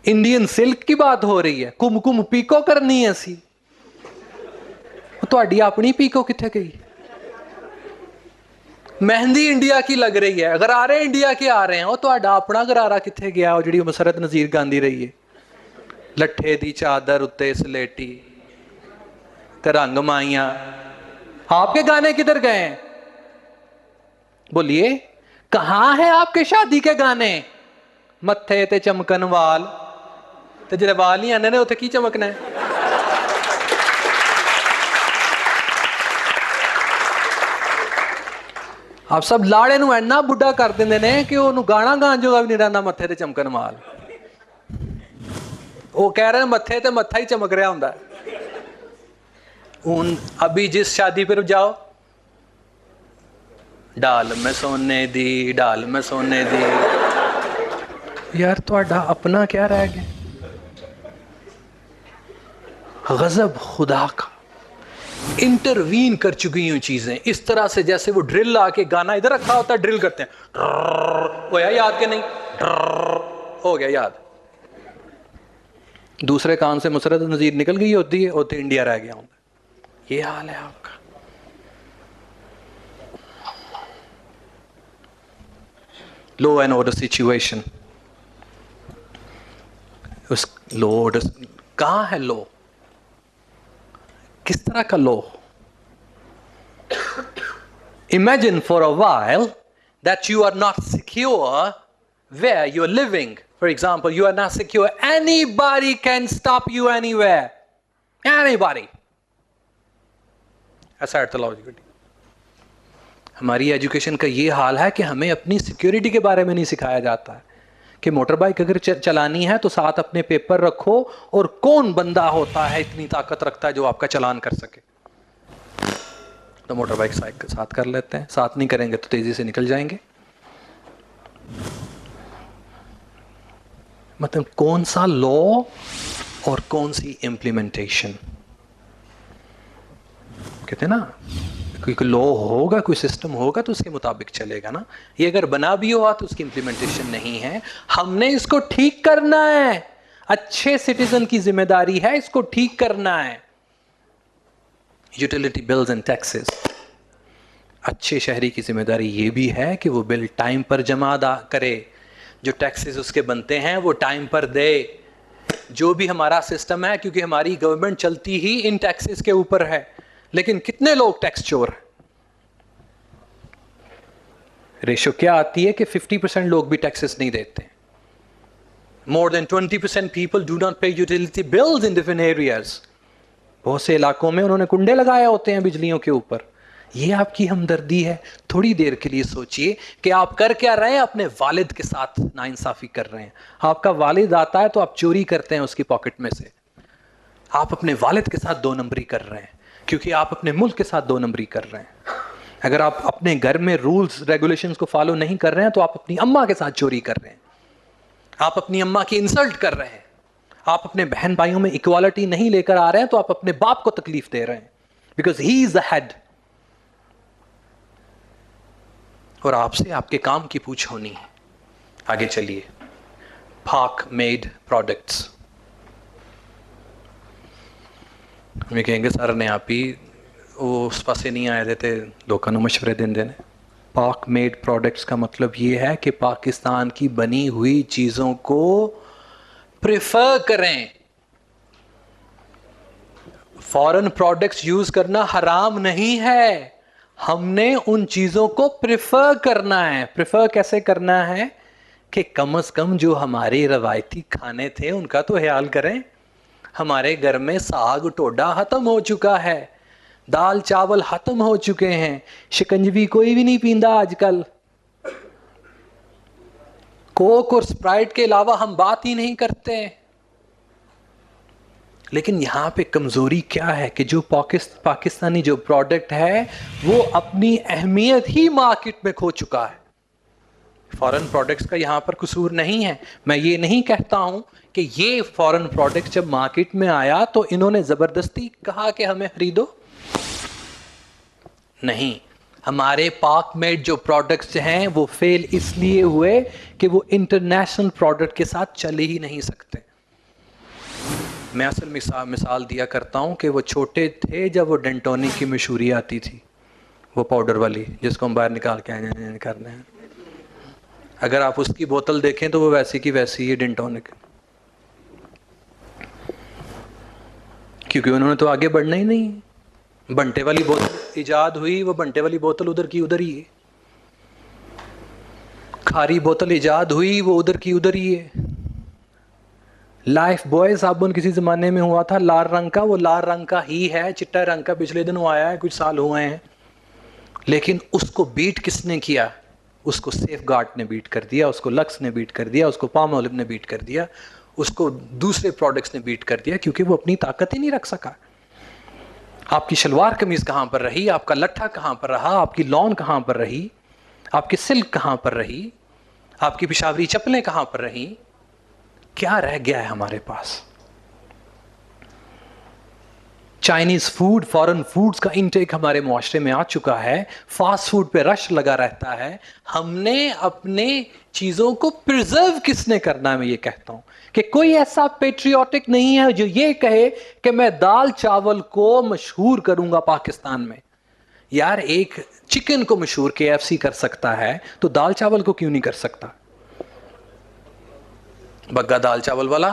[SPEAKER 2] انڈین سلک کی بات ہو رہی ہے, کم کم پیکو کرنی ہے سی. تو اپنی پیکو کتنے گئی؟ مہندی انڈیا کی لگ رہی ہے, غرارے انڈیا کے آ رہے ہیں. وہ تو اپنا غرارہ کتنے گیا, جڑی مسرت نذیر گاندھی رہی ہے. لٹھے دی چادر اتے سلیٹی تے رنگ مائیاں. آپ کے گانے کدھر گئے ہیں؟ بولیے, کہاں ہیں آپ کے شادی کے گانے؟ متھے تے چمکن وال, تے جڑے وال نہیں آنے نے اتنے کی چمکنا ہے؟ آپ سب لاڑے نو اینا بڈھا کر دیندے نے کہ انہوں گانا گان جو بھی نہیں رہنا متھے تے چمکن وال. وہ کہہ رہے ہیں متھے تے متھا ہی چمک رہا ہوندا ہے. ابھی جس شادی پر جاؤ, ڈال میں سونے دی, ڈال میں سونے دی. یار تہاڈا اپنا کیا رہ گیا؟ غضب خدا کا انٹروین کر چکی ہوں چیزیں اس طرح سے جیسے وہ ڈرل آ کے گانا ادھر رکھا ہوتا ہے, ڈرل کرتے ہیں, ہویا یاد کہ نہیں؟ ہو گیا یاد. دوسرے کان سے مسرت نذیر نکل گئی ہوتی ہے, ہوتے انڈیا رہ گیا ہوں. یہ حال ہے آپ کا. Law and order situation. اس لو آرڈر کہاں ہے؟ لو کس طرح کا لو؟ Imagine for a while that you are not secure where you are living. For example, you are not secure. Anybody can stop you anywhere. Anybody. ایسا ایٹالوجی. ہماری education کا یہ حال ہے کہ ہمیں اپنی سیکیورٹی کے بارے میں نہیں سکھایا جاتا ہے کہ موٹر بائک اگر چلانی ہے تو ساتھ اپنے پیپر رکھو, اور کون بندہ ہوتا ہے اتنی طاقت رکھتا ہے جو آپ کا چلان کر سکے. تو موٹر بائک ساتھ کر لیتے ہیں, ساتھ نہیں کریں گے تو تیزی سے نکل جائیں گے. مطلب کون سا لا اور کون سی امپلیمنٹیشن. کہتے ہیں نا کوئی لا ہوگا, کوئی سسٹم ہوگا تو اس کے مطابق چلے گا نا. یہ اگر بنا بھی ہوا تو اس کی امپلیمنٹیشن نہیں ہے. ہم نے اس کو ٹھیک کرنا ہے. اچھے سٹیزن کی ذمہ داری ہے اس کو ٹھیک کرنا ہے. Utility bills and taxes. اچھے شہری کی ذمہ داری یہ بھی ہے کہ وہ بل ٹائم پر جمع کرے, جو ٹیکسز اس کے بنتے ہیں وہ ٹائم پر دے. جو بھی ہمارا سسٹم ہے, کیونکہ ہماری گورنمنٹ چلتی ہی ان ٹیکسز کے اوپر ہے, لیکن کتنے لوگ ٹیکس چور ہیں؟ ریشو کیا آتی ہے کہ 50% لوگ بھی ٹیکسز نہیں دیتے. More than 20% people do not pay utility bills in different areas. بہت سے علاقوں میں انہوں نے کنڈے لگائے ہوتے ہیں بجلیوں کے اوپر. یہ آپ کی ہمدردی ہے؟ تھوڑی دیر کے لیے سوچئے کہ آپ کر کیا رہے ہیں. اپنے والد کے ساتھ ناانصافی کر رہے ہیں. آپ کا والد آتا ہے تو آپ چوری کرتے ہیں اس کی پاکٹ میں سے. آپ اپنے والد کے ساتھ 2 نمبری کر رہے ہیں, کیونکہ آپ اپنے ملک کے ساتھ 2 نمبری کر رہے ہیں. اگر آپ اپنے گھر میں رولز ریگولیشنز کو فالو نہیں کر رہے ہیں تو آپ اپنی اماں کے ساتھ چوری کر رہے ہیں. آپ اپنی اماں کی انسلٹ کر رہے ہیں. آپ اپنے بہن بھائیوں میں ایکوالٹی نہیں لے کر آ رہے ہیں تو آپ اپنے باپ کو تکلیف دے رہے ہیں, because he is the head. اور آپ سے آپ کے کام کی پوچھ ہونی ہے. آگے چلیے. پاک میڈ پروڈکٹس. ہمیں کہیں گے سر نے آپ ہی وہ اس پاسے نہیں آئے دیتے لوگوں کو مشورے دین دینے. پاک میڈ پروڈکٹس کا مطلب یہ ہے کہ پاکستان کی بنی ہوئی چیزوں کو پریفر کریں. فورن پروڈکٹس یوز کرنا حرام نہیں ہے, ہم نے ان چیزوں کو پریفر کرنا ہے. پریفر کیسے کرنا ہے کہ کم از کم جو ہمارے روایتی کھانے تھے ان کا تو خیال کریں. ہمارے گھر میں ساگ ٹوڈا ختم ہو چکا ہے, دال چاول ختم ہو چکے ہیں, شکنجوی کوئی بھی نہیں پیندا آج کل. کوک اور سپرائٹ کے علاوہ ہم بات ہی نہیں کرتے. لیکن یہاں پہ کمزوری کیا ہے کہ جو پاکستانی جو پروڈکٹ ہے وہ اپنی اہمیت ہی مارکیٹ میں کھو چکا ہے. فورن پروڈکٹس کا یہاں پر قصور نہیں ہے. میں یہ نہیں کہتا ہوں کہ یہ فورن پروڈکٹ جب مارکیٹ میں آیا تو انہوں نے زبردستی کہا کہ ہمیں خریدو. نہیں, ہمارے پاک میڈ جو پروڈکٹس ہیں وہ فیل اس لیے ہوئے کہ وہ انٹرنیشنل پروڈکٹ کے ساتھ چلے ہی نہیں سکتے. میں اصل مثال دیا کرتا ہوں کہ وہ چھوٹے تھے جب وہ ڈینٹونی کی مشہوری آتی تھی, وہ پاؤڈر والی جس کو ہم باہر نکال کے کرنے ہیں. اگر آپ اس کی بوتل دیکھیں تو وہ ویسی کی ویسی ہے ڈینٹونک, کیونکہ انہوں نے تو آگے بڑھنا ہی نہیں. بنٹے والی بوتل ایجاد ہوئی, وہ بنٹے والی بوتل ادھر کی ادھر ہی ہے. کھاری بوتل ایجاد ہوئی, وہ ادھر کی ادھر ہی ہے. لائف بوائے صابن کسی زمانے میں ہوا تھا لال رنگ کا, وہ لال رنگ کا ہی ہے, چٹا رنگ کا پچھلے دنوں آیا ہے, کچھ سال ہوئے ہیں. لیکن اس کو بیٹ کس نے کیا؟ اس کو سیف گارڈ نے بیٹ کر دیا, اس کو لکس نے بیٹ کر دیا, اس کو پام اولو نے بیٹ کر دیا.
[SPEAKER 3] اس کو دوسرے پروڈکٹس نے بیٹ کر دیا کیونکہ وہ اپنی طاقت ہی نہیں رکھ سکا. آپ کی شلوار قمیض کہاں پر رہی, آپ کا لٹھا کہاں پر رہا, آپ کی لون کہاں پر رہی, آپ کی سلک کہاں پر رہی, آپ کی پشاوری چپلیں کہاں پر رہی, کیا رہ گیا ہے ہمارے پاس؟ چائنیز فوڈ, فورن فوڈز کا انٹیک ہمارے معاشرے میں آ چکا ہے, فاسٹ فوڈ پہ رش لگا رہتا ہے. ہم نے اپنے چیزوں کو پرزرو کس نے کرنا ہے؟ میں یہ کہتا ہوں کہ کوئی ایسا پیٹریوٹک نہیں ہے جو یہ کہے کہ میں دال چاول کو مشہور کروں گا پاکستان میں. یار ایک چکن کو مشہور KFC کر سکتا ہے تو دال چاول کو کیوں نہیں کر سکتا؟ بگا دال چاول والا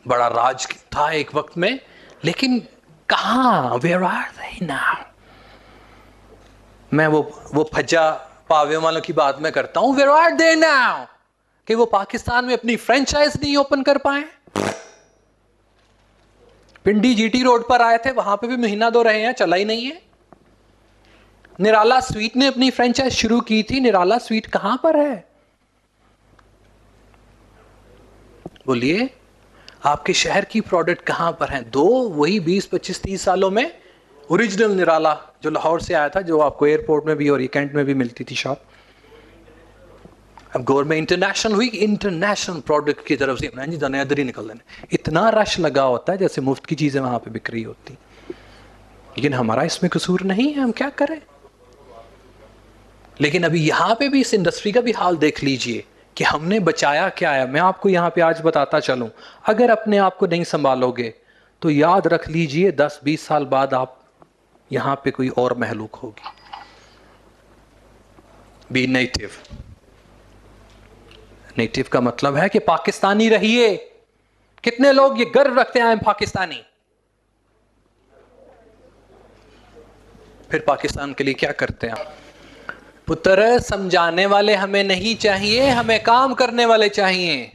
[SPEAKER 3] بڑا راج تھا ایک وقت میں, لیکن کہاں؟ Where are they now? میں وہ پھجا پاوے والوں کی بات میں کرتا ہوں. Where are they now? کہ وہ پاکستان میں اپنی فرینچائز نہیں اوپن کر پائے. پنڈی GT روڈ پر آئے تھے, وہاں پہ بھی مہینہ دو رہے ہیں, چلا ہی نہیں ہے. نرالا سویٹ نے اپنی فرینچائز شروع کی تھی, نرالا سویٹ کہاں پر ہے؟ بولیے آپ کے شہر کی پروڈکٹ کہاں پر ہیں؟ دو وہی 20 25 30 سالوں میں اوریجنل نرالا جو لاہور سے آیا تھا, جو آپ کو ایئرپورٹ میں بھی اور کینٹ میں بھی ملتی تھی شاپ. اب گورنمنٹ انٹرنیشنل ہوئی, انٹرنیشنل پروڈکٹ کی طرف سے جی دانے ادھر ہی نکل دینے, اتنا رش لگا ہوتا ہے جیسے مفت کی چیزیں وہاں پہ بک رہی ہوتی. لیکن ہمارا اس میں قصور نہیں ہے, ہم کیا کریں؟ لیکن ابھی یہاں پہ بھی اس انڈسٹری کا بھی حال دیکھ لیجئے کہ ہم نے بچایا کیا ہے. میں آپ کو یہاں پہ آج بتاتا چلوں, اگر اپنے آپ کو نہیں سنبھالو گے تو یاد رکھ لیجئے 10-20 سال بعد آپ یہاں پہ کوئی اور مخلوق ہوگی. Be NATO. نیٹو کا مطلب ہے کہ پاکستانی رہیے. کتنے لوگ یہ گرو رکھتے ہیں پاکستانی, پھر پاکستان کے لیے کیا کرتے ہیں؟ پتر سمجھانے والے ہمیں نہیں چاہیے, ہمیں کام کرنے والے چاہیے.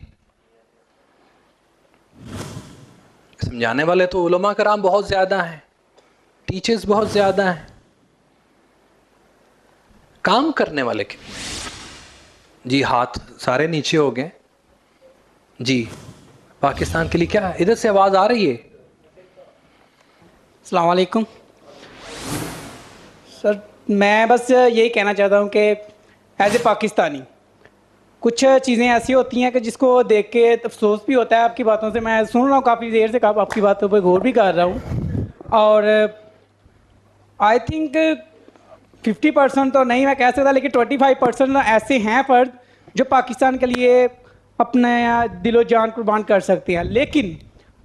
[SPEAKER 3] سمجھانے والے تو علماء کرام بہت زیادہ ہیں, ٹیچرز بہت زیادہ ہیں, کام کرنے والے کے جی ہاتھ سارے نیچے ہو گئے. جی پاکستان کے لیے کیا؟ ادھر سے آواز آ رہی ہے؟
[SPEAKER 4] السلام علیکم سر. میں بس یہی کہنا چاہتا ہوں کہ ایز اے پاکستانی کچھ چیزیں ایسی ہوتی ہیں کہ جس کو دیکھ کے افسوس بھی ہوتا ہے. آپ کی باتوں سے میں سن رہا ہوں کافی دیر سے, آپ کی باتوں پہ غور بھی کر رہا ہوں, اور آئی تھنک 50% تو نہیں میں کہہ سکتا, لیکن 25% ایسے ہیں فرد جو پاکستان کے لیے اپنے دل و جان قربان کر سکتے ہیں, لیکن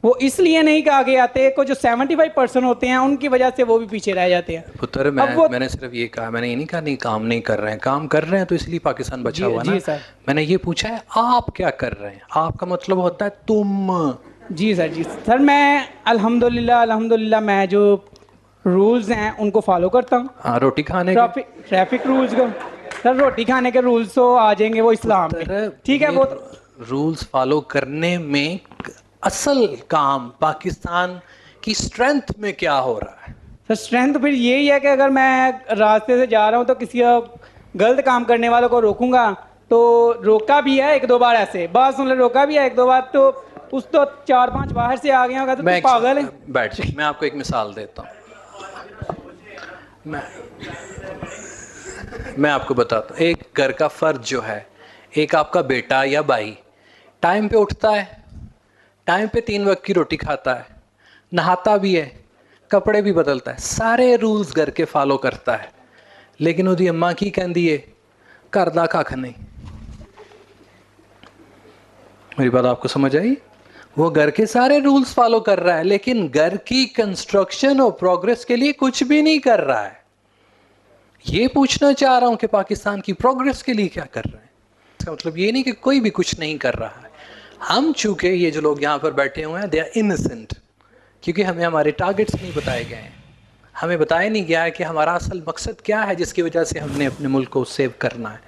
[SPEAKER 4] وہ اس لیے نہیں کہ آگے آتے کو جو 75% ہوتے ہیں ان کی وجہ سے وہ بھی پیچھے رہ جاتے ہیں.
[SPEAKER 3] پتر میں نے صرف یہ کہا, میں نے یہ نہیں کہا نہیں کام نہیں کر رہے ہیں, کام کر رہے ہیں تو اس لیے پاکستان بچا ہوا نا. میں نے یہ پوچھا ہے آپ کیا کر رہے ہیں, آپ کا مطلب ہوتا ہے تم.
[SPEAKER 4] جی سر. جی سر, میں الحمدللہ میں جو رولز ہیں ان کو فالو کرتا ہوں.
[SPEAKER 3] ہاں روٹی کھانے
[SPEAKER 4] ٹریفک رولز کو سر, روٹی کھانے کے رولز تو آ جائیں گے وہ اسلام میں, ٹھیک ہے. وہ
[SPEAKER 3] رولز فالو کرنے میں اصل کام پاکستان کی اسٹرینتھ میں کیا ہو رہا ہے؟
[SPEAKER 4] سر اسٹرینتھ پھر یہی ہے کہ اگر میں راستے سے جا رہا ہوں تو کسی غلط کام کرنے والوں کو روکوں گا, تو روکا بھی ہے 1-2 بار, ایسے بعض نے روکا بھی ہے 1-2 بار, تو اس تو 4-5 باہر سے آ گئے ہوگا تو پاگل ہے.
[SPEAKER 3] بیٹھ میں آپ کو ایک مثال دیتا ہوں. میں آپ کو بتاتا ہوں, ایک گھر کا فرد جو ہے, ایک آپ کا بیٹا یا بھائی ٹائم پہ اٹھتا ہے, ٹائم پہ 3 وقت کی روٹی کھاتا ہے, نہاتا بھی ہے, کپڑے بھی بدلتا ہے, سارے رولز گھر کے فالو کرتا ہے, لیکن وہ دی اماں کی کہندی ہے کردا کھ نہیں. میری بات آپ کو سمجھ آئی؟ وہ گھر کے سارے رولز فالو کر رہا ہے لیکن گھر کی کنسٹرکشن اور پروگریس کے لیے کچھ بھی نہیں کر رہا ہے. یہ پوچھنا چاہ رہا ہوں کہ پاکستان کی پروگریس کے لیے کیا کر رہے ہیں. اس کا مطلب یہ نہیں کہ کوئی بھی کچھ نہیں کر رہا ہے. ہم چونکہ یہ جو لوگ یہاں پر بیٹھے ہوئے ہیں دے آر انسنٹ, کیونکہ ہمیں ہمارے ٹارگٹس نہیں بتائے گئے ہیں, ہمیں بتایا نہیں گیا ہے کہ ہمارا اصل مقصد کیا ہے جس کی وجہ سے ہم نے اپنے ملک کو سیو کرنا ہے.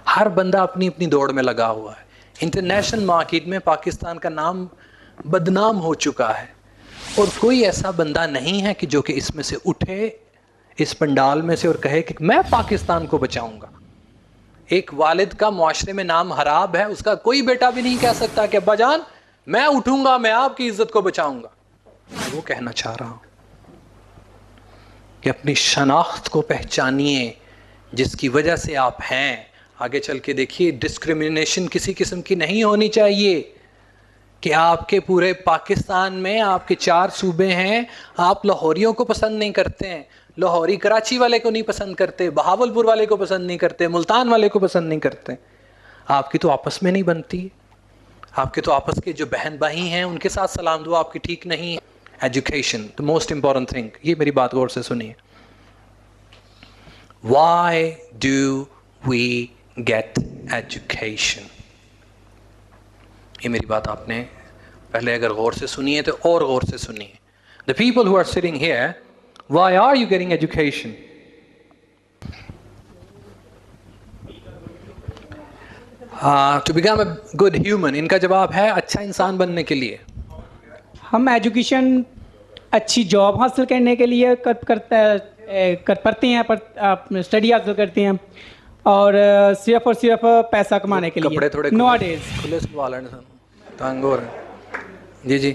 [SPEAKER 3] ہر بندہ اپنی اپنی دوڑ میں لگا ہوا ہے. انٹرنیشنل مارکیٹ میں پاکستان کا نام بدنام ہو چکا ہے, اور کوئی ایسا بندہ نہیں ہے کہ جو کہ اس میں سے اٹھے اس پنڈال میں سے اور کہے کہ میں پاکستان کو بچاؤں گا. ایک والد کا معاشرے میں نام خراب ہے, اس کا کوئی بیٹا بھی نہیں کہہ سکتا کہ ابا جان میں اٹھوں گا, میں آپ کی عزت کو بچاؤں گا. وہ کہنا چاہ رہا ہوں کہ اپنی شناخت کو پہچانیے جس کی وجہ سے آپ ہیں. آگے چل کے دیکھیے, ڈسکریمنیشن کسی قسم کی نہیں ہونی چاہیے کہ آپ کے پورے پاکستان میں آپ کے 4 صوبے ہیں, آپ لاہوریوں کو پسند نہیں کرتے ہیں, لاہوری کراچی والے کو نہیں پسند کرتے, بہاولپور والے کو پسند نہیں کرتے, ملتان والے کو پسند نہیں کرتے. آپ کی تو آپس میں نہیں بنتی, آپ کے تو آپس کے جو بہن بھائی ہیں ان کے ساتھ سلام دعا آپ کی ٹھیک نہیں ہے. Education the most important thing. یہ میری بات غور سے سنیے. Why do we get education? یہ میری بات آپ نے پہلے اگر غور سے سنیے تو اور غور سے سنیے. The people who are sitting here, why are you getting education? To become a good human. ان کا جواب ہے اچھا انسان بننے کے لیے.
[SPEAKER 4] ہم ایجوکیشن اچھی جاب حاصل کرنے کے لیے پڑھتے ہیں, اسٹڈی حاصل کرتے ہیں, اور صرف اور صرف پیسہ کمانے کے لیے.
[SPEAKER 3] کپڑے تھوڑے
[SPEAKER 4] نو ڈیز
[SPEAKER 3] کھلے سوال ہیں, تنگ ہو رہے ہیں. جی جی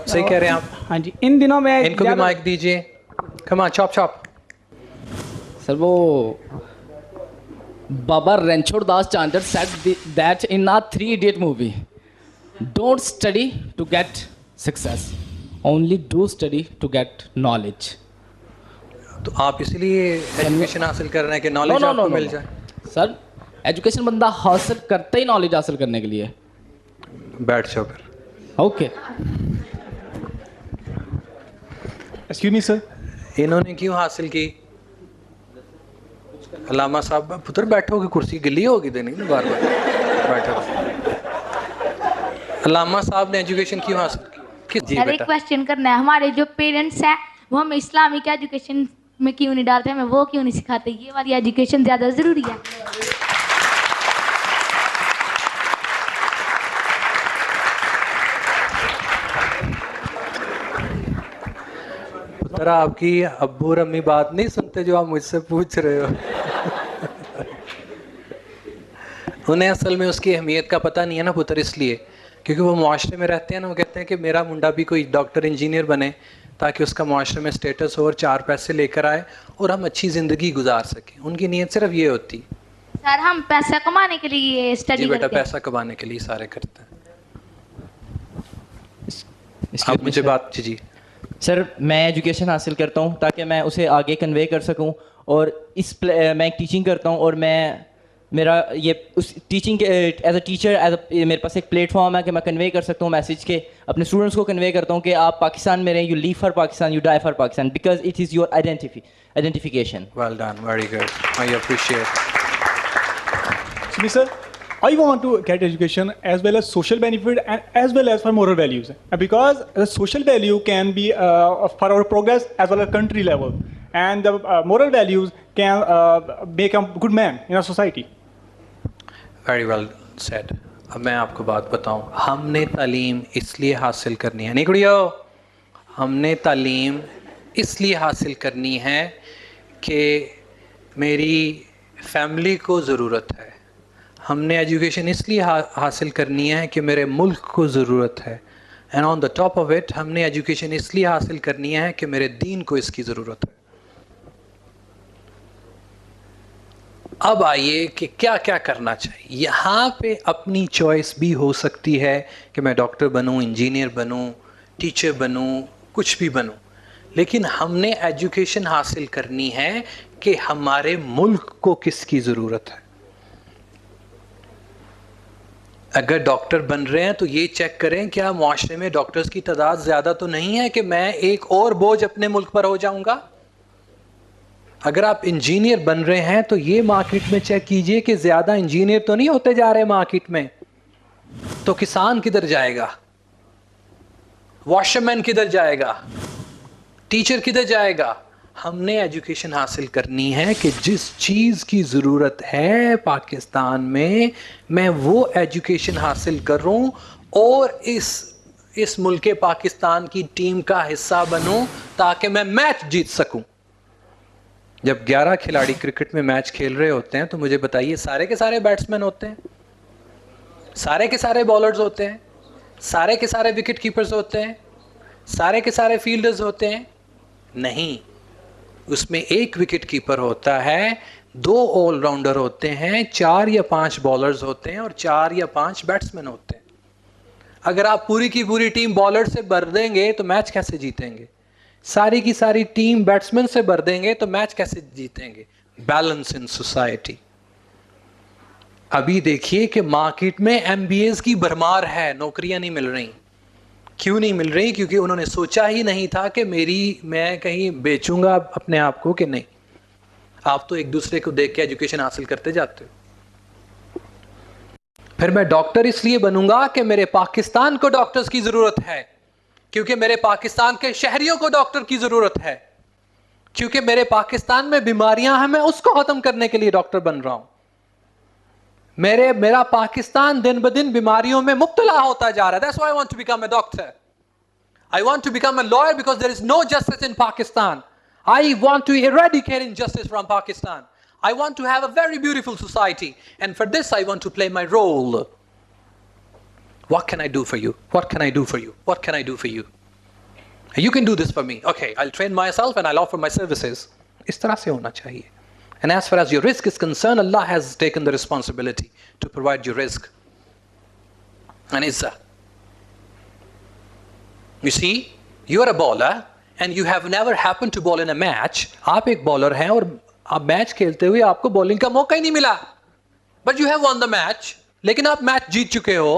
[SPEAKER 3] صحیح کہہ رہے ہیں آپ.
[SPEAKER 4] ہاں جی, ان دنوں میں
[SPEAKER 3] ان کو بھی مائک دیجیے. کم آن چاپ چاپ.
[SPEAKER 5] سر وہ بابا رنچھوڑ Das چانجر said that in a 3 Idiot movie, don't study to get success, only do study to get knowledge.
[SPEAKER 3] تو آپ اس لیے ایجوکیشن حاصل کر رہے ہیں کہ نالج آپ کو مل جائے.
[SPEAKER 5] سر ایجوکیشن بندہ حاصل کرتا ہی نالج حاصل کرنے کے لیے.
[SPEAKER 3] بیٹھ جاؤ پھر.
[SPEAKER 5] اوکے.
[SPEAKER 6] ایکسکیوز می سر,
[SPEAKER 3] انہوں نے کیوں حاصل کی؟ علامہ صاحب پتر بیٹھو گے, کرسی گلی ہوگی دینی نا بار بار. بیٹھو. علامہ صاحب نے ایجوکیشن کیوں حاصل کی؟ جی
[SPEAKER 7] سر ایک
[SPEAKER 3] بیٹا.
[SPEAKER 7] کوشچن کرنا ہے, ہمارے جو پیرنٹس ہیں وہ ہمیں اسلامک ایجوکیشن میں کیوں نہیں ڈالتے, ہمیں وہ کیوں نہیں سکھاتے, یہ والی ایجوکیشن زیادہ ضروری ہے؟
[SPEAKER 3] پتر آپ کی ابو اور امی بات نہیں سنتے جو آپ مجھ سے پوچھ رہے ہو. انہیں اصل میں اس کی اہمیت کا پتہ نہیں ہے نا پتر, اس لیے کیونکہ وہ معاشرے میں رہتے ہیں نا, وہ کہتے ہیں کہ میرا منڈا بھی کوئی ڈاکٹر انجینئر بنے تاکہ اس کا معاشرے میں سٹیٹس ہو اور 4 پیسے لے کر آئے اور ہم اچھی زندگی گزار سکیں. ان کی نیت صرف یہ ہوتی.
[SPEAKER 7] سر ہم پیسہ کمانے کے لیے اسٹڈی
[SPEAKER 3] جی بیٹا,
[SPEAKER 7] کرتے ہیں.
[SPEAKER 3] پیسہ کمانے کے لیے سارے کرتے ہیں. آپ مجھے بات جی.
[SPEAKER 8] سر میں ایجوکیشن حاصل کرتا ہوں تاکہ میں اسے آگے کنوے کر سکوں, اور میں ایک ٹیچنگ کرتا ہوں, اور میں میرا یہ اس ٹیچنگ ایز اے ٹیچر میرے پاس ایک پلیٹ فارم ہے کہ میں کنوے کر سکتا ہوں میسیج کے اپنے اسٹوڈنٹس کو کنوے کرتا ہوں کہ آپ پاکستان میں رہیں, you live for Pakistan, you die for Pakistan, because it is your identification.
[SPEAKER 3] Well done, very good, I appreciate.
[SPEAKER 6] excuse me sir, I want to get education as well as social benefit and as well as for moral values, because the social value can be for our progress as well as country level, and the moral values can make a good man in a society.
[SPEAKER 3] Very well said. اب میں آپ کو بات بتاؤں, ہم نے تعلیم اس لیے حاصل کرنی ہے, نہیں کڑیو, ہم نے تعلیم اس لیے حاصل کرنی ہے کہ میری فیملی کو ضرورت ہے. ہم نے ایجوکیشن اس لیے حاصل کرنی ہے کہ میرے ملک کو ضرورت ہے. And on the top of it ہم نے ایجوکیشن اس لیے حاصل کرنی ہے کہ میرے دین کو اس کی ضرورت ہے. اب آئیے کہ کیا کیا کرنا چاہیے. یہاں پہ اپنی چوائس بھی ہو سکتی ہے کہ میں ڈاکٹر بنوں, انجینئر بنوں, ٹیچر بنوں, کچھ بھی بنوں, لیکن ہم نے ایجوکیشن حاصل کرنی ہے کہ ہمارے ملک کو کس کی ضرورت ہے. اگر ڈاکٹر بن رہے ہیں تو یہ چیک کریں کیا معاشرے میں ڈاکٹرز کی تعداد زیادہ تو نہیں ہے کہ میں ایک اور بوجھ اپنے ملک پر ہو جاؤں گا. اگر آپ انجینئر بن رہے ہیں تو یہ مارکیٹ میں چیک کیجئے کہ زیادہ انجینئر تو نہیں ہوتے جا رہے مارکیٹ میں, تو کسان کدھر جائے گا, واشر مین کدھر جائے گا, ٹیچر کدھر جائے گا. ہم نے ایجوکیشن حاصل کرنی ہے کہ جس چیز کی ضرورت ہے پاکستان میں وہ ایجوکیشن حاصل کروں اور اس ملک پاکستان کی ٹیم کا حصہ بنوں تاکہ میں میچ جیت سکوں. جب 11 کھلاڑی کرکٹ میں میچ کھیل رہے ہوتے ہیں تو مجھے بتائیے سارے کے سارے بیٹسمین ہوتے ہیں, سارے کے سارے بالرز ہوتے ہیں, سارے کے سارے وکٹ کیپرز ہوتے ہیں؟ سارے کے سارے فیلڈرز ہوتے ہیں؟ نہیں، اس میں ایک وکٹ کیپر ہوتا ہے، 2 آل راؤنڈر ہوتے ہیں، 4 یا 5 بالرز ہوتے ہیں اور 4 یا 5 بیٹسمین ہوتے ہیں. اگر آپ پوری کی پوری ٹیم بالر سے بھر دیں گے تو میچ کیسے جیتیں گے؟ ساری کی ساری ٹیم بیٹسمین سے بھر دیں گے تو میچ کیسے جیتیں گے؟ Balance in society. ابھی دیکھیے کہ مارکیٹ میں MBAs کی بھرمار ہے، نوکریاں نہیں مل رہی. کیوں نہیں مل رہی؟ کیونکہ انہوں نے سوچا ہی نہیں تھا کہ میں کہیں بیچوں گا اپنے آپ کو کہ نہیں. آپ تو ایک دوسرے کو دیکھ کے ایجوکیشن حاصل کرتے جاتے ہو. پھر میں ڈاکٹر اس لیے بنوں گا کہ میرے پاکستان کو ڈاکٹرز کی ضرورت ہے، کیونکہ میرے پاکستان کے شہریوں کو ڈاکٹر کی ضرورت ہے، کیونکہ میرے پاکستان میں بیماریاں ہیں، میں اس کو ختم کرنے کے لیے ڈاکٹر بن رہا ہوں. میرا پاکستان دن بدن بیماریوں میں مبتلا ہوتا جا رہا ہے. That's why I want to become a doctor. I want to become a lawyer because there is no justice in Pakistan. I want to eradicate injustice from Pakistan. I want to have a very beautiful society, and for this I want to play my role. What can I do for you? What can I do for you? What can I do for you? You can do this for me. Okay, I'll train myself and I'll offer my services. اس طرح سے ہونا چاہیے. And as far as your risk is concerned, Allah has taken the responsibility to provide you risk and izzah. You see, you are a bowler and you have never happened to bowl in a match. آپ ایک bowler ہیں اور آپ match کھیلتے ہوئے آپ کو bowling کا موقع ہی نہیں ملا. But you have won the match. لیکن آپ میچ جیت چکے ہو.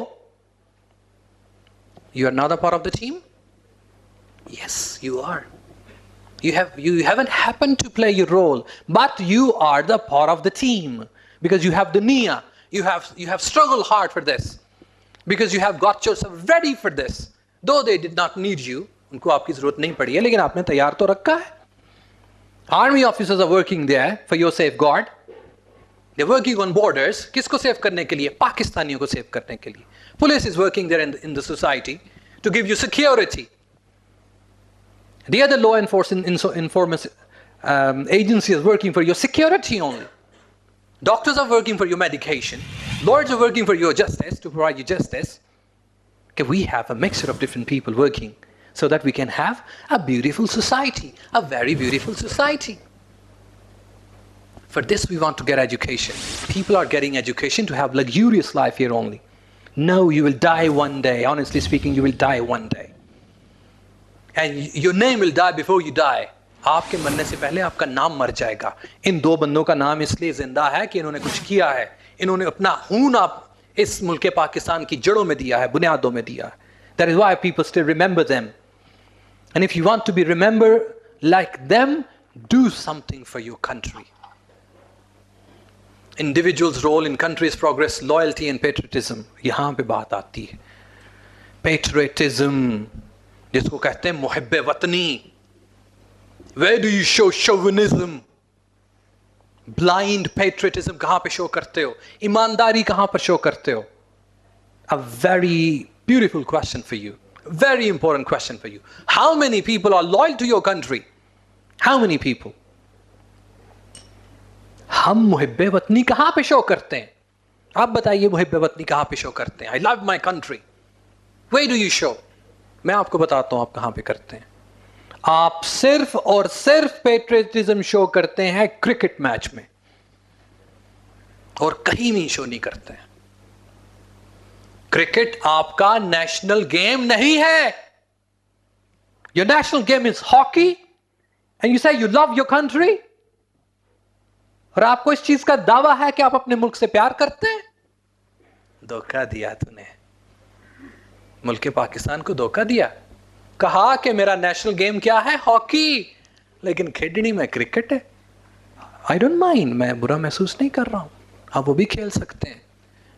[SPEAKER 3] You are not a part of the team? Yes, you are. You haven't happened to play your role, but you are the part of the team because you have the niyyah. You have struggled hard for this because you have got yourself ready for this. Though they did not need you, ان کو آپ کی ضرورت نہیں پڑی ہے، لیکن آپ نے تیار تو رکھا ہے. Army officers are working there for your safeguard. They're working on borders. کس کو سیو کرنے کے لیے؟ پاکستانیوں کو سیو کرنے کے لیے. Police is working there in the society to give you security. The other law enforcement agency is working for your security only. Doctors are working for your medication. Lawyers are working for your justice, to provide you justice. Okay, we have a mixture of different people working so that we can have a beautiful society, a very beautiful society. For this we want to get education. People are getting education to have luxurious life here only. No, you will die one day. Honestly speaking, you will die one day. And your name will die before you die. آپ کے مرنے سے پہلے آپ کا نام مر جائے گا. ان 2 بندوں کا نام اس لیے زندہ ہے کہ انہوں نے کچھ کیا ہے. انہوں نے اپنا خون آپ اس ملک پاکستان کی جڑوں میں دیا ہے، بنیادوں میں دیا ہے. That is why people still remember them. And if you want to be remembered like them, do something for your country. Individual's role in country's progress, loyalty and patriotism. یہاں پہ بات آتی ہے. Patriotism, جس کو کہتے ہیں محب وطنی. Where do you show chauvinism? Blind patriotism کہاں پہ شو کرتے ہو؟ ایمانداری کہاں پر شو کرتے ہو؟ A very beautiful question for you. Very important question for you. How many people are loyal to your country? How many people? ہم محب وطنی کہاں پہ شو کرتے ہیں؟ آپ بتائیے محب وطنی کہاں پہ شو کرتے ہیں؟ I love my country. Where do you show? میں آپ کو بتاتا ہوں آپ کہاں پہ کرتے ہیں. آپ صرف اور صرف پیٹریٹزم شو کرتے ہیں کرکٹ میچ میں، اور کہیں نہیں شو نہیں کرتے ہیں. کرکٹ آپ کا نیشنل گیم نہیں ہے. Your national game is hockey and you say you love your country. اور آپ کو اس چیز کا دعویٰ ہے کہ آپ اپنے ملک سے پیار کرتے ہیں. دھوکہ دیا تو نے، ملک پاکستان کو دھوکہ دیا. کہا کہ میرا نیشنل گیم کیا ہے؟ ہاکی، لیکن کھیلنی میں کرکٹ ہے. آئی ڈونٹ مائنڈ، میں برا محسوس نہیں کر رہا ہوں، آپ وہ بھی کھیل سکتے ہیں.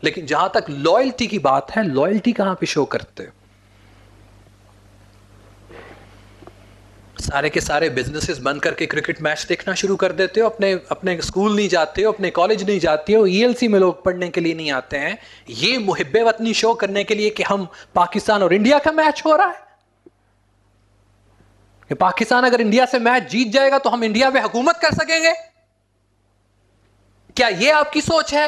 [SPEAKER 3] لیکن جہاں تک لائلٹی کی بات ہے، لائلٹی کہاں پہ شو کرتے ہو؟ سارے کے سارے بزنسز بند کر کے کرکٹ میچ دیکھنا شروع کر دیتے ہو. اپنے اسکول نہیں جاتے ہو، اپنے کالج نہیں جاتے ہو، ELC میں لوگ پڑھنے کے لیے نہیں آتے ہیں. یہ محب وطنی شو کرنے کے لیے کہ ہم پاکستان اور انڈیا کا میچ ہو رہا ہے، کہ پاکستان اگر انڈیا سے میچ جیت جائے گا تو ہم انڈیا پہ حکومت کر سکیں گے. کیا یہ آپ کی سوچ ہے؟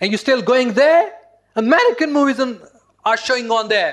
[SPEAKER 3] and you still going there? American movies are showing on there.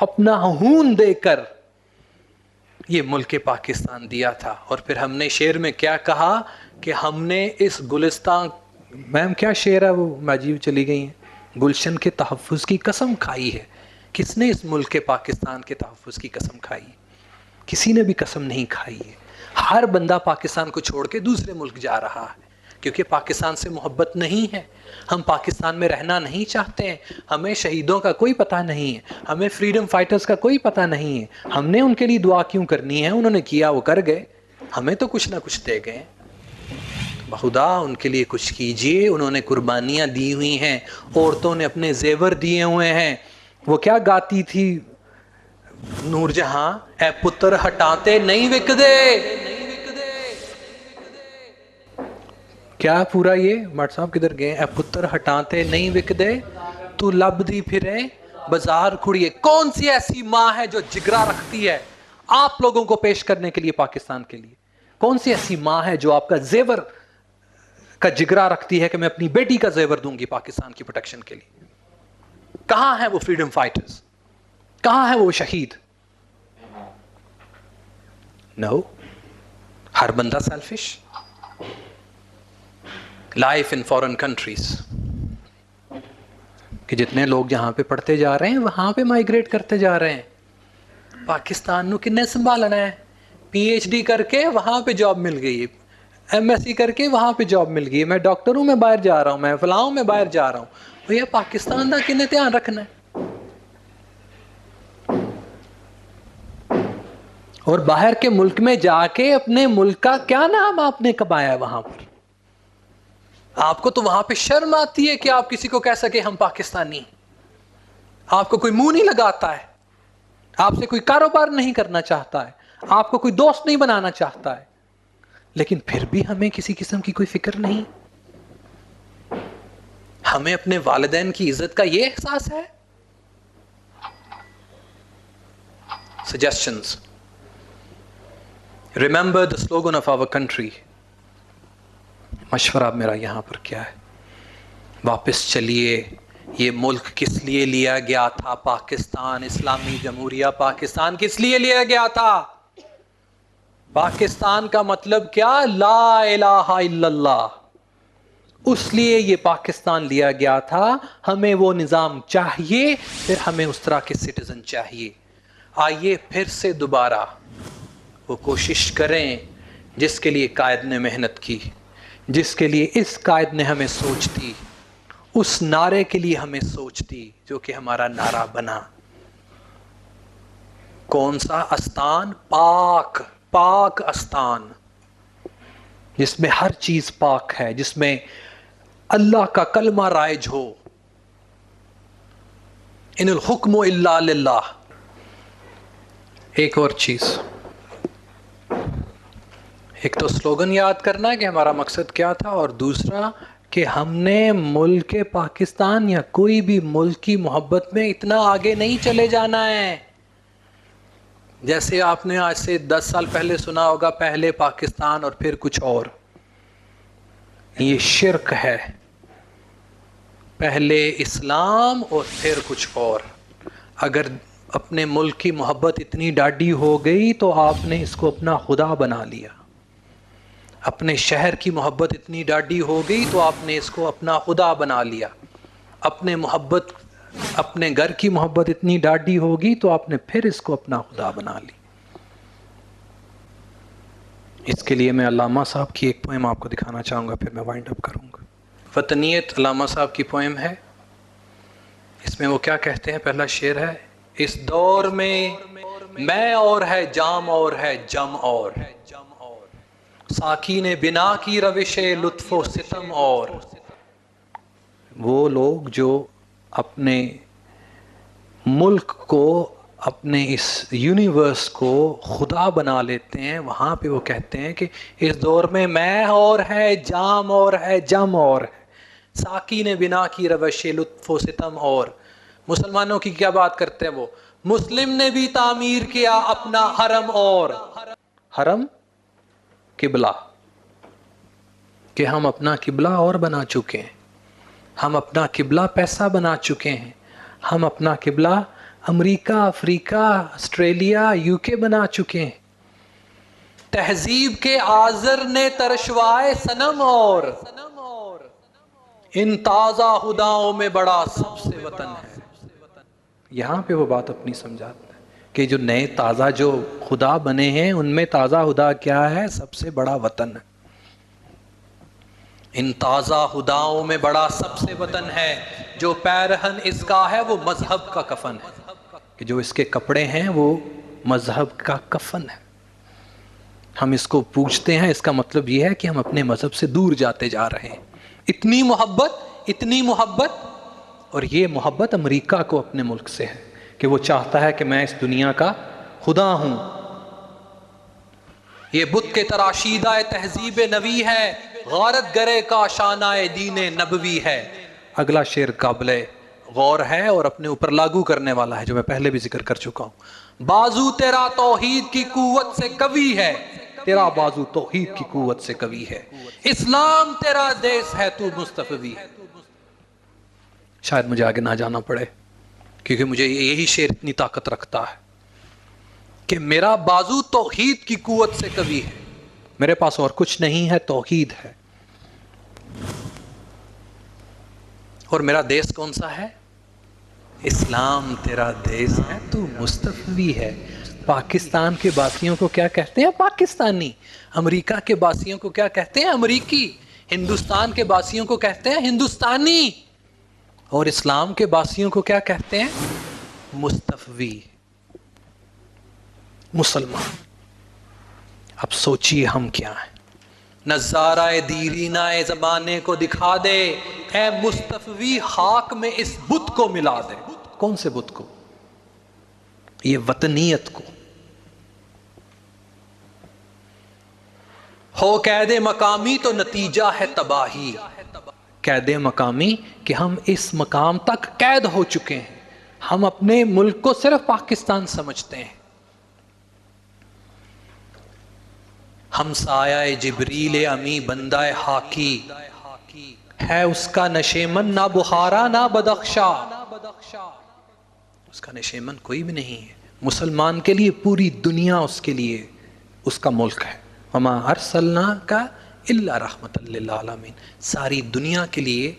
[SPEAKER 3] اپنا خون دے کر یہ ملک پاکستان دیا تھا. اور پھر ہم نے شعر میں کیا کہا کہ ہم نے اس گلستان، میم کیا شعر ہے وہ ماجی چلی گئی ہیں، گلشن کے تحفظ کی قسم کھائی ہے. کس نے اس ملک پاکستان کے تحفظ کی قسم کھائی؟ کسی نے بھی قسم نہیں کھائی ہے. ہر بندہ پاکستان کو چھوڑ کے دوسرے ملک جا رہا ہے کیونکہ پاکستان سے محبت نہیں ہے. ہم پاکستان میں رہنا نہیں چاہتے ہیں. ہمیں شہیدوں کا کوئی پتہ نہیں ہے، ہمیں فریڈم فائٹرز کا کوئی پتہ نہیں ہے. ہم نے ان کے لیے دعا کیوں کرنی ہے؟ انہوں نے کیا، وہ کر گئے، ہمیں تو کچھ نہ کچھ دے گئے. بخدا ان کے لیے کچھ کیجئے. انہوں نے قربانیاں دی ہوئی ہیں، عورتوں نے اپنے زیور دیے ہوئے ہیں. وہ کیا گاتی تھی نور جہاں، اے پتر ہٹاتے نہیں وک دے. کیا پورا یہ مٹ صاحب کدھر گئے؟ اے پتر ہٹاتے نہیں وک دے، تو لب دی پھرے بازار کھڑیے. کون سی ایسی ماں ہے جو جگرا رکھتی ہے آپ لوگوں کو پیش کرنے کے لیے پاکستان کے لیے؟ کون سی ایسی ماں ہے جو آپ کا زیور کا جگرا رکھتی ہے کہ میں اپنی بیٹی کا زیور دوں گی پاکستان کی پروٹیکشن کے لیے؟ کہاں ہیں وہ فریڈم فائٹرز؟ کہاں ہے وہ شہید؟ نو، ہر بندہ سیلفش. لائف ان فورن کنٹریز کہ جتنے لوگ جہاں پہ پڑھتے جا رہے ہیں وہاں پہ مائیگریٹ کرتے جا رہے ہیں. پاکستان نو کنے سنبھالنا ہے؟ پی ایچ ڈی کر کے وہاں پہ جاب مل گئی، ایم ایس سی کر کے وہاں پہ جاب مل گئی، میں ڈاکٹر ہوں، میں باہر جا رہا ہوں، میں فلاں ہوں، میں باہر جا رہا ہوں. بھیا پاکستان کا کنے دھیان رکھنا ہے؟ اور باہر کے ملک میں جا کے اپنے ملک کا کیا نام آپ نے کمایا ہے وہاں پر؟ آپ کو تو وہاں پہ شرم آتی ہے کہ آپ کسی کو کہہ سکے ہم پاکستانی. آپ کو کوئی منہ نہیں لگاتا ہے، آپ سے کوئی کاروبار نہیں کرنا چاہتا ہے، آپ کو کوئی دوست نہیں بنانا چاہتا ہے، لیکن پھر بھی ہمیں کسی قسم کی کوئی فکر نہیں. ہمیں اپنے والدین کی عزت کا یہ احساس ہے. Suggestions. Remember the slogan of our country. مشورہ میرا یہاں پر کیا ہے؟ واپس چلیے. یہ ملک کس لیے لیا گیا تھا؟ پاکستان اسلامی جمہوریہ پاکستان کس لیے لیا گیا تھا؟ پاکستان کا مطلب کیا؟ لا الہ الا اللہ. اس لیے یہ پاکستان لیا گیا تھا. ہمیں وہ نظام چاہیے، پھر ہمیں اس طرح کے سٹیزن چاہیے. آئیے پھر سے دوبارہ وہ کوشش کریں جس کے لیے قائد نے محنت کی، جس کے لیے اس قائد نے ہمیں سوچ دی، اس نعرے کے لیے ہمیں سوچ دی جو کہ ہمارا نعرہ بنا. کون سا استان؟ پاک. پاک استان، جس میں ہر چیز پاک ہے، جس میں اللہ کا کلمہ رائج ہو. ان الحکم الا للہ. ایک اور چیز، ایک تو سلوگن یاد کرنا ہے کہ ہمارا مقصد کیا تھا، اور دوسرا کہ ہم نے ملک پاکستان یا کوئی بھی ملک کی محبت میں اتنا آگے نہیں چلے جانا ہے. جیسے آپ نے آج سے 10 سال پہلے سنا ہوگا، پہلے پاکستان اور پھر کچھ اور. یہ شرک ہے. پہلے اسلام اور پھر کچھ اور. اگر اپنے ملک کی محبت اتنی ڈاڈی ہو گئی تو آپ نے اس کو اپنا خدا بنا لیا. اپنے شہر کی محبت اتنی ڈاڈی ہو گئی تو آپ نے اس کو اپنا خدا بنا لیا. اپنے گھر کی محبت اتنی ڈاڈی ہوگی تو آپ نے پھر اس کو اپنا خدا بنا لی. اس کے لیے میں علامہ صاحب کی ایک پوئم آپ کو دکھانا چاہوں گا، پھر میں وائنڈ اپ کروں گا. وطنیت علامہ صاحب کی پوئم ہے. اس میں وہ کیا کہتے ہیں؟ پہلا شعر ہے: اس دور میں اور ہے جام اور ہے جم اور، ساکی نے بنا کی روش لطف و ستم اور. وہ لوگ جو اپنے ملک کو، اپنے اس یونیورس کو خدا بنا لیتے ہیں، وہاں پہ وہ کہتے ہیں کہ اس دور میں اور ہے جام اور ہے جم اور ہے، ساکی نے بنا کی روش لطف و ستم اور. مسلمانوں کی کیا بات کرتے ہیں وہ؟ مسلم نے بھی تعمیر کیا اپنا حرم اور. حرم قبلہ، کہ ہم اپنا قبلہ اور بنا چکے ہیں. ہم اپنا قبلہ پیسہ بنا چکے ہیں. ہم اپنا قبلہ امریکہ، افریقہ، آسٹریلیا، UK بنا چکے ہیں. تہذیب کے آذر نے ترشوائے صنم اور ان تازہ خداؤں میں بڑا سب سے وطن ہے. یہاں پہ وہ بات اپنی سمجھاتا ہے کہ جو نئے تازہ جو خدا بنے ہیں ان میں تازہ خدا کیا ہے؟ سب سے بڑا وطن ہے. ان تازہ خداؤں میں بڑا سب سے وطن ہے، جو پیرہن اس کا ہے وہ مذہب کا کفن ہے. کہ جو اس کے کپڑے ہیں وہ مذہب کا کفن ہے. ہم اس کو پوچھتے ہیں، اس کا مطلب یہ ہے کہ ہم اپنے مذہب سے دور جاتے جا رہے ہیں. اتنی محبت، اور یہ محبت امریکہ کو اپنے ملک سے ہے کہ وہ چاہتا ہے کہ میں اس دنیا کا خدا ہوں. یہ بت کے تراشیدہ تہذیب نوی ہے، غارت گرے کا شانہ دین نبوی ہے. اگلا شعر قابل غور ہے اور اپنے اوپر لاگو کرنے والا ہے، جو میں پہلے بھی ذکر کر چکا ہوں. بازو تیرا توحید کی قوت سے قوی ہے، تیرا بازو توحید کی قوت سے قوی ہے. اسلام تیرا دیس ہے، تو مصطفی ہے. شاید مجھے آگے نہ جانا پڑے کیونکہ مجھے یہی شعر اتنی طاقت رکھتا ہے کہ میرا بازو توحید کی قوت سے قوی ہے. میرے پاس اور کچھ نہیں ہے، توحید ہے. اور میرا دیس کون سا ہے؟ اسلام تیرا دیس ہے، تو مصطفی ہے. پاکستان کے باسیوں کو کیا کہتے ہیں؟ پاکستانی. امریکہ کے باسیوں کو کیا کہتے ہیں؟ امریکی. ہندوستان کے باسیوں کو کہتے ہیں ہندوستانی. اور اسلام کے باسیوں کو کیا کہتے ہیں؟ مصطفی، مسلمان. اب سوچئے ہم کیا ہیں. نظارہ دیرینہ زمانے کو دکھا دے، اے مصطفی خاک میں اس بت کو ملا دے. کون سے بت کو؟ یہ وطنیت کو. ہو قید مقامی تو نتیجہ ہے تباہی. قید مقامی کہ ہم اس مقام تک قید ہو چکے ہیں، ہم اپنے ملک کو صرف پاکستان سمجھتے ہیں. ہم سایہ جبریل امی بندہ حاکی ہے، اس کا نشیمن نہ بخارا نہ بدخشا. اس کا نشیمن کوئی بھی نہیں ہے. مسلمان کے لیے پوری دنیا اس کے لیے اس کا ملک ہے. وما ارسلناک الا رحمۃ للعالمین. ساری دنیا کے لیے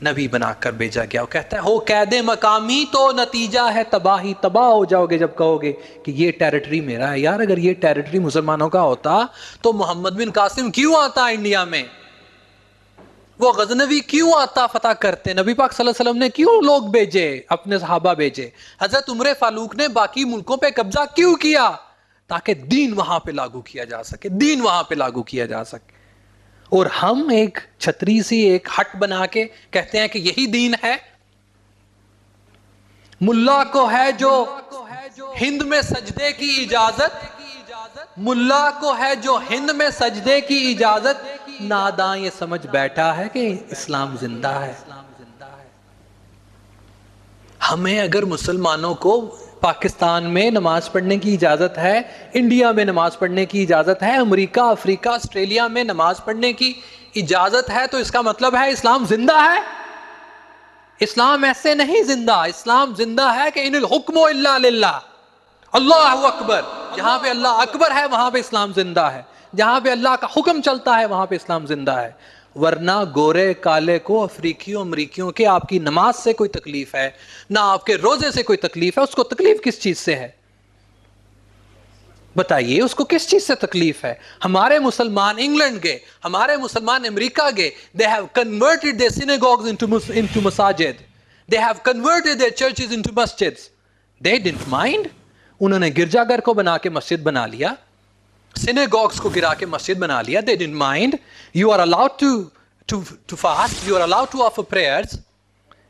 [SPEAKER 3] نبی بنا کر بھیجا گیا. وہ کہتا ہے ہو قید مقامی تو نتیجہ ہے تباہی. تباہ ہو جاؤ گے جب کہو گے کہ یہ ٹیریٹری میرا ہے. یار اگر یہ ٹیریٹری مسلمانوں کا ہوتا تو محمد بن قاسم کیوں آتا انڈیا میں؟ وہ غزنوی کیوں آتا فتح کرتے؟ نبی پاک صلی اللہ علیہ وسلم نے کیوں لوگ بھیجے، اپنے صحابہ بھیجے؟ حضرت عمر فاروق نے باقی ملکوں پہ قبضہ کیوں کیا؟ تاکہ دین وہاں پہ لاگو کیا جا سکے، دین وہاں پہ لاگو کیا جا سکے. اور ہم ایک چھتری سی ایک ہٹ بنا کے کہتے ہیں کہ یہی دین ہے. ملا کو ہے جو ہند میں سجدے کی اجازت، ملا کو ہے جو ہند میں سجدے کی اجازت، ناداں یہ سمجھ بیٹھا ہے کہ اسلام زندہ ہے. ہمیں اگر مسلمانوں کو پاکستان میں نماز پڑھنے کی اجازت ہے، انڈیا میں نماز پڑھنے کی اجازت ہے، امریکہ، افریقہ، آسٹریلیا میں نماز پڑھنے کی اجازت ہے، تو اس کا مطلب ہے اسلام زندہ ہے. اسلام ایسے نہیں زندہ. اسلام زندہ ہے کہ ان الحکم الا للہ، اللہ اکبر. جہاں پہ اللہ اکبر ہے وہاں پہ اسلام زندہ ہے. جہاں پہ اللہ کا حکم چلتا ہے وہاں پہ اسلام زندہ ہے. ورنہ گورے کالے کو، افریقیوں امریکیوں کے آپ کی نماز سے کوئی تکلیف ہے نہ آپ کے روزے سے کوئی تکلیف ہے. اس کو تکلیف کس چیز سے ہے؟ بتائیے اس کو کس چیز سے تکلیف ہے؟ ہمارے مسلمان انگلینڈ گئے، ہمارے مسلمان امریکہ گئے. They have converted their synagogues into masajid. They have converted their churches into masjids. They didn't mind. انہوں نے گرجا گھر کو بنا کے مسجد بنا لیا، synagogues کو گرا کے مسجد بنا لیا. They didn't mind. You are allowed to fast. You are allowed to offer prayers.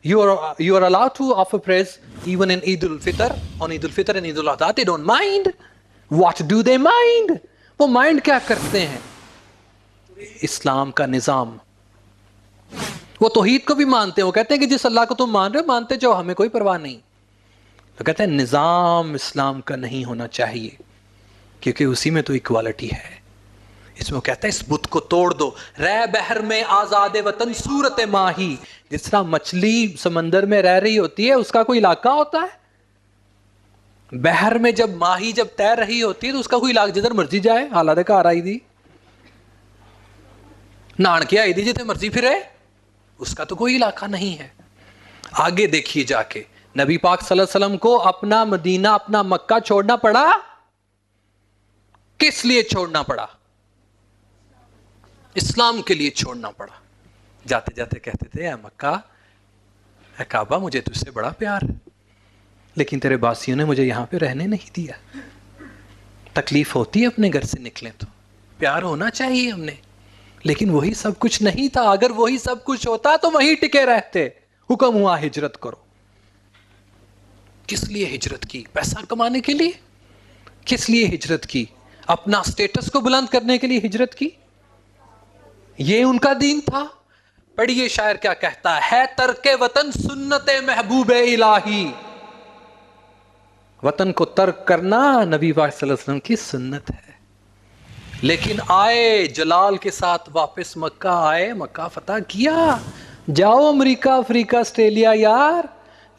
[SPEAKER 3] You are allowed to offer prayers even in Eid al-Fitr. On Eid al-Fitr and Eid al-Adha, they don't mind. What do they mind? وہ mind کیا کرتے ہیں؟ اسلام کا نظام. وہ توحید کو بھی مانتے ہیں. وہ کہتے ہیں کہ جس اللہ کو تم مان رہے ہو مانتے جاؤ، ہمیں کوئی پرواہ نہیں. وہ کہتے ہیں نظام اسلام کا نہیں ہونا چاہیے کیونکہ اسی میں تو ایکوالٹی ہے. اس میں وہ کہتا ہے اس بت کو توڑ دو. رہ بحر میں آزاد وطن صورت ماہی. جس طرح مچھلی سمندر میں رہ رہی ہوتی ہے اس کا کوئی علاقہ ہوتا ہے؟ بحر میں جب ماہی جب تیر رہی ہوتی ہے تو اس کا کوئی علاج جدھر مرضی جائے, حالات گھر آئی دی نان کے آئی دی جتنے مرضی پھرے, اس کا تو کوئی علاقہ نہیں ہے. آگے دیکھیے جا کے نبی پاک صلی اللہ علیہ وسلم کو اپنا مدینہ اپنا مکہ چھوڑنا پڑا. کس لیے چھوڑنا پڑا؟ اسلام کے لیے چھوڑنا پڑا. جاتے جاتے کہتے تھے اے مکہ, اے کعبہ, مجھے تجھ سے بڑا پیار ہے, لیکن تیرے باسیوں نے مجھے یہاں پہ رہنے نہیں دیا. تکلیف ہوتی ہے اپنے گھر سے نکلیں تو, پیار ہونا چاہیے ہم نے, لیکن وہی سب کچھ نہیں تھا. اگر وہی سب کچھ ہوتا تو وہیں ٹکے رہتے. حکم ہوا ہجرت کرو. کس لیے ہجرت کی؟ پیسہ کمانے کے لیے؟ کس لیے ہجرت کی؟ اپنا سٹیٹس کو بلند کرنے کے لیے ہجرت کی. یہ ان کا دین تھا. پڑھیے شاعر کیا کہتا ہے ترک وطن سنت محبوب الہی. وطن کو ترک کرنا نبی پاک صلی اللہ علیہ وسلم کی سنت ہے. لیکن آئے جلال کے ساتھ واپس مکہ آئے, مکہ فتح کیا. جاؤ امریکہ افریقہ آسٹریلیا یار,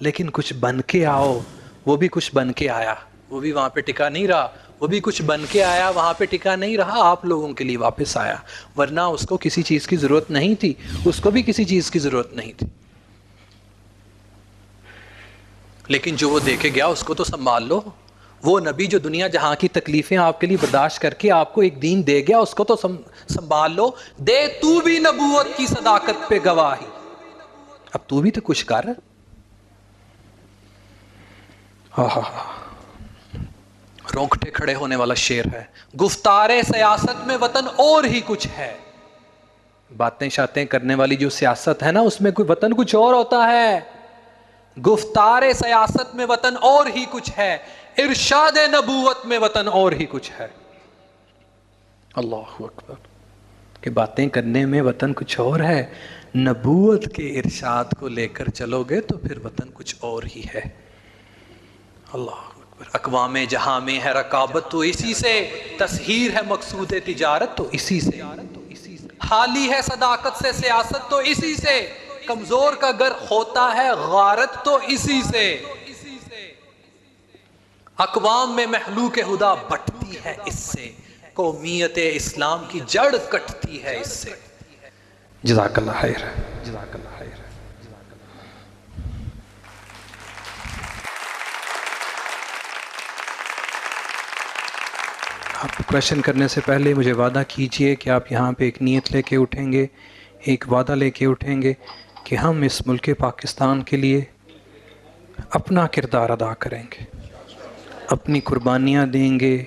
[SPEAKER 3] لیکن کچھ بن کے آؤ. وہ بھی کچھ بن کے آیا, وہ بھی وہاں پہ ٹکا نہیں رہا. وہ بھی کچھ بن کے آیا, وہاں پہ ٹکا نہیں رہا, آپ لوگوں کے لیے واپس آیا. ورنہ اس کو کسی چیز کی ضرورت نہیں تھی, اس کو بھی کسی چیز کی ضرورت نہیں تھی. لیکن جو وہ دے کے گیا اس کو تو سنبھال لو. وہ نبی جو دنیا جہاں کی تکلیفیں آپ کے لیے برداشت کر کے آپ کو ایک دین دے گیا, اس کو تو سنبھال لو. دے تو بھی نبوت کی صداقت پہ گواہی. اب تو بھی تو کچھ کر. رونگٹے کھڑے ہونے والا شعر ہے. گفتار سیاست میں وطن اور ہی کچھ ہے. باتیں شاتیں کرنے والی جو سیاست ہے نا, اس میں کوئی وطن کچھ اور ہوتا ہے. گفتار سیاست میں وطن اور ہی کچھ ہے, ارشاد نبوت میں وطن اور ہی کچھ ہے. اللہ اکبر. کہ باتیں کرنے میں وطن کچھ اور ہے, نبوت کے ارشاد کو لے کر چلو گے تو پھر وطن کچھ اور ہی ہے. اللہ اکبر. اقوام جہاں میں ہے رقابت تو اسی سے, تسہیر ہے مقصود تجارت تو اسی سے, حالی ہے صداقت سے سیاست تو اسی سے, کمزور کا گر ہوتا ہے غارت تو اسی سے. اقوام میں محلوق خدا بٹتی ہے اس سے, قومیت اسلام کی جڑ کٹتی ہے اس سے. جزاک اللہ خیر. جزاک اللہ خیر. آپ کویشچن کرنے سے پہلے مجھے وعدہ کیجئے کہ آپ یہاں پہ ایک نیت لے کے اٹھیں گے, ایک وعدہ لے کے اٹھیں گے کہ ہم اس ملک پاکستان کے لیے اپنا کردار ادا کریں گے, اپنی قربانیاں دیں گے,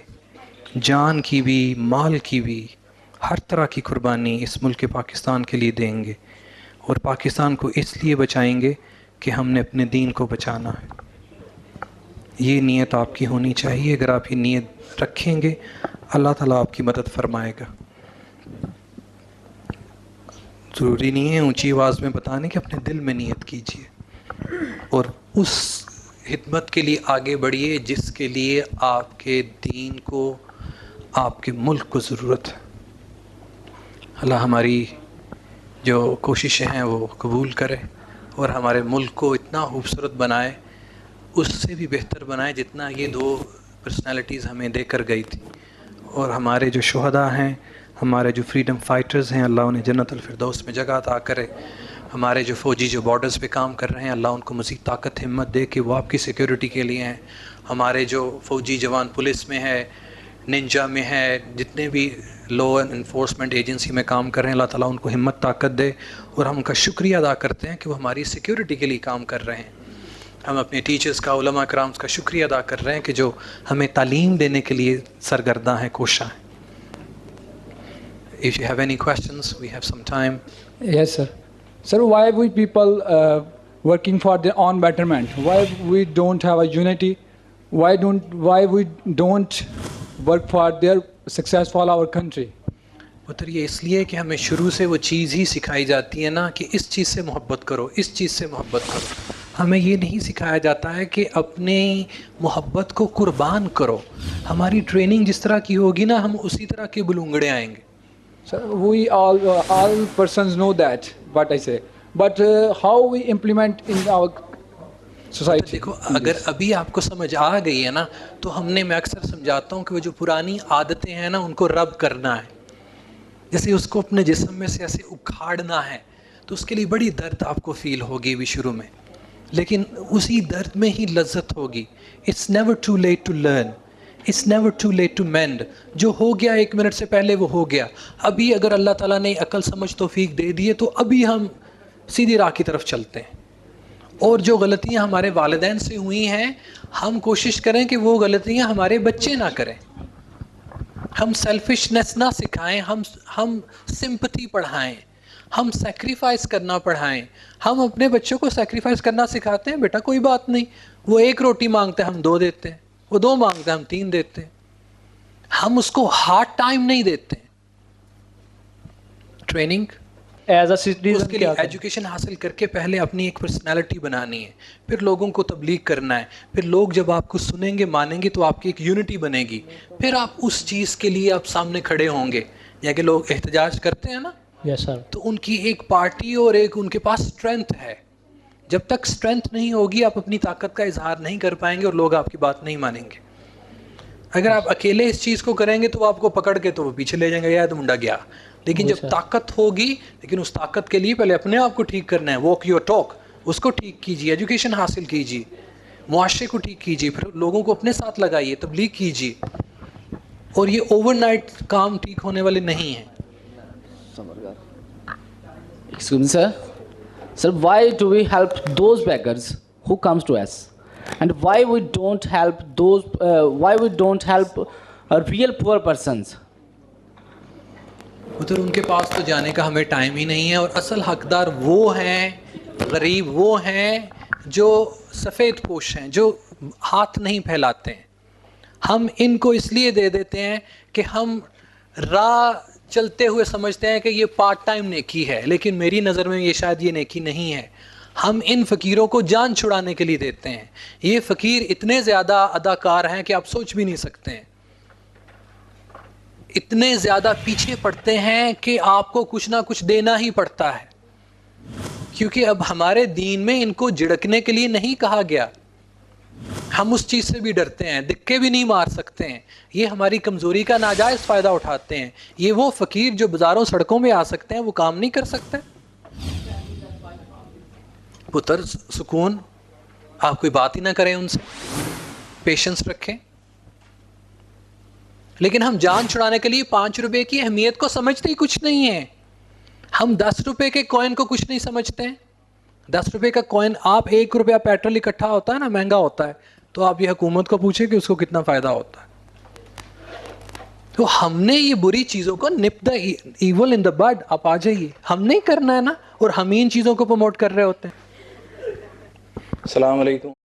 [SPEAKER 3] جان کی بھی مال کی بھی, ہر طرح کی قربانی اس ملک پاکستان کے لیے دیں گے. اور پاکستان کو اس لیے بچائیں گے کہ ہم نے اپنے دین کو بچانا ہے. یہ نیت آپ کی ہونی چاہیے. اگر آپ یہ نیت رکھیں گے اللہ تعالیٰ آپ کی مدد فرمائے گا. ضروری نہیں ہے اونچی آواز میں بتانے کہ اپنے دل میں نیت کیجئے اور اس خدمت کے لیے آگے بڑھیے جس کے لیے آپ کے دین کو, آپ کے ملک کو ضرورت ہے. اللہ ہماری جو کوششیں ہیں وہ قبول کرے اور ہمارے ملک کو اتنا خوبصورت بنائے, اس سے بھی بہتر بنائے جتنا یہ دو پرسنالٹیز ہمیں دے کر گئی تھی. اور ہمارے جو شہداء ہیں, ہمارے جو فریڈم فائٹرز ہیں, اللہ انہیں جنت الفردوس میں جگہ عطا کرے. ہمارے جو فوجی جو بارڈرز پہ کام کر رہے ہیں, اللہ ان کو مزید طاقت ہمت دے کہ وہ آپ کی سیکیورٹی کے لیے ہیں. ہمارے جو فوجی جوان پولیس میں ہے, ننجا میں ہے, جتنے بھی لا انفورسمنٹ ایجنسی میں کام کر رہے ہیں, اللہ تعالیٰ ان کو ہمت طاقت دے. اور ہم ان کا شکریہ ادا کرتے ہیں کہ وہ ہماری سیکیورٹی کے لیے کام کر رہے ہیں. ہم اپنے ٹیچرز کا, علماء کرام کا شکریہ ادا کر رہے ہیں کہ جو ہمیں تعلیم دینے کے لیے سرگرداں ہیں, کوشاں ہیں. If you have any questions, we have some time.
[SPEAKER 9] Yes, sir. Sir, why we people working for their own betterment? Why we don't have a unity? Why we don't work for their success for our country?
[SPEAKER 3] پتر یہ اس لیے کہ ہمیں شروع سے وہ چیز ہی سکھائی جاتی ہے نا کہ اس چیز سے محبت کرو, اس چیز سے محبت کرو. ہمیں یہ نہیں سکھایا جاتا ہے کہ اپنے محبت کو قربان کرو. ہماری ٹریننگ جس طرح کی ہوگی نا, ہم اسی طرح کے بلونگڑے آئیں گے.
[SPEAKER 9] Sir, we all persons know that, what I say. But how we implement in our... society.
[SPEAKER 3] دیکھو اگر ابھی آپ کو سمجھ آ گئی ہے نا تو ہم نے, میں اکثر سمجھاتا ہوں کہ وہ جو پرانی عادتیں ہیں نا ان کو رب کرنا ہے, جیسے اس کو اپنے جسم میں سے ایسے اکھاڑنا ہے, تو اس کے لیے بڑی درد آپ کو فیل ہوگی بھی شروع میں, لیکن اسی درد میں ہی لذت ہوگی. It's never too late to learn, it's never too late to mend. جو ہو گیا 1 منٹ سے پہلے وہ ہو گیا. ابھی اگر اللہ تعالیٰ نے عقل سمجھ توفیق دے دی ہے تو ابھی ہم سیدھی راہ کی طرف چلتے ہیں. اور جو غلطیاں ہمارے والدین سے ہوئی ہیں ہم کوشش کریں کہ وہ غلطیاں ہمارے بچے نہ کریں. ہم سیلفشنس نہ سکھائیں, ہم سمپتھی پڑھائیں, ہم سیکریفائس کرنا پڑھائیں. ہم اپنے بچوں کو سیکریفائس کرنا سکھاتے ہیں, بیٹا کوئی بات نہیں, وہ 1 روٹی مانگتا ہے ہم 2 دیتے ہیں, وہ 2 مانگتا ہے ہم 3 دیتے ہیں. ہم اس کو ہارڈ ٹائم نہیں دیتے. ٹریننگ
[SPEAKER 4] ایز اے
[SPEAKER 3] اس
[SPEAKER 4] سٹیزن
[SPEAKER 3] کے لیے ایجوکیشن حاصل کر کے پہلے اپنی ایک پرسنالٹی بنانی ہے, پھر لوگوں کو تبلیغ کرنا ہے, پھر لوگ جب آپ کو سنیں گے مانیں گے تو آپ کی ایک یونٹی بنے گی, پھر آپ اس چیز کے لیے آپ سامنے کھڑے ہوں گے. یا کہ لوگ احتجاج کرتے ہیں نا,
[SPEAKER 4] یس سر,
[SPEAKER 3] تو ان کی ایک پارٹی اور ایک ان کے پاس اسٹرینتھ ہے. جب تک اسٹرینتھ نہیں ہوگی آپ اپنی طاقت کا اظہار نہیں کر پائیں گے اور لوگ آپ کی بات نہیں مانیں گے. اگر آپ اکیلے اس چیز کو کریں گے تو وہ آپ کو پکڑ کے تو وہ پیچھے لے جائیں گے, یا تو منڈا گیا. لیکن جب طاقت ہوگی, لیکن اس طاقت کے لیے پہلے اپنے آپ کو ٹھیک کرنا ہے. واک یور ٹاک, اس کو ٹھیک کیجیے, ایجوکیشن حاصل کیجیے, معاشرے کو ٹھیک کیجیے, پھر لوگوں کو اپنے ساتھ لگائیے, تبلیغ کیجیے. اور یہ اوور نائٹ کام ٹھیک ہونے والے نہیں ہیں.
[SPEAKER 5] Excuse me, sir. Sir, why do we help those beggars who comes to us, and why we don't help those? Why we don't help real poor persons?
[SPEAKER 3] ادھر ان کے پاس تو جانے کا ہمیں ٹائم ہی نہیں ہے. اور اصل حقدار وہ ہیں, غریب وہ ہیں جو سفید پوش ہیں, جو ہاتھ نہیں پھیلاتے ہیں. ہم ان کو اس لیے دے دیتے ہیں کہ ہم راہ چلتے ہوئے سمجھتے ہیں کہ یہ پارٹ ٹائم نیکی ہے, لیکن میری نظر میں یہ شاید یہ نیکی نہیں ہے. ہم ان فقیروں کو جان چھڑانے کے لیے دیتے ہیں. یہ فقیر اتنے زیادہ اداکار ہیں کہ آپ سوچ بھی نہیں سکتے ہیں. اتنے زیادہ پیچھے پڑتے ہیں کہ آپ کو کچھ نہ کچھ دینا ہی پڑتا ہے, کیونکہ اب ہمارے دین میں ان کو جھڑکنے کے لیے نہیں کہا گیا. ہم اس چیز سے بھی ڈرتے ہیں, دکے بھی نہیں مار سکتے ہیں. یہ ہماری کمزوری کا ناجائز فائدہ اٹھاتے ہیں. یہ وہ فقیر جو بازاروں سڑکوں میں آ سکتے ہیں وہ کام نہیں کر سکتے. پتر سکون, آپ کوئی بات ہی نہ کریں ان سے, پیشنس رکھیں. لیکن ہم جان چھڑانے کے لیے 5 روپے کی اہمیت کو سمجھتے ہی کچھ نہیں ہیں. ہم 10 روپے کے کوئن کو کچھ نہیں سمجھتے ہیں. 10 روپے کا کوئن, آپ 1 روپیہ پیٹرول اکٹھا ہوتا ہے نا, مہنگا ہوتا ہے, تو آپ یہ حکومت کو پوچھیں کہ اس کو کتنا فائدہ ہوتا ہے. تو ہم نے یہ بری چیزوں کو نپ دا ایول ان دا بڈ, آپ آ جائیے, ہم نہیں کرنا ہے نا, اور ہم ان چیزوں کو پروموٹ کر رہے ہوتے ہیں.
[SPEAKER 2] السلام علیکم.